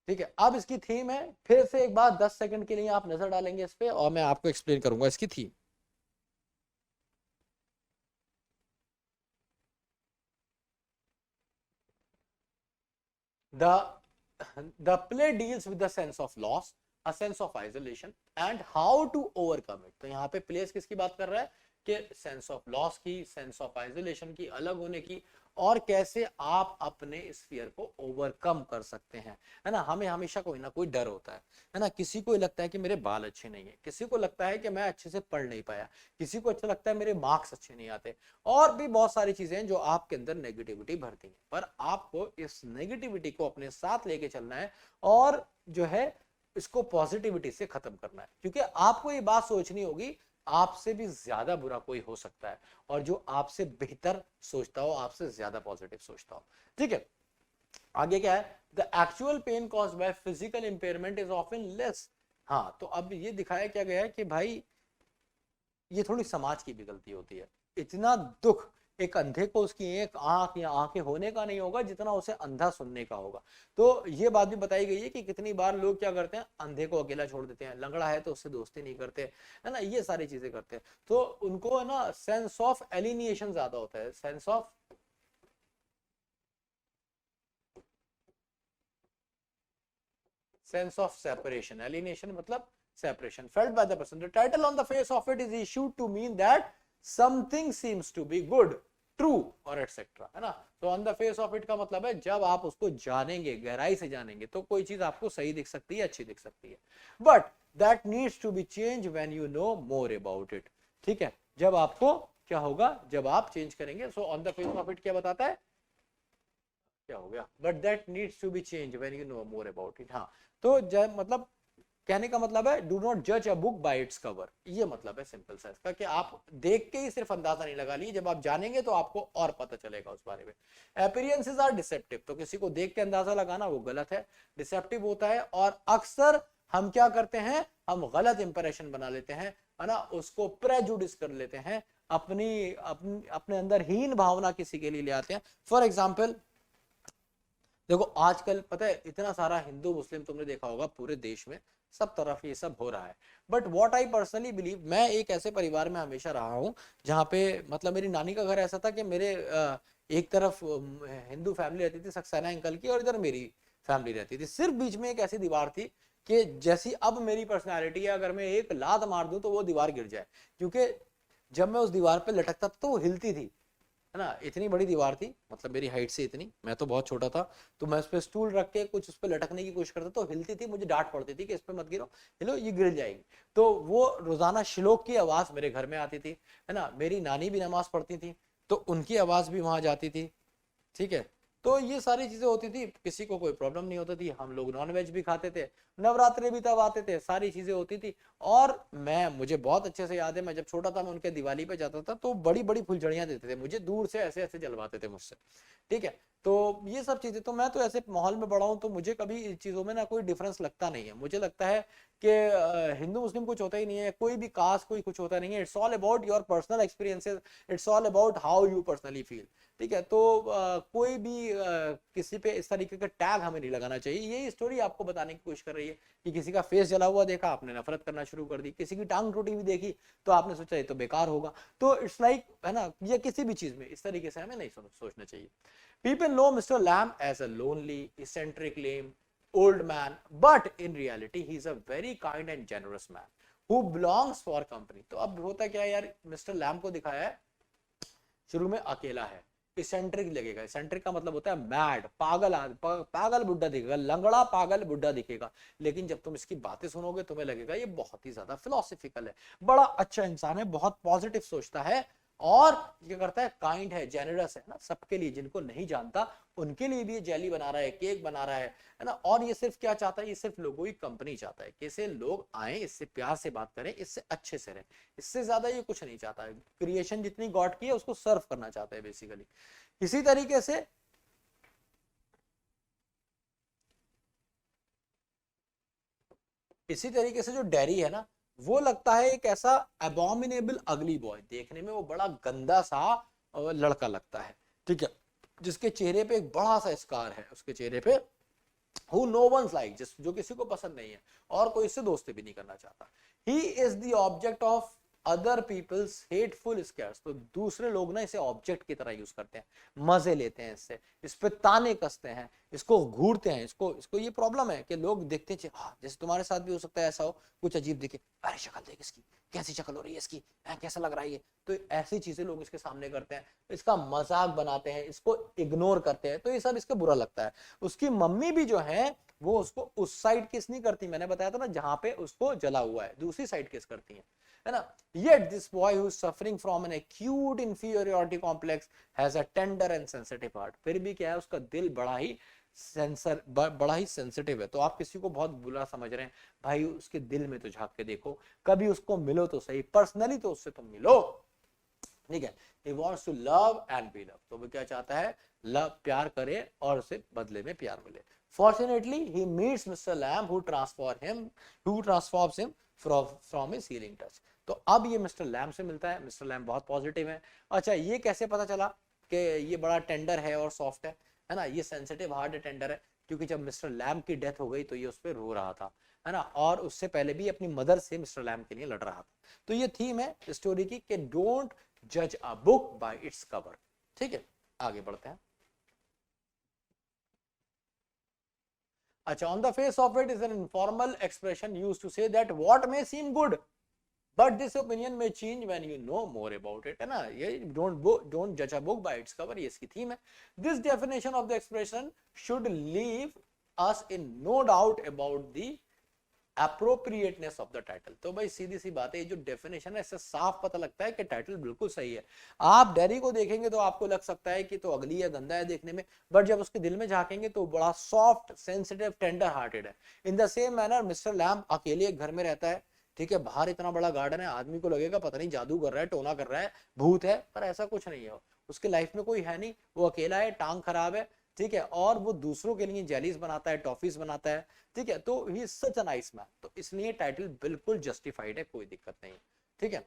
ठीक है, अब इसकी थीम है, फिर से एक बार 10 सेकंड के लिए आप नजर डालेंगे इस पे और मैं आपको एक्सप्लेन करूंगा इसकी theme. The the play deals with the sense of loss, a sense of isolation and how to overcome it। तो यहाँ पे प्लेस किसकी बात कर रहा है कि सेंस ऑफ लॉस की, सेंस ऑफ आइसोलेशन की, अलग होने की, और कैसे आप अपने इस फियर को ओवरकम कर सकते हैं। है ना, हमें हमेशा कोई ना कोई डर होता है ना। किसी को लगता है कि मेरे बाल अच्छे नहीं है, किसी को लगता है कि मैं अच्छे से पढ़ नहीं पाया, किसी को अच्छा लगता है मेरे मार्क्स अच्छे नहीं आते, और भी बहुत सारी चीजें हैं जो आपके अंदर नेगेटिविटी भरती हैं। पर आपको इस नेगेटिविटी को अपने साथ लेके चलना है और जो है इसको पॉजिटिविटी से खत्म करना है, क्योंकि आपको ये बात सोचनी होगी आपसे भी ज्यादा बुरा कोई हो सकता है और जो आपसे बेहतर सोचता हो, आपसे ज्यादा पॉजिटिव सोचता हो। ठीक है, आगे क्या है, the actual pain caused by physical impairment is often less. हाँ, तो अब ये दिखाया क्या गया है कि भाई ये थोड़ी समाज की भी गलती होती है। इतना दुख एक अंधे को उसकी एक आंख या आंखें होने का नहीं होगा जितना उसे अंधा सुनने का होगा। तो ये बात भी बताई गई है कि कितनी बार लोग क्या करते हैं, अंधे को अकेला छोड़ देते हैं, लंगड़ा है तो उससे दोस्ती नहीं करते, है ना, ये सारी चीजें करते हैं। तो उनको है ना सेंस ऑफ एलिनिएशन ज्यादा होता है, सेंस ऑफ सेपरेशन। एलिनेशन मतलब separation felt by the person। The title on the face of it is issued to mean that something seems to be good, true or etc, है ना। तो on the face of it का मतलब है जब आप उसको जानेंगे, गहराई से जानेंगे, तो कोई चीज आपको सही दिख सकती है, अच्छी दिख सकती है, but that needs to be changed when you know more about it। ठीक है, जब आपको क्या होगा, जब आप चेंज करेंगे। So on the face of it क्या बताता है, क्या हो गया, but that needs to be change when you know more about it. हाँ, तो जब मतलब कहने का मतलब है डू नॉट जज a book by its cover, ये मतलब है सिंपल सा इसका, कि आप देख के ही सिर्फ अंदाजा नहीं लगा लीजिए, जब आप जानेंगे तो आपको और पता चलेगा उस बारे में। अपीयरेंसेस आर डिसेप्टिव, तो किसी को देख के अंदाजा लगाना वो गलत है, डिसेप्टिव होता है, और अक्सर हम क्या करते हैं, हम गलत इंप्रेशन बना लेते हैं, है ना, उसको प्रेजुडिस कर लेते हैं, अपने अंदर हीन भावना किसी के लिए ले आते हैं। फॉर एग्जाम्पल देखो आजकल पता है इतना सारा हिंदू मुस्लिम तुमने देखा होगा पूरे देश में, सब तरफ ये सब हो रहा है। But what I personally believe, मैं एक ऐसे परिवार में हमेशा रहा हूँ जहाँ पे मतलब मेरी नानी का घर ऐसा था कि मेरे एक तरफ हिंदू फैमिली रहती थी सक्सेना अंकल की, और इधर मेरी फैमिली रहती थी। सिर्फ बीच में एक ऐसी दीवार थी कि जैसी अब मेरी पर्सनैलिटी है, अगर मैं एक लात मार दूं तो वो दीवार गिर जाए, क्योंकि जब मैं उस दीवार पे लटकता था तो वो हिलती थी, है ना। इतनी बड़ी दीवार थी, मतलब मेरी हाइट से इतनी, मैं तो बहुत छोटा था, तो मैं उस पर स्टूल रख के कुछ उस पर लटकने की कोशिश करता तो हिलती थी, मुझे डांट पड़ती थी कि इस पे मत गिरो, हिलो ये गिर जाएगी। तो वो रोजाना श्लोक की आवाज मेरे घर में आती थी, है ना। मेरी नानी भी नमाज पढ़ती थी, तो उनकी आवाज भी वहां जाती थी, ठीक है। तो ये सारी चीजें होती थी, किसी को कोई प्रॉब्लम नहीं होती थी, हम लोग नॉनवेज भी खाते थे, नवरात्रे भी तब आते थे, सारी चीजें होती थी। और मुझे बहुत अच्छे से याद है, मैं जब छोटा था मैं उनके दिवाली पे जाता था तो बड़ी बड़ी फुलझड़ियां देते थे मुझे, दूर से ऐसे ऐसे जलवाते थे मुझसे, ठीक है। तो ये सब चीजें, तो मैं तो ऐसे माहौल में बड़ा हूं, तो मुझे कभी इन चीजों में ना कोई डिफरेंस लगता नहीं है। मुझे लगता है कि हिंदू मुस्लिम कुछ होता ही नहीं है, कोई भी कास्ट कोई कुछ होता नहीं है। It's all about your personal experiences, it's all about how you personally feel, ठीक है। तो कोई भी किसी पे इस तरीके का टैग हमें नहीं लगाना चाहिए। ये स्टोरी आपको बताने की कोशिश कर रही है कि किसी का फेस जला हुआ देखा, आपने नफरत करना शुरू कर दी, किसी की टांग टूटी हुई देखी तो आपने सोचा ये तो बेकार होगा। तो इट्स लाइक, है ना, ये किसी भी चीज में इस तरीके से हमें नहीं सोचना चाहिए। People know Mr. Lamb as a lonely, eccentric, lame old man, but in reality he is a very kind and generous man who belongs for company। तो अब होता क्या है यार, मिस्टर लैम को दिखाया है शुरू में अकेला है, इसेंट्रिक लगेगा। इसेंट्रिक का मतलब होता है मैड, पागल पागल बुड्ढा दिखेगा, लंगड़ा पागल बुड्ढा दिखेगा। लेकिन जब तुम इसकी बातें सुनोगे तुम्हें लगेगा ये बहुत ही ज्यादा फिलोसफिकल है, बड़ा अच्छा इंसान है, बहुत पॉजिटिव सोचता है, और क्या करता है, काइंड है, जेनरस है ना सबके लिए। जिनको नहीं जानता उनके लिए भी ये जेली बना रहा है, केक बना रहा है ना। और ये सिर्फ क्या चाहता है, ये सिर्फ लोगों की कंपनी चाहता है, कैसे लोग आए, इससे प्यार से बात करें, इससे अच्छे से रहें, इससे ज्यादा ये कुछ नहीं चाहता है। क्रिएशन जितनी गॉड की है उसको सर्व करना चाहता है बेसिकली। इसी तरीके से जो डैरी है ना, वो लगता है एक ऐसा अबॉमिनेबल अगली बॉय, देखने में वो बड़ा गंदा सा लड़का लगता है, ठीक है, जिसके चेहरे पे एक बड़ा सा स्कार है, उसके चेहरे पे, who no one's like, जो किसी को पसंद नहीं है और कोई इससे दोस्ती भी नहीं करना चाहता। He is the object of other people's hateful scares। तो दूसरे लोग ना इसे ऑब्जेक्ट की तरह यूज करते हैं, मजे लेते हैं इससे, इस पे ताने कसते हैं, इसको घूरते हैं, इसको ये प्रॉब्लम है कि लोग देखते हैं, हाँ, जैसे तुम्हारे साथ भी हो सकता है ऐसा हो, कुछ अजीब दिखे, अरे शक्ल देख इसकी, कैसी शक्ल हो रही है इसकी, कैसा लग रहा है ये, तो ऐसी चीजें लोग इसके सामने करते हैं, इसका मजाक बनाते हैं, इसको इग्नोर करते हैं, तो ये सब इसको बुरा लगता है। उसकी मम्मी भी जो है वो उसको उस साइड किस नहीं करती, मैंने बताया था ना जहां पे उसको जला हुआ है, दूसरी साइड किस करती है ना। Yet this boy who is suffering from an acute inferiority complex has a tender and sensitive heart। फिर भी क्या है, उसका दिल बड़ा ही सेंसिटिव है। तो आप किसी को बहुत बुरा समझ रहे हैं भाई, उसके दिल में तो झांक के देखो, कभी उसको मिलो तो सही, पर्सनली तो उससे तुम मिलो, ठीक है। He wants to love and be loved। तो वो क्या चाहता है, लव, प्यार करे और उसे बदले में प्यार मिले। Fortunately he meets Mr. Lamb who transforms him from his healing touch। तो अब ये मिस्टर लैम से मिलता है, मिस्टर लैम बहुत पॉजिटिव है। अच्छा, ये कैसे पता चला कि ये बड़ा टेंडर है और सॉफ्ट है ना, ये सेंसिटिव हार्ड टेंडर है, क्योंकि जब मिस्टर लैम की डेथ हो गई तो ये उस पर रो रहा था, है ना, और उससे पहले भी अपनी मदर से मिस्टर लैम के लिए लड़ रहा था। तो ये थीम है स्टोरी की कि डोंट जज a book by its cover, ठीक है। आगे बढ़ते हैं। अच्छा, on the face of it is an informal expression used to say that what may seem good but this opinion may change when you know more about it, है ना। ये don't judge a book by its cover, ये इसकी थीम है। This definition of the expression should leave us in no doubt about the appropriateness of the title। तो भाई सीधी सी बात है, ये जो डेफिनेशन है इससे साफ पता लगता है कि टाइटल बिल्कुल सही है। आप डैरी को देखेंगे तो आपको लग सकता है कि तो अगली है, गंदा है देखने में, बट जब उसके दिल में झांकेंगे तो बड़ा सॉफ्ट, सेंसिटिव, टेंडर हार्टेड है। In the same manner mister lamb अकेले एक घर में रहता है, ठीक है, बाहर इतना बड़ा गार्डन है, आदमी को लगेगा पता नहीं जादू कर रहा है, टोना कर रहा है, भूत है, पर ऐसा कुछ नहीं है। उसके लाइफ में कोई है नहीं, वो अकेला है, टांग खराब है, ठीक है, और वो दूसरों के लिए जेलीज बनाता है, टॉफीज बनाता है, ठीक है। तो he is such a nice man, तो इसलिए टाइटल बिल्कुल जस्टिफाइड है, कोई दिक्कत नहीं, ठीक है।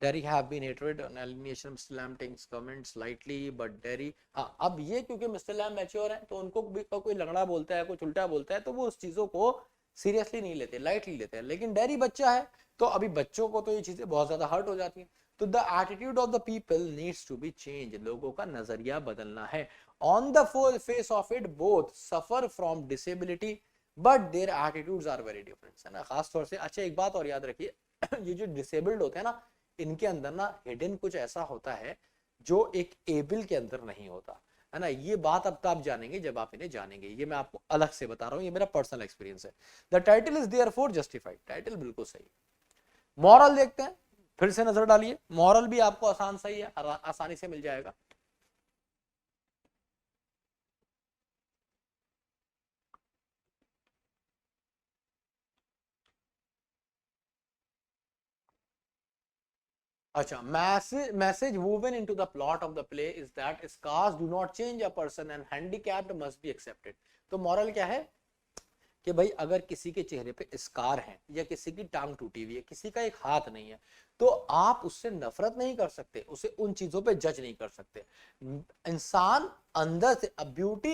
Derry have been hated on alienation, Mr. Lamb takes comments lightly, but Derry, हाँ, अब ये क्योंकि मिस्टर लैम मैच्योर है तो उनको भी कोई लंगड़ा बोलता है, कुछ उल्टा बोलता है तो वो उस चीजों को सीरियसली नहीं लेते, लाइटली लेते हैं। लेकिन डेरी बच्चा है तो अभी बच्चों को तो ये चीजें बहुत ज्यादा हर्ट हो जाती हैं। तो the attitude of the people needs to be change, लोगों का नजरिया बदलना है। On the face of it both suffer from disability but their attitudes are very different, है ना, खास तौर से। अच्छा, एक बात और याद रखिए, ये जो डिसेबल्ड होते हैं ना, इनके अंदर ना हिडन कुछ ऐसा होता है जो एक एबल के अंदर नहीं होता, है ना। ये बात अब तो आप जानेंगे जब आप इन्हें जानेंगे, ये मैं आपको अलग से बता रहा हूँ, ये मेरा पर्सनल एक्सपीरियंस है। The title is therefore justified, title बिल्कुल सही। मॉरल देखते हैं, फिर से नजर डालिए, मॉरल भी आपको आसान सही है, आसानी से मिल जाएगा। अच्छा, message woven into the plot of the play is that scars do not change a person and handicapped must be accepted। तो मॉरल क्या है कि भाई अगर किसी के चेहरे पे स्कार है या किसी की टांग टूटी हुई है, किसी का एक हाथ नहीं है, तो आप उससे नफरत नहीं कर सकते, उसे उन चीजों पे जज नहीं कर सकते। इंसान अंदर से, beauty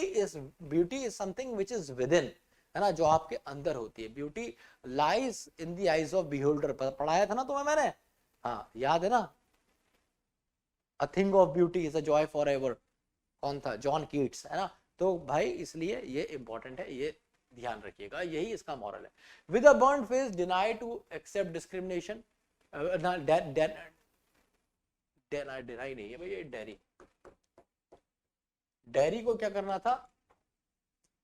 is something which is with in, है ना, जो आपके अंदर होती है। Beauty lies in the eyes of beholder, पढ़ाया था ना तुम्हें मैंने, हाँ याद है ना, a thing of beauty is a joy for ever, कौन था, जॉन कीट्स, है ना। तो भाई इसलिए ये इंपॉर्टेंट है, ये ध्यान रखिएगा, यही इसका मॉरल है। With a burn face deny to accept discrimination, deny नहीं है भाई, ये डेरी को क्या करना था,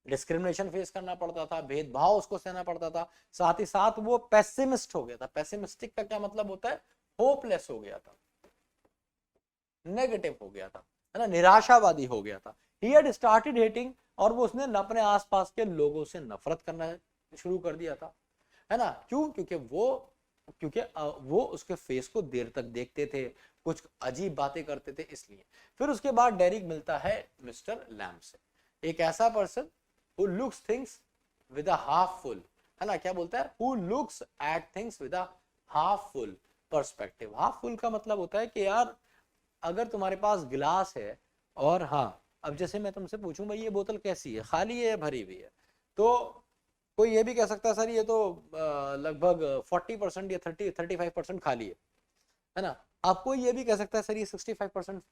डिस्क्रिमिनेशन फेस करना पड़ता था, भेदभाव उसको सहना पड़ता था, साथ ही साथ वो पेसिमिस्ट हो गया था। पेसिमिस्टिक का क्या मतलब होता है, होपलेस हो गया था, नेगेटिव हो गया था, है ना, निराशावादी हो गया था। ही हैड स्टार्टेड हेटिंग, और वो उसने अपने आसपास के लोगों से नफरत करना शुरू कर दिया था, है ना। क्यों, क्योंकि वो उसके फेस को देर तक देखते थे, कुछ अजीब बातें करते थे, इसलिए। फिर उसके बाद डेरिक मिलता है मिस्टर लैम्ब से, एक ऐसा person who looks things with a half full, है ना, क्या बोलता है, who looks at things with a half full perspective. Half full का मतलब होता है कि यार अगर तुम्हारे पास गिलास है, और हाँ, अब जैसे मैं तुमसे पूछूं भाई ये बोतल कैसी है, खाली है या भरी हुई है, तो कोई ये भी कह सकता है सर ये तो लगभग 40% या 35% खाली है ना। आप कोई ये भी कह सकता है सर ये 65%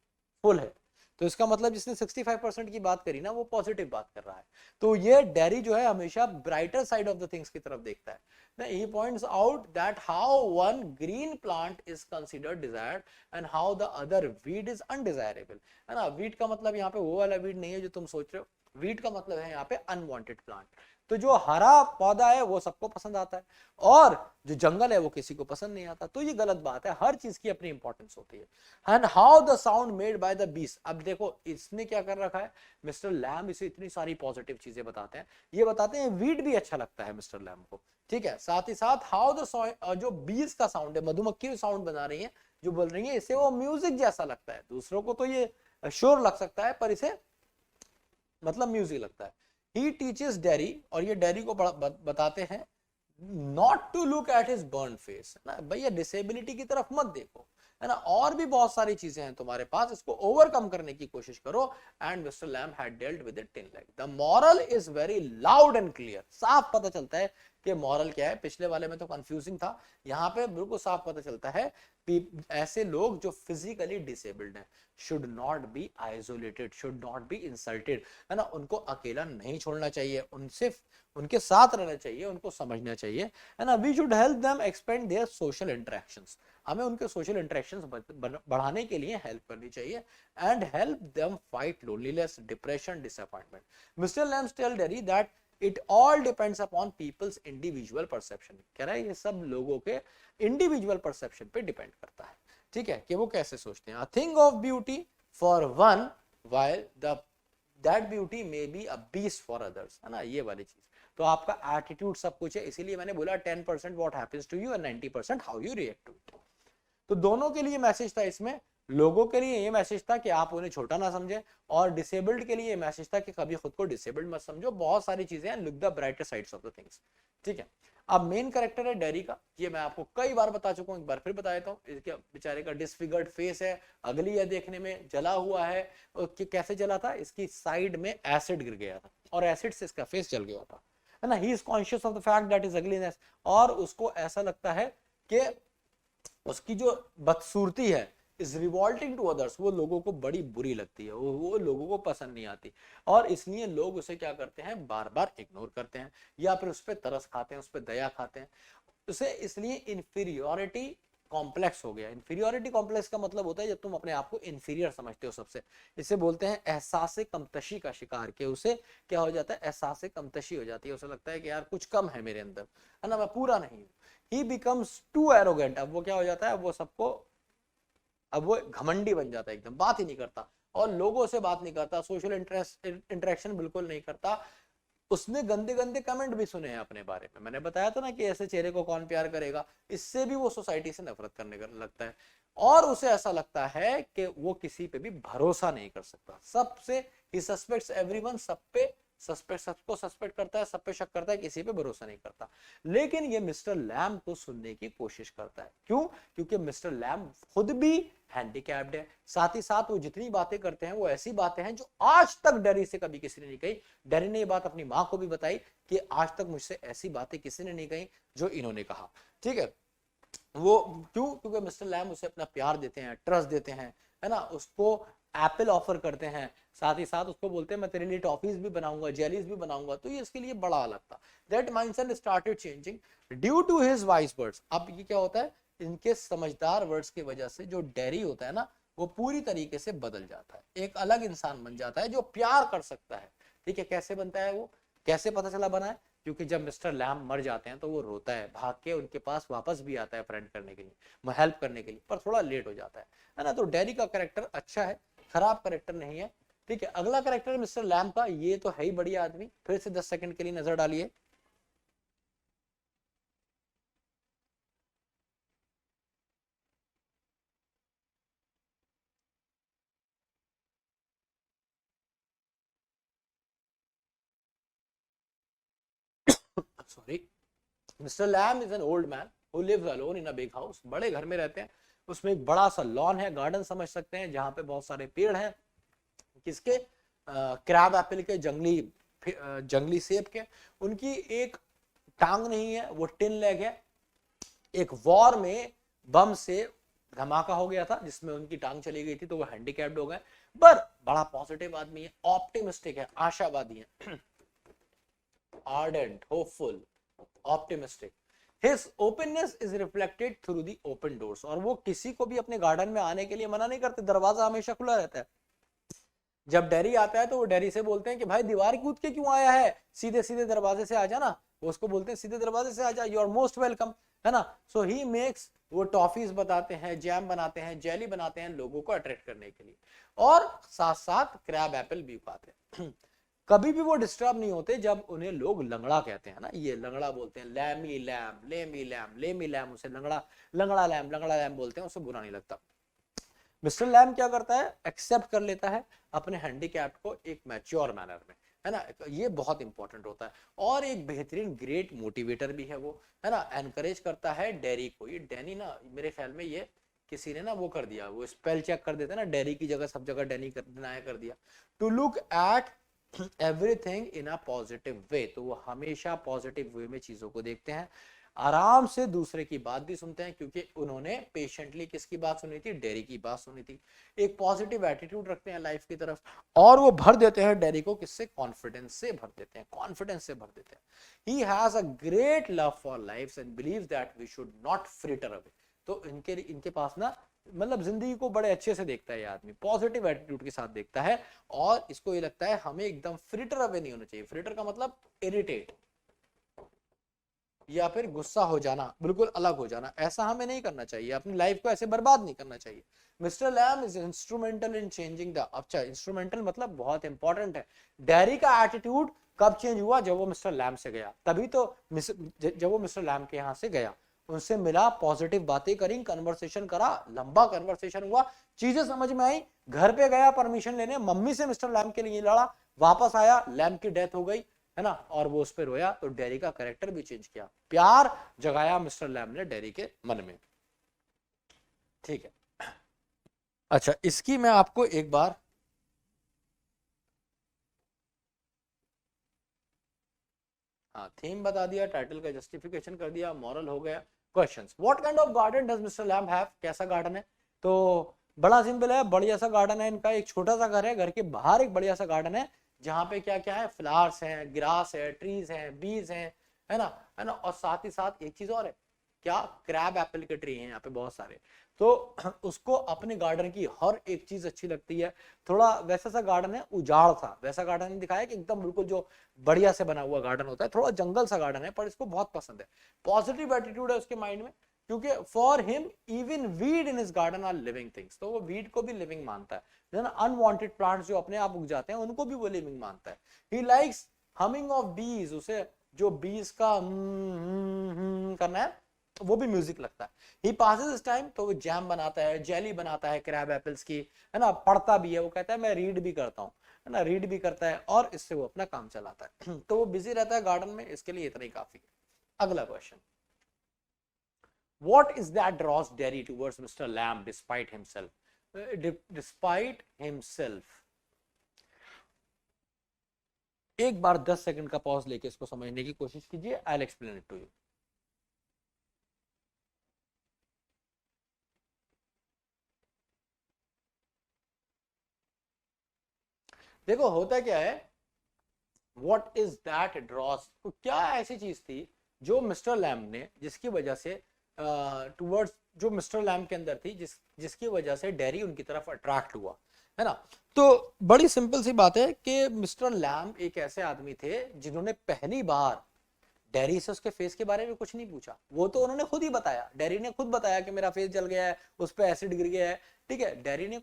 फुल है। तो इसका मतलब जिसने 65% की बात करी ना, वो पॉजिटिव बात कर रहा है। तो ये डेरी जो है हमेशा brighter side of the things की तरफ देखता है। He points out that how one green plant is considered desired and how the other weed is undesirable, है ना। वीड का मतलब यहाँ पे वो वाला वीड नहीं है जो तुम सोच रहे हो, वीड का मतलब है यहाँ पे अनवांटेड प्लांट। तो जो हरा पौधा है वो सबको पसंद आता है, और जो जंगल है वो किसी को पसंद नहीं आता। तो ये गलत बात है, हर चीज की अपनी इंपॉर्टेंस होती है। And how the sound made by the बीस, अब देखो इसने क्या कर रखा है, मिस्टर लैम्ब इसे इतनी सारी पॉजिटिव चीजें बताते हैं, ये बताते हैं वीड भी अच्छा लगता है मिस्टर लैम्ब को, ठीक है। साथ ही साथ हाउ द जो बीस का साउंड है, मधुमक्खी साउंड बना रही है, जो बोल रही है, इसे वो म्यूजिक जैसा लगता है। दूसरों को तो ये शोर लग सकता है, पर इसे मतलब म्यूजिक लगता है। ही टीचेस डेरी, और ये डेरी को बताते हैं not to look at his burn face, है ना, भैया डिसेबिलिटी की तरफ मत देखो, है ना, और भी बहुत सारी चीजें हैं तुम्हारे पास, इसको ओवरकम करने की कोशिश करो। And mister lamb had dealt with it in like the moral is very loud and clear. साफ पता चलता है कि मॉरल क्या है, पिछले वाले में तो कंफ्यूजिंग था, यहाँ पे बिल्कुल साफ पता चलता है कि ऐसे लोग जो फिजिकली डिसेबल्ड हैं should not be isolated, should not be insulted, है ना, उनको अकेला नहीं छोड़ना चाहिए, उनसे उनके साथ रहना चाहिए, उनको समझना चाहिए, है ना। We should help them expand their social interactions, हमें उनके सोशल इंटरेक्शंस बढ़ाने के लिए हेल्प करनी चाहिए। And help them fight loneliness, depression, disappointment. Mister Lamb tell Derry that it all depends upon people's individual perception, कह रहा है ये सब लोगों के इंडिविजुअल परसेप्शन पे डिपेंड करता है, ठीक है, कि वो कैसे सोचते हैं। A thing of beauty for one while the that beauty may be a beast for others, है ना, ये वाली चीज। तो आपका एटीट्यूड सब कुछ है, इसीलिए मैंने बोला 10% what happens to you and 90% how you react to it. तो दोनों के लिए मैसेज था इसमें, लोगों के लिए ये मैसेज था कि आप उन्हें छोटा ना समझें, और डिसेबल्ड के लिए ये मैसेज था कि कभी खुद को डिसेबल्ड मत समझो। बहुत सारी चीजें हैं, look the brighter sides of the things, ठीक है। अब मेन कैरेक्टर है डेरी का, ये मैं आपको कई बार बता चुका हूं, एक बार फिर बता देता हूं। इसके बेचारे का डिसफिगर्ड फेस है, अगली है देखने में, जला हुआ है। कैसे जला था, इसकी साइड में एसिड गिर गया था और एसिड से इसका फेस जल गया था, है ना। He is conscious of the fact that is ugliness, और उसको ऐसा लगता है कि उसकी जो बदसूरती है इज रिवॉल्टिंग टू अदर्स, वो लोगों को बड़ी बुरी लगती है, वो लोगों को पसंद नहीं आती, और इसलिए लोग उसे क्या करते हैं, बार बार इग्नोर करते हैं, या फिर उस पर तरस खाते हैं, उस पर दया खाते हैं, उसे इसलिए इंफीरियोरिटी कॉम्प्लेक्स हो गया। इंफीरियोरिटी कॉम्प्लेक्स का मतलब होता है जब तुम अपने आप को इंफीरियर समझते हो सबसे, इसे बोलते हैं एहसास कमतशी का शिकार के उसे क्या हो जाता है, एहसास कमतशी हो जाती है, उसे लगता है कि यार कुछ कम है मेरे अंदर, है ना, मैं पूरा नहीं हूँ। ही बिकम्स टू एरोगेंट, अब वो क्या हो जाता है, वो सबको, अब वो घमंडी बन जाता है, एकदम बात ही नहीं करता और लोगों से बात नहीं करता, सोशल इंटरेक्शन बिल्कुल नहीं करता। उसने गंदे गंदे कमेंट भी सुने हैं अपने बारे में, मैंने बताया था ना कि ऐसे चेहरे को कौन प्यार करेगा, इससे भी वो सोसाइटी से नफरत करने लगता है। और उसे ऐसा लगता है कि वो किसी पे भी भरोसा नहीं कर सकता, सबसे ही सस्पेक्ट्स एवरीवन, सब पे सबको सस्पेक्ट करता है, सब पे शक करता है, किसी पे भरोसा नहीं करता। लेकिन ये मिस्टर लैम को सुनने की कोशिश करता है, क्यों, क्योंकि मिस्टर लैम खुद भी हैंडीकैप्ड है, साथ ही साथ वो जितनी बातें करते हैं वो ऐसी बातें हैं जो आज तक डैरी से कभी किसी ने नहीं कही। डैरी ने ये बात अपनी माँ को भी बताई कि आज तक मुझसे ऐसी बातें किसी ने नहीं कही जो इन्होंने कहा, ठीक है। वो क्यों, क्योंकि मिस्टर लैम उसे अपना प्यार देते हैं, ट्रस्ट देते हैं, है ना, उसको एप्पल ऑफर करते हैं, साथ ही साथ उसको बोलते हैं मैं तेरे लिए टॉफीज भी बनाऊंगा, जेलीज भी बनाऊंगा, तो ये इसके लिए बड़ा अलग था। That mindset started changing due to his wise words. अब ये क्या होता है, इनके समझदार वर्ड्स की वजह से जो डैरी होता है ना, वो पूरी तरीके से बदल जाता है, एक अलग इंसान बन जाता है जो प्यार कर सकता है। ठीक है, कैसे बनता है वो, कैसे पता चला बना है, क्योंकि जब मिस्टर लैम मर जाते हैं तो वो रोता है, भाग के उनके पास वापस भी आता है फ्रेंड करने के लिए, हेल्प करने के लिए, पर थोड़ा लेट हो जाता है ना। तो डैरी का कैरेक्टर अच्छा है, खराब कैरेक्टर नहीं है। ठीक है, अगला कैरेक्टर मिस्टर लैम का, ये तो है ही बढ़िया आदमी, फिर से 10 सेकंड के लिए नजर डालिए। Sorry. Mister Lamb is an old man who lives alone in a big house, बड़े घर में रहते हैं, उसमें एक बड़ा सा लॉन है, गार्डन समझ सकते हैं, जहां पे बहुत सारे पेड़ हैं, किसके, क्रैब एप्पल के, जंगली सेब के। उनकी एक टांग नहीं है, वो टिन लेग है, एक वॉर में बम से धमाका हो गया था जिसमें उनकी टांग चली गई थी, तो वो हैंडीकैप्ड हो गए, पर बड़ा पॉजिटिव आदमी है, ऑप्टिमिस्टिक है, आशावादी है, ardent, hopeful, optimistic. His openness is reflected through the open doors. और वो किसी को भी अपने गार्डन में आने के लिए मना नहीं करते, दरवाजा हमेशा खुला रहता है। जब डैरी आता है तो वो डैरी से बोलते हैं कि भाई दीवार कूद के क्यों आया है, सीधे सीधे दरवाजे से आ जा ना, वो उसको बोलते हैं सीधे दरवाजे से आ जा, यू आर मोस्ट वेलकम, है ना। सो ही मेक्स, वो टॉफीज बताते हैं, जैम बनाते हैं, जेली बनाते हैं लोगों को अट्रैक्ट करने के लिए, और साथ साथ क्रैब एप्पल भी पाते हैं। कभी भी वो डिस्टर्ब नहीं होते जब उन्हें लोग लंगड़ा कहते हैं ना, ये लंगड़ा बोलते हैं, Lamey Lamb, Lamey Lamb, Lamey Lamb, उसे लंगड़ा, लंगड़ा लैम बोलते हैं, उसे बुरा नहीं लगता। मिस्टर लैम क्या करता है, एक्सेप्ट कर लेता है अपने हैंडीकैप को एक मैच्योर मैनर में, है ना, ये बहुत इंपॉर्टेंट होता है। और एक बेहतरीन ग्रेट मोटिवेटर भी है वो, है ना, एनकरेज करता है डैरी को। ये डैनी ना, मेरे ख्याल में ये किसी ने ना वो कर दिया, वो स्पेल चेक कर देते ना, डैरी की जगह सब जगह डैनी कर दिया। To look at everything in a positive way, तो वो हमेशा पॉजिटिव वे में चीजों को देखते हैं, आराम से दूसरे की बात भी सुनते हैं, क्योंकि उन्होंने पेशेंटली किसकी बात सुनी थी, डैरी की बात सुनी थी। एक पॉजिटिव एटीट्यूड रखते हैं लाइफ की तरफ, और वो भर देते हैं डैरी को किससे, कॉन्फिडेंस से भर देते हैं, कॉन्फिडेंस से भर देते हैं। He has a great love for life and believes that we should not fritter away. तो इनके पास ना, मतलब जिंदगी को बड़े अच्छे से देखता है ये आदमी, पॉजिटिव एटीट्यूड के साथ देखता है, और इसको ये लगता है हमें एकदम फ्रिटर अवे नहीं होना चाहिए। फ्रिटर का मतलब इरिटेट या फिर गुस्सा हो जाना, बिल्कुल अलग हो जाना, ऐसा हमें नहीं करना चाहिए, अपनी लाइफ को ऐसे बर्बाद नहीं करना चाहिए। Mister Lamb is instrumental in changing the, अच्छा इंस्ट्रूमेंटल मतलब बहुत इंपॉर्टेंट है। डैरी का एटीट्यूड कब चेंज हुआ, जब वो मिस्टर लैम से गया, तभी तो जब वो मिस्टर लैम के यहाँ से गया, उनसे मिला, पॉजिटिव बातें करी, कन्वर्सेशन करा, लंबा कन्वर्सेशन हुआ, चीजें समझ में आई, घर पे गया परमिशन लेने, मम्मी से मिस्टर लैम के लिए लड़ा, वापस आया, लैम की डेथ हो गई, है ना, और वो उस पर रोया, तो डैरी का कैरेक्टर भी चेंज किया, प्यार जगाया मिस्टर लैम ने डैरी के मन में। ठीक है, अच्छा इसकी मैं आपको एक बार, हाँ थीम बता दिया, टाइटल का जस्टिफिकेशन कर दिया, मॉरल हो गया। Questions, what kind of garden does mister Lamb have, कैसा गार्डन है, तो बड़ा सिंपल है, बढ़िया सा गार्डन है इनका, एक छोटा सा घर है, घर के बाहर एक बढ़िया सा गार्डन है, जहाँ पे क्या क्या है, फ्लावर्स हैं, ग्रास है, ट्रीज हैं, बीज हैं, है ना, और साथ ही साथ एक चीज और है, क्या, क्रैब एप्पल के ट्री हैं यहाँ पे बहुत सारे। तो उसको अपने गार्डन की हर एक चीज अच्छी लगती है। थोड़ा वैसा सा गार्डन है, उजाड़ सा वैसा गार्डन नहीं दिखाया कि एकदम बिल्कुल जो बढ़िया से बना हुआ गार्डन होता है, थोड़ा जंगल सा गार्डन है, पर इसको बहुत पसंद है। पॉजिटिव एटीट्यूड है उसके माइंड में, क्योंकि for him even weed in his garden are living things, तो वो वीड को भी लिविंग मानता है ना, अनवांटेड प्लांट्स जो अपने आप उग जाते हैं उनको भी वो लिविंग मानता है। ही लाइक्स हमिंग ऑफ बीज, उसे जो बीज का करना है वो भी म्यूजिक लगता है। ही पासेस इस टाइम, तो वो जैम बनाता है, जेली बनाता है क्रैब एप्पल्स की, है ना, पढ़ता भी है, वो कहता है मैं रीड भी करता हूँ, है ना, रीड भी करता है और इससे वो अपना काम चलाता है। तो वो बिजी रहता है गार्डन में, इसके लिए इतना ही काफी है। अगला question, what is that draws Derry towards Mr. Lamb despite himself? Despite himself, एक बार 10 सेकंड का पॉज लेके इसको समझने की कोशिश कीजिए। I will explain it to you. देखो होता क्या है, व्हाट इज दैट ड्रॉस, तो क्या ऐसी चीज थी जो मिस्टर लैम्ब ने, जिसकी वजह से टुवर्ड्स, जो मिस्टर लैम्ब के अंदर थी, जिसकी वजह से डेरी उनकी तरफ अट्रैक्ट हुआ, है ना। तो बड़ी सिंपल सी बात है कि मिस्टर लैम्ब एक ऐसे आदमी थे जिन्होंने पहली बार डेरी से उसके फेस के बारे में कुछ नहीं पूछा, वो तो उन्होंने खुद ही बताया, डेरी ने खुद बताया कि मेरा फेस जल गया है, उस पर एसिड गिर गया है, ठीक है। डेरी ने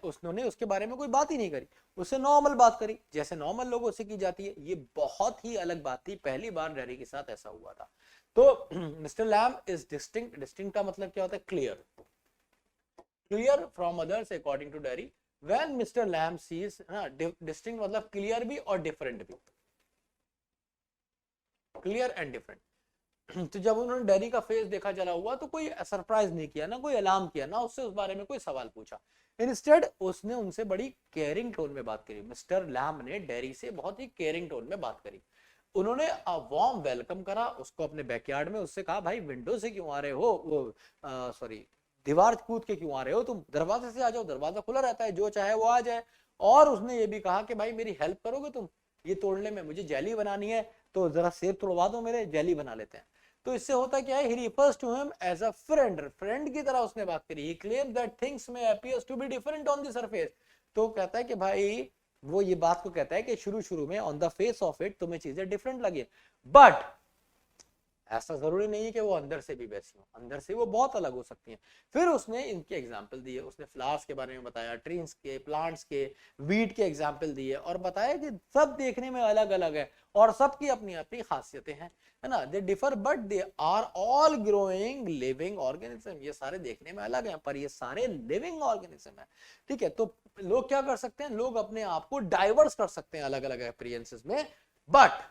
उसने उसके बारे में कोई बात ही नहीं करी, उससे नॉर्मल बात करी जैसे नॉर्मल लोगों से की जाती है। ये बहुत ही अलग बात थी, पहली बार डेरी के साथ ऐसा हुआ था। तो mister Lamb is distinct, distinct का मतलब क्या होता है, clear, clear from others according to Derry. When mister Lamb sees, distinct मतलब क्लियर भी और डिफरेंट भी, क्लियर एंड डिफरेंट। तो जब उन्होंने डेरी का फेस देखा जला हुआ, तो कोई सरप्राइज नहीं किया, ना कोई अलार्म किया, ना उससे उस बारे में कोई सवाल पूछा। इंस्टेड उसने उनसे बड़ी केयरिंग टोन में बात करी। मिस्टर लैम्ब ने डेरी से बहुत ही केयरिंग टोन में बात करी। उन्होंने वार्म वेलकम करा उसको अपने बैकयार्ड में, उससे कहा भाई विंडो से क्यों आ रहे हो, वो सॉरी दीवार कूद के क्यों आ रहे हो, तुम दरवाजे से आ जाओ, दरवाजा खुला रहता है, जो चाहे वो आ जाए। और उसने ये भी कहा कि भाई मेरी हेल्प करोगे तुम ये तोड़ने में, मुझे जेली बनानी है, तो जरा सेब तोड़वा दो मेरे, जेली बना लेते हैं। तो इससे होता क्या है, he refers to him as a friend, friend की तरह उसने बात करी। he claims that things may appears to be different on the surface, तो कहता है कि भाई वो ये बात को कहता है कि शुरू शुरू में on the face of it तुम्हें चीजें डिफरेंट लगी, बट ऐसा जरूरी नहीं है कि वो अंदर से भी वैसी हो, अंदर से वो बहुत अलग हो सकती हैं। फिर उसने इनके एग्जाम्पल दिए, उसने फ्लावर्स के बारे में बताया, ट्रीज के, प्लांट्स के, वीट के एग्जाम्पल दिए और बताया कि सब देखने में अलग अलग है और सबकी अपनी अपनी खासियतें हैं, है ना। They differ but they are all growing living organism, ये सारे देखने में अलग हैं पर ये सारे लिविंग ऑर्गेनिज्म है, ठीक है। तो लोग क्या कर सकते हैं, लोग अपने आप को डाइवर्स कर सकते हैं अलग अलग एक्सपीरियंसेस में, but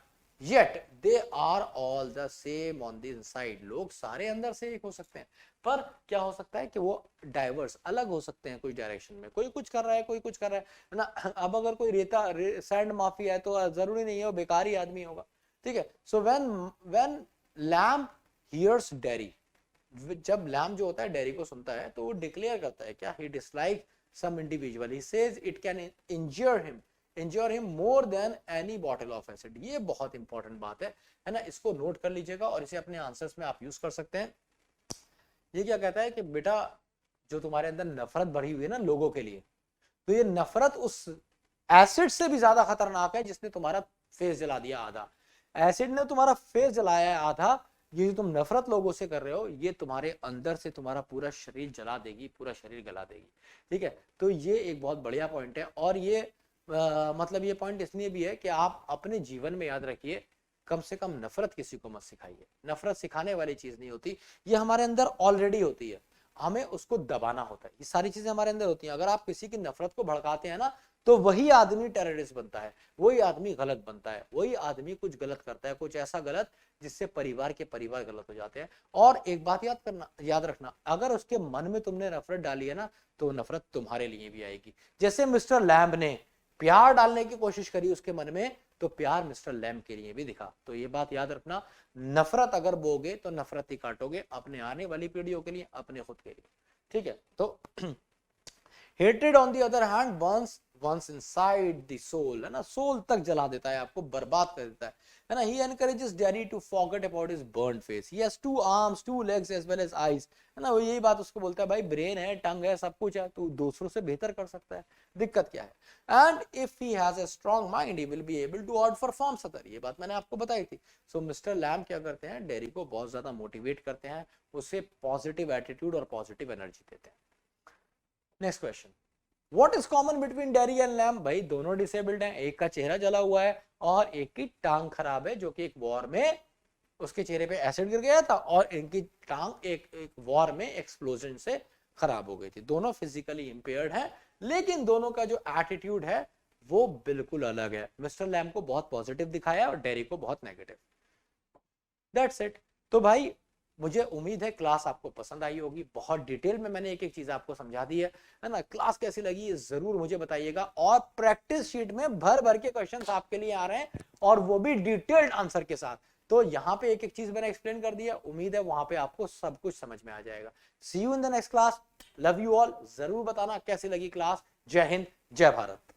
yet they are all the same on the inside, लोग सारे अंदर से एक हो सकते हैं, पर क्या हो सकता है कि वो डाइवर्स अलग हो सकते हैं कुछ डायरेक्शन में, कोई कुछ कर रहा है, कोई कुछ कर रहा है ना। अब अगर कोई सैंड माफिया है तो जरूरी नहीं है वो बेकार ही आदमी होगा, ठीक है। So when Lamb hears Derry, जब लैम्ब जो होता है डेरी को सुनता है तो वो डिक्लेयर करता है क्या, he dislike some individual, he says it can injure him more than any bottle of acid. ये बहुत इंपॉर्टेंट बात है ना, इसको नोट कर लीजिएगा और इसे अपने आंसर्स में आप यूज कर सकते हैं। ये क्या कहता है कि बेटा जो तुम्हारे अंदर नफरत भरी हुई है ना लोगों के लिए, तो ये नफरत उस एसिड से भी ज्यादा खतरनाक है जिसने तुम्हारा फेस जला दिया आधा। एसिड ने तुम्हारा फेस जलाया है आधा, ये जो तुम नफरत लोगों से कर रहे हो ये तुम्हारे अंदर से तुम्हारा पूरा शरीर जला देगी, पूरा शरीर गला देगी, ठीक है। तो ये एक बहुत बढ़िया पॉइंट है और ये मतलब ये पॉइंट इसलिए भी है कि आप अपने जीवन में याद रखिए, कम से कम नफरत किसी को मत सिखाइए। नफरत सिखाने वाली चीज नहीं होती, ये हमारे अंदर ऑलरेडी होती है, हमें उसको दबाना होता है। ये सारी चीजें हमारे अंदर होती हैं। अगर आप किसी की नफरत को भड़काते हैं ना, तो वही आदमी टेररिस्ट बनता है, वही आदमी गलत बनता है, वही आदमी कुछ गलत करता है, कुछ ऐसा गलत जिससे परिवार के परिवार गलत हो जाते हैं। और एक बात याद रखना, अगर उसके मन में तुमने नफरत डाली है ना, तो नफरत तुम्हारे लिए भी आएगी। जैसे मिस्टर लैम्ब ने प्यार डालने की कोशिश करी उसके मन में, तो प्यार मिस्टर लैम्ब के लिए भी दिखा। तो ये बात याद रखना, नफरत अगर बोगे तो नफरत ही काटोगे, अपने आने वाली पीढ़ियों के लिए, अपने खुद के लिए, ठीक है। तो hatred on the other hand Burns once inside the soul, है ना, सोल तक जला देता है, आपको बर्बाद कर देता है ना. He encourages Derry to forget about his burned face. He has 2 arms, 2 legs as well as eyes, है ना. वो यही बात उसको बोलता है, भाई ब्रेन है, टंग है, सब कुछ है, तू दूसरों से बेहतर कर सकता है, दिक्कत क्या है. And if he has a strong mind, he will be able to outperform Sutter. ये बात मैंने आपको बताई थी. So मिस्टर लैम क्या करते हैं, डेरी को बहुत ज्यादा मोटिवेट करते हैं, उसे पॉजिटिव एटीट्यूड और पॉजिटिव एनर्जी देते हैं. Next question, what is common between Derry and Lamb. भाई दोनों डिसेबल्ड हैं, एक का चेहरा जला हुआ है और एक की टांग खराब है, जो कि एक वॉर में उसके चेहरे पे एसिड गिर गया था और इनकी टांग एक वॉर में एक्सप्लोजन से खराब हो गई थी. दोनों फिजिकली इंपेयर्ड हैं, लेकिन दोनों का जो एटीट्यूड है वो बिल्कुल अलग है. मिस्टर लैम को बहुत पॉजिटिव दिखाया और डेरी को बहुत नेगेटिव. That's it. तो भाई मुझे उम्मीद है क्लास आपको पसंद आई होगी. बहुत डिटेल में मैंने एक एक चीज आपको समझा दी है ना. क्लास कैसी लगी जरूर मुझे बताइएगा, और प्रैक्टिस शीट में भर भर के क्वेश्चंस आपके लिए आ रहे हैं और वो भी डिटेल्ड आंसर के साथ. तो यहाँ पे एक एक चीज मैंने एक्सप्लेन कर दिया, उम्मीद है वहां पे आपको सब कुछ समझ में आ जाएगा. See you in the next class. Love you all. जरूर बताना कैसी लगी क्लास. जय हिंद, जय भारत.